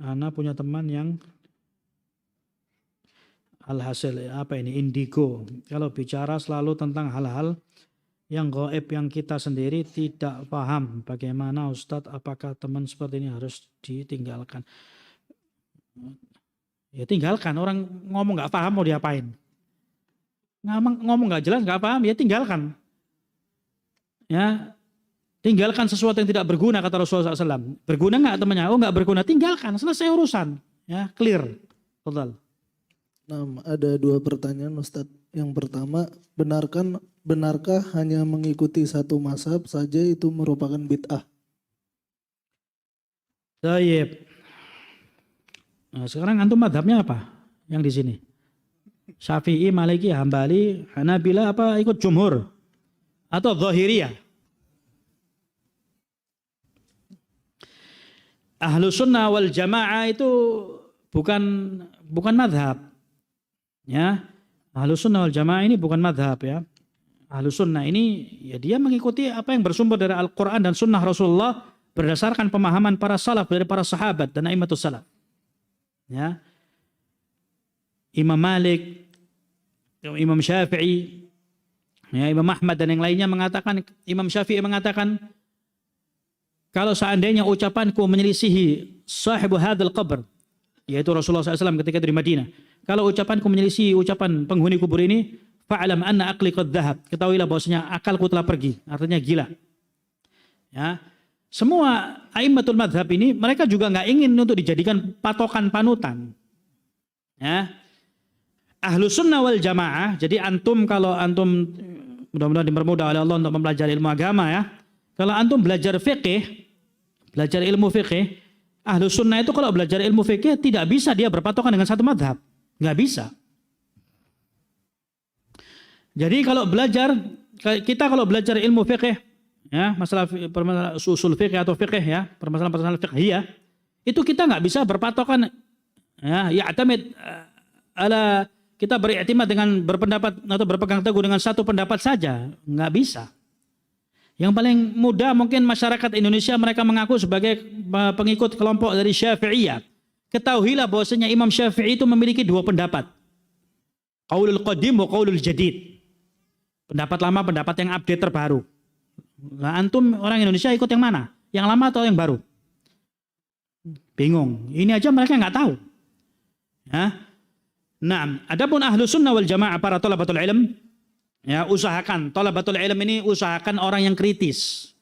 Ana punya teman yang alhasil apa ini indigo. Kalau bicara selalu tentang hal-hal yang gaib yang kita sendiri tidak paham. Bagaimana Ustadz, apakah teman seperti ini harus ditinggalkan? Ya tinggalkan, orang ngomong nggak paham mau diapain? Ngomong nggak jelas nggak paham, ya tinggalkan. Ya, tinggalkan sesuatu yang tidak berguna kata Rasulullah SAW. Berguna nggak temannya? Oh nggak berguna, tinggalkan, selesai urusan. Ya, clear. Total. Nah, ada dua pertanyaan Ustadz. Yang pertama, benarkah hanya mengikuti satu mazhab saja itu merupakan bid'ah? Baik. Nah, sekarang antum madhabnya apa? Yang di sini? Syafi'i, Maliki, Hambali, Hanabila apa ikut jumhur? Atau Zahiriyah? Ahlus sunnah wal jamaah itu bukan madhab. Ya, Ahlus sunnah wal jamaah ini bukan madhab ya. Ahlus sunnah ini ya dia mengikuti apa yang bersumber dari Al-Quran dan sunnah Rasulullah berdasarkan pemahaman para salaf dari para sahabat dan a'immatus salaf. Ya. Imam Malik, Imam Syafi'i, ya, Imam Ahmad dan yang lainnya mengatakan, Imam Syafi'i mengatakan, kalau seandainya ucapanku menyelisihi sahibu hadal qabr, yaitu Rasulullah SAW ketika di Madinah, kalau ucapanku menyelisihi ucapan penghuni kubur ini, fa'alam anna aqli qad dhahab, ketahuilah bahwasanya akalku telah pergi, artinya gila. Ya. Semua a'immatul madhab ini mereka juga nggak ingin untuk dijadikan patokan panutan. Ya. Ahlus sunnah wal jamaah, jadi antum kalau antum mudah-mudahan dipermudah oleh Allah untuk mempelajari ilmu agama ya. Kalau antum belajar fikih, belajar ilmu fikih, ahlus sunnah itu kalau belajar ilmu fikih tidak bisa dia berpatokan dengan satu madhab. Nggak bisa. Jadi kalau kalau belajar ilmu fikih, ya, masalah usul fikih atau fikih ya, permasalahan fiqhiyah, itu kita nggak bisa berpatokan ya, ya'tamid ala kita beriktimad dengan berpendapat atau berpegang teguh dengan satu pendapat saja, nggak bisa. Yang paling mudah mungkin masyarakat Indonesia mereka mengaku sebagai pengikut kelompok dari Syafi'iyah. Ketahuilah bahwasanya Imam Syafi'i itu memiliki dua pendapat. Qaulul qadim wa qaulul jadid. Pendapat lama, pendapat yang update terbaru. Nah, antum orang Indonesia ikut yang mana? Yang lama atau yang baru? Bingung. Ini aja mereka nggak tahu. Ya. Nah, adapun ahlus sunnah wal jamaah para thalabatul ilm, ya usahakan thalabatul ilm ini usahakan orang yang kritis,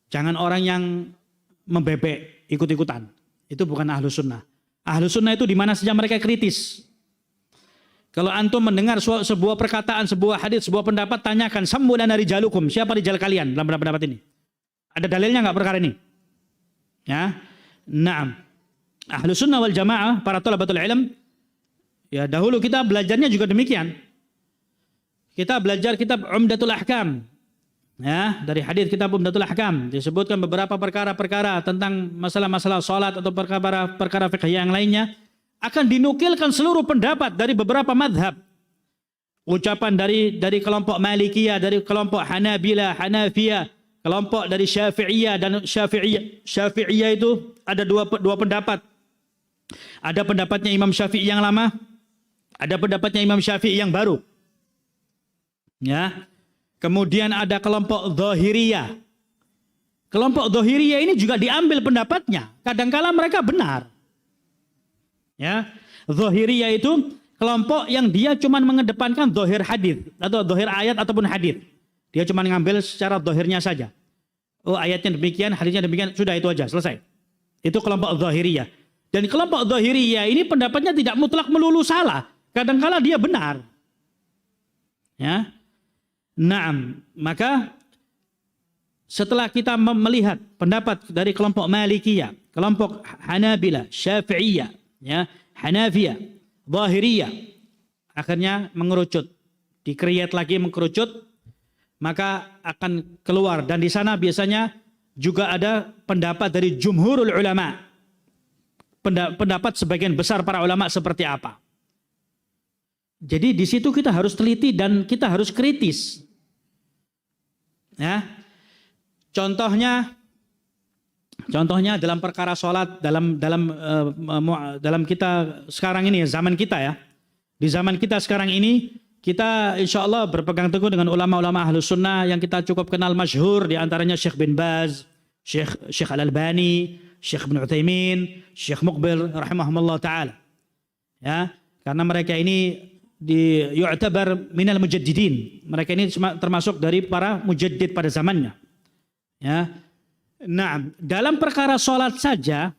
jangan orang yang membebek ikut-ikutan. Itu bukan ahlus sunnah. Ahlus sunnah itu di mana saja mereka kritis. Kalau antum mendengar sebuah perkataan, sebuah hadis, sebuah pendapat, tanyakan sambulan dari jalukum, siapa rijal kalian dalam pendapat ini? Ada dalilnya nggak perkara ini? Ya, nah, ahlus sunnah wal jamaah para thalabatul ilm. Ya dahulu kita belajarnya juga demikian. Kita belajar kitab Umdatul Ahkam. Ya, dari hadis kitab Umdatul Ahkam disebutkan beberapa perkara-perkara tentang masalah-masalah salat atau perkara fikih yang lainnya, akan dinukilkan seluruh pendapat dari beberapa madhab. Ucapan dari kelompok Malikiyah, dari kelompok Hanabilah, Hanafiyah, kelompok dari Syafi'iyah dan Syafi'iyah itu ada dua pendapat. Ada pendapatnya Imam Syafi'i yang lama, ada pendapatnya Imam Syafi'i yang baru. Ya. Kemudian ada kelompok Dhahiriyah. Kelompok Dhahiriyah ini juga diambil pendapatnya. Kadangkala mereka benar. Ya. Dhahiriyah itu kelompok yang dia cuma mengedepankan dhahir hadis atau dhahir ayat ataupun hadis. Dia cuma ngambil secara dhahirnya saja. Oh, ayatnya demikian, hadisnya demikian, sudah itu aja, selesai. Itu kelompok Dhahiriyah. Dan kelompok Dhahiriyah ini pendapatnya tidak mutlak melulu salah. Kadangkala dia benar. Ya. Naam, maka setelah kita melihat pendapat dari kelompok Malikiyah, kelompok Hanabilah, Syafi'iyah, ya, Hanafiyah, Dhahiriyah, akhirnya mengerucut, dikreat lagi mengerucut, maka akan keluar, dan di sana biasanya juga ada pendapat dari jumhurul ulama. Pendapat sebagian besar para ulama seperti apa. Jadi di situ kita harus teliti dan kita harus kritis. Ya. Contohnya dalam perkara sholat dalam kita sekarang ini, zaman kita ya. Di zaman kita sekarang ini kita insya Allah berpegang teguh dengan ulama-ulama ahlus sunnah yang kita cukup kenal masyhur, di antaranya Syekh bin Baz, Syekh Al-Albani, Syekh Ibn Utsaimin, Syekh Muqbil rahimahumullah ta'ala. Ya, karena mereka ini yu'tabar minal mujaddidin. Mereka ini termasuk dari para mujaddid pada zamannya. Ya. Nah, dalam perkara sholat saja,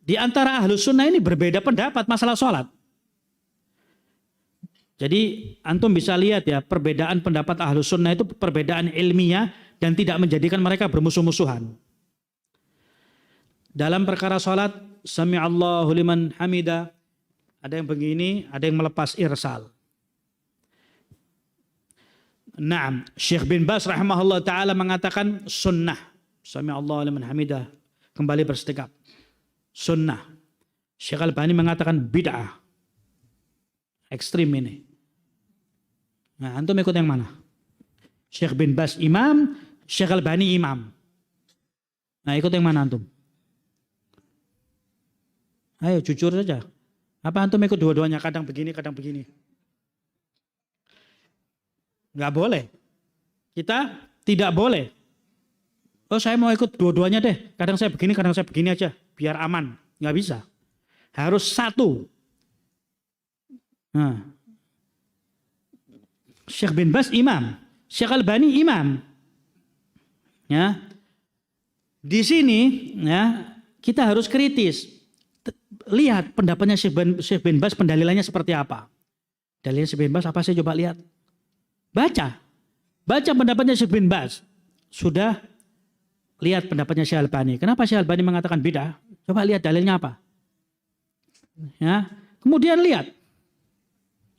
di antara ahlus sunnah ini berbeda pendapat masalah sholat. Jadi antum bisa lihat ya, perbedaan pendapat ahlus sunnah itu perbedaan ilmiah dan tidak menjadikan mereka bermusuh-musuhan. Dalam perkara sholat, sami'allahu liman hamida, ada yang begini, ada yang melepas irsal. Naam, Syekh bin Baz rahimahullah ta'ala mengatakan sunnah. Sami'allahu liman hamidah, kembali bersedekap. Sunnah. Syekh Al-Albani mengatakan bid'ah. Ekstrim ini. Nah, antum ikut yang mana? Syekh bin Baz imam, Syekh Albani imam. Nah, ikut yang mana antum? Ayo jujur saja. Apa antum ikut dua-duanya, kadang begini, kadang begini? Nggak boleh. Kita tidak boleh. Oh, saya mau ikut dua-duanya deh. Kadang saya begini aja, biar aman. Nggak bisa. Harus satu. Nah. Syekh bin Baz imam, Syekh Albani imam. Ya. Di sini ya, kita harus kritis. Lihat pendapatnya Syekh bin Baz, pendalilannya seperti apa. Dalilnya Syekh bin Baz apa, saya coba lihat. Baca pendapatnya Syekh bin Baz. Sudah lihat pendapatnya Syekh Albani. Kenapa Syekh Albani mengatakan bid'ah? Coba lihat dalilnya apa. Ya, kemudian lihat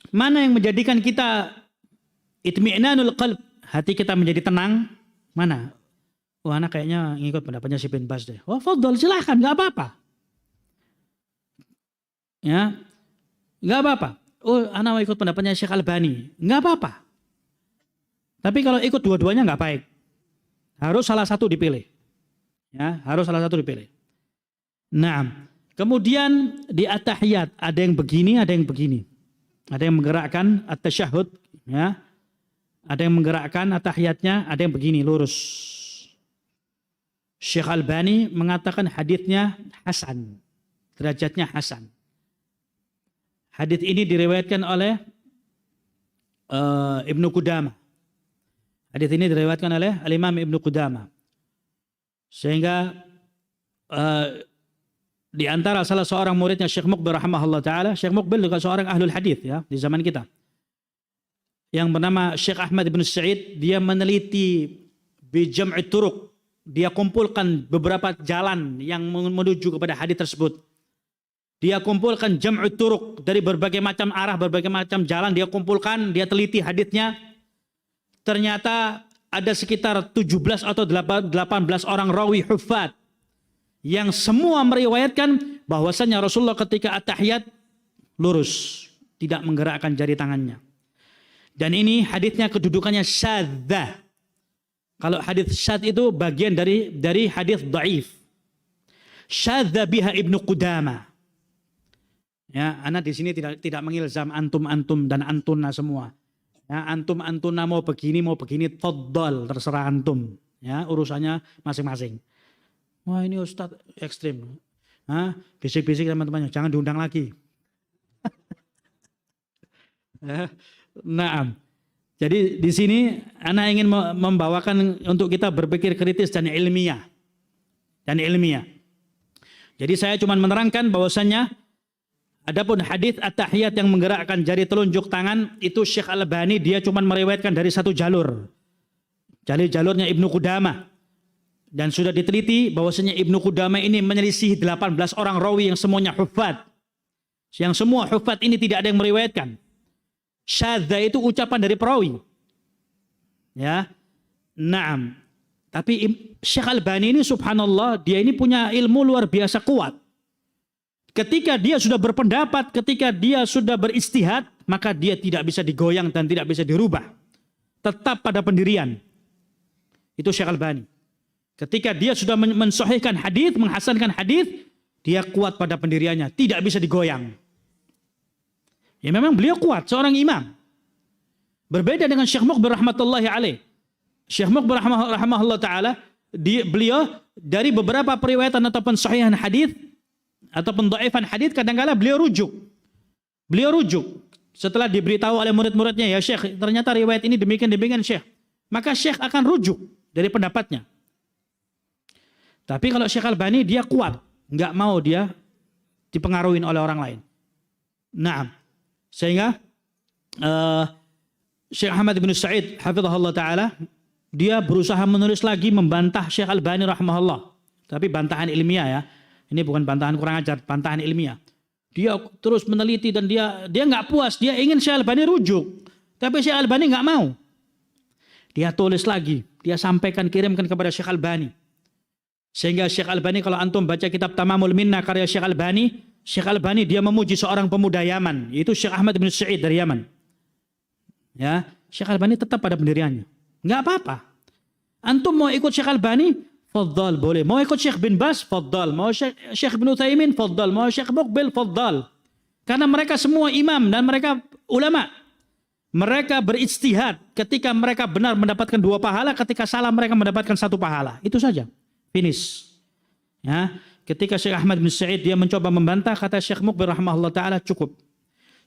mana yang menjadikan kita itmi'nanul qalb, hati kita menjadi tenang, mana? Wah, anak kayaknya ngikut pendapatnya Syekh bin Baz deh. Oh, fadhol, silahkan, nggak apa-apa. Ya, nggak apa-apa. Oh, anak mau ikut pendapatnya Syekh Albani, nggak apa-apa. Tapi kalau ikut dua-duanya nggak baik. Harus salah satu dipilih. Ya, harus salah satu dipilih. Nah, kemudian di at-tahiyat ada yang begini, ada yang begini. Ada yang menggerakkan at-tasyahud, ya. Ada yang menggerakkan at-tahiyatnya, ada yang begini lurus. Syekh Albani mengatakan haditsnya hasan. Derajatnya hasan. Hadits ini diriwayatkan oleh Ibnu Qudamah. Hadits ini diriwayatkan oleh Al-Imam Ibnu Qudamah. Sehingga di antara salah seorang muridnya Syekh Muqbil rahimahullah taala, Syekh Muqbil juga seorang ahlul hadis ya di zaman kita. Yang bernama Syekh Ahmad bin Sa'id, dia meneliti bi jam'i turuq. Dia kumpulkan beberapa jalan yang menuju kepada hadis tersebut. Dia kumpulkan jam'u turuq dari berbagai macam arah, berbagai macam jalan dia kumpulkan, dia teliti hadisnya. Ternyata ada sekitar 17 atau 18 orang rawi huffaz yang semua meriwayatkan bahwasanya Rasulullah ketika at-tahiyat lurus, tidak menggerakkan jari tangannya. Dan ini hadisnya kedudukannya syadzah. Kalau hadis syadz itu bagian dari hadis dhaif. Syadzah biha Ibnu Qudamah. Ya, anak di sini tidak mengilzam antum dan antuna semua. Ya, antuna mau begini, faddal, terserah antum. Ya, urusannya masing-masing. Wah, ini Ustadz ekstrim. Bisik-bisik teman-temannya, jangan diundang lagi. Nah, jadi di sini anak ingin membawakan untuk kita berpikir kritis dan ilmiah. Jadi saya cuma menerangkan bahwasannya adapun hadis at-tahiyat yang menggerakkan jari telunjuk tangan itu Syekh Albani dia cuma meriwayatkan dari satu jalur. Jadi jalurnya Ibnu Qudamah. Dan sudah diteliti bahwasanya Ibnu Qudamah ini menyelisihi 18 orang rawi yang semuanya huffaz. Yang semua huffaz ini tidak ada yang meriwayatkan. Syadzah itu ucapan dari perawi. Ya. Naam. Tapi Syekh Albani ini subhanallah, dia ini punya ilmu luar biasa kuat. Ketika dia sudah berpendapat, ketika dia sudah beristihad, maka dia tidak bisa digoyang dan tidak bisa dirubah. Tetap pada pendirian. Itu Syekh Albani. Ketika dia sudah mensahihkan hadis, menghasankan hadis, dia kuat pada pendiriannya, tidak bisa digoyang. Ya memang beliau kuat, seorang imam. Berbeda dengan Syekh Muqbil rahmatullahi alaih. Syekh Muqbil rahimahullah ta'ala, beliau dari beberapa periwayatan ataupun sahihan hadis ataupun dhaifan hadis, kadang-kala beliau rujuk. Setelah diberitahu oleh murid-muridnya, ya Syekh, ternyata riwayat ini demikian Syekh. Maka Syekh akan rujuk dari pendapatnya. Tapi kalau Syekh Albani dia kuat, nggak mau dia dipengaruhi oleh orang lain. Nah, sehingga Syekh Ahmad bin Sa'id hafizahullah taala dia berusaha menulis lagi membantah Syekh Albani rahimahullah. Tapi bantahan ilmiah ya. Ini bukan bantahan kurang ajar, bantahan ilmiah. Dia terus meneliti dan dia nggak puas, dia ingin Syekh Albani rujuk. Tapi Syekh Albani nggak mau. Dia tulis lagi, dia sampaikan, kirimkan kepada Syekh Albani. Sehingga Syekh Albani, kalau antum baca kitab Tamamul Minnah karya Syekh Albani dia memuji seorang pemuda Yaman, yaitu Syekh Ahmad bin Sa'id dari Yaman. Ya, Syekh Albani tetap pada pendiriannya. Nggak apa-apa. Antum mau ikut Syekh Albani, faddal, boleh. Mau ikut Syekh bin Bas, faddal. Mau Syekh bin Utsaimin, faddal. Mau Syekh Muqbil, faddal. Karena mereka semua imam dan mereka ulama. Mereka berijtihad. Ketika mereka benar mendapatkan 2 pahala, ketika salah mereka mendapatkan 1 pahala. Itu saja. Finish. Ya. Ketika Syekh Ahmad bin Sa'id dia mencoba membantah, kata Syekh Muqbil rahimahullah ta'ala, cukup.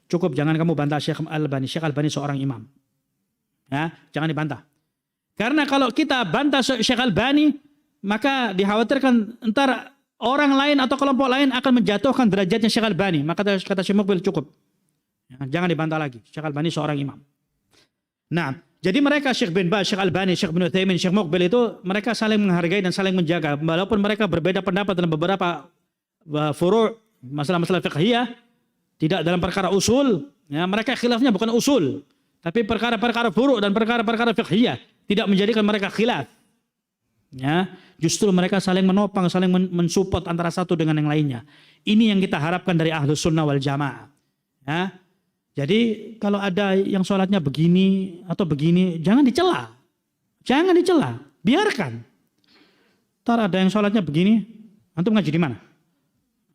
Cukup, jangan kamu bantah Syekh Albani. Syekh Albani seorang imam. Ya, jangan dibantah. Karena kalau kita bantah Syekh Albani, maka dikhawatirkan entar orang lain atau kelompok lain akan menjatuhkan derajatnya Syekh Albani. Maka kata Syekh Muqbil, cukup. Ya, jangan dibantah lagi. Syekh Albani seorang imam. Nah, jadi mereka Syekh bin Baz, Syekh Albani, Syekh bin Utsaimin, Syekh Muqbil itu mereka saling menghargai dan saling menjaga. Walaupun mereka berbeda pendapat dalam beberapa furu', masalah-masalah fiqhiyah, tidak dalam perkara usul, ya, mereka khilafnya bukan usul, tapi perkara-perkara furu' dan perkara-perkara fiqhiyah, tidak menjadikan mereka khilaf. Ya, justru mereka saling menopang, saling mensupport antara satu dengan yang lainnya. Ini yang kita harapkan dari Ahlus Sunnah wal Jamaah. Ya. Jadi kalau ada yang sholatnya begini atau begini, jangan dicela. Jangan dicela, biarkan. Ntar ada yang sholatnya begini, antum ngaji di mana?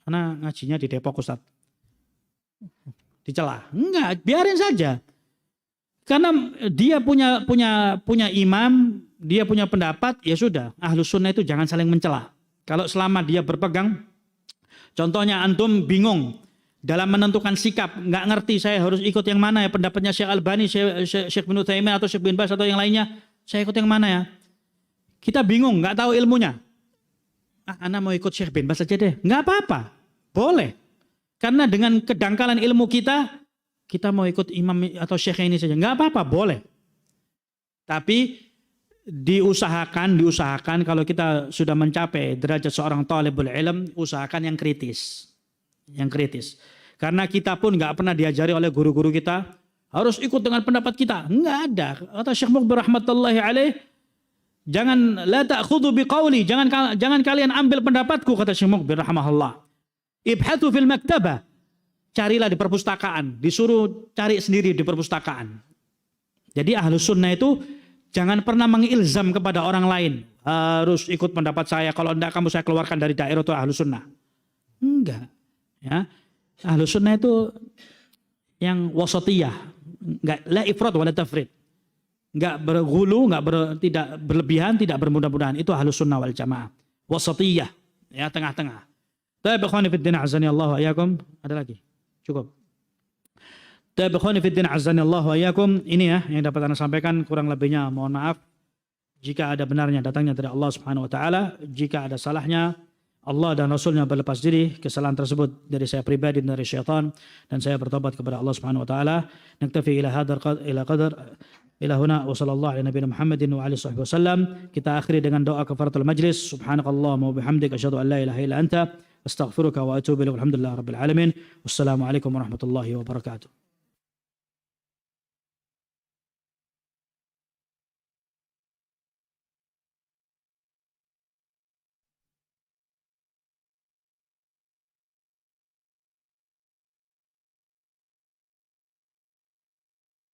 Karena ngajinya di Depok, Ustaz. Dicela. Enggak, biarin saja. Karena dia punya imam, dia punya pendapat, ya sudah. Ahlus Sunnah itu jangan saling mencela. Kalau selama dia berpegang, contohnya antum bingung dalam menentukan sikap, nggak ngerti saya harus ikut yang mana ya, pendapatnya Syekh Albani, Syekh bin Utsaimin atau Syekh bin Baz atau yang lainnya, saya ikut yang mana ya? Kita bingung, nggak tahu ilmunya. Ana mau ikut Syekh bin Baz aja deh, nggak apa-apa, boleh. Karena dengan kedangkalan ilmu kita mau ikut imam atau syekh ini saja, nggak apa-apa, boleh. Tapi diusahakan kalau kita sudah mencapai derajat seorang talibul ilm, usahakan yang kritis. Yang kritis. Karena kita pun nggak pernah diajari oleh guru-guru kita harus ikut dengan pendapat kita. Nggak ada. Kata Syekh Muqbil rahmatullahi alaih, jangan la ta'khudhu biqauli, jangan kalian ambil pendapatku, kata Syekh Muqbil rahimahullah. Ibhathu fil maktabah. Carilah di perpustakaan, disuruh cari sendiri di perpustakaan. Jadi Ahlus Sunnah itu jangan pernah mengilzam kepada orang lain harus ikut pendapat saya, kalau enggak kamu saya keluarkan dari daerah itu Ahlus Sunnah. Enggak. Ya. Ahlus Sunnah itu yang wasatiyah, enggak la ifrat wala tafrid. Enggak berghulu, tidak berlebihan, tidak bermudah-mudahan. Itu Ahlus Sunnah wal Jamaah. Wasatiyah, ya, tengah-tengah. Taib ikhwani fid din azani Allah wa iyyakum. Ada lagi? Cukup. Taib ikhwani fid din azani Allah wa iyyakum. Ini ya yang dapat Anda sampaikan, kurang lebihnya mohon maaf. Jika ada benarnya datangnya dari Allah Subhanahu wa taala, jika ada salahnya Allah dan Rasulnya berlepas diri, kesalahan tersebut dari saya pribadi dan dari syaitan, dan saya bertobat kepada Allah Subhanahu wa taala. Naktafi ila qadar ila huna wa sallallahu ala nabiyina Muhammadin wa alihi wasallam. Kita akhiri dengan doa kafaratul majlis. Subhanakallahumma wa bihamdika asyhadu an la ilaha illa anta astaghfiruka wa atubu ilaik. Alhamdulillah rabbil alamin. Wassalamu alaikum warahmatullahi wabarakatuh.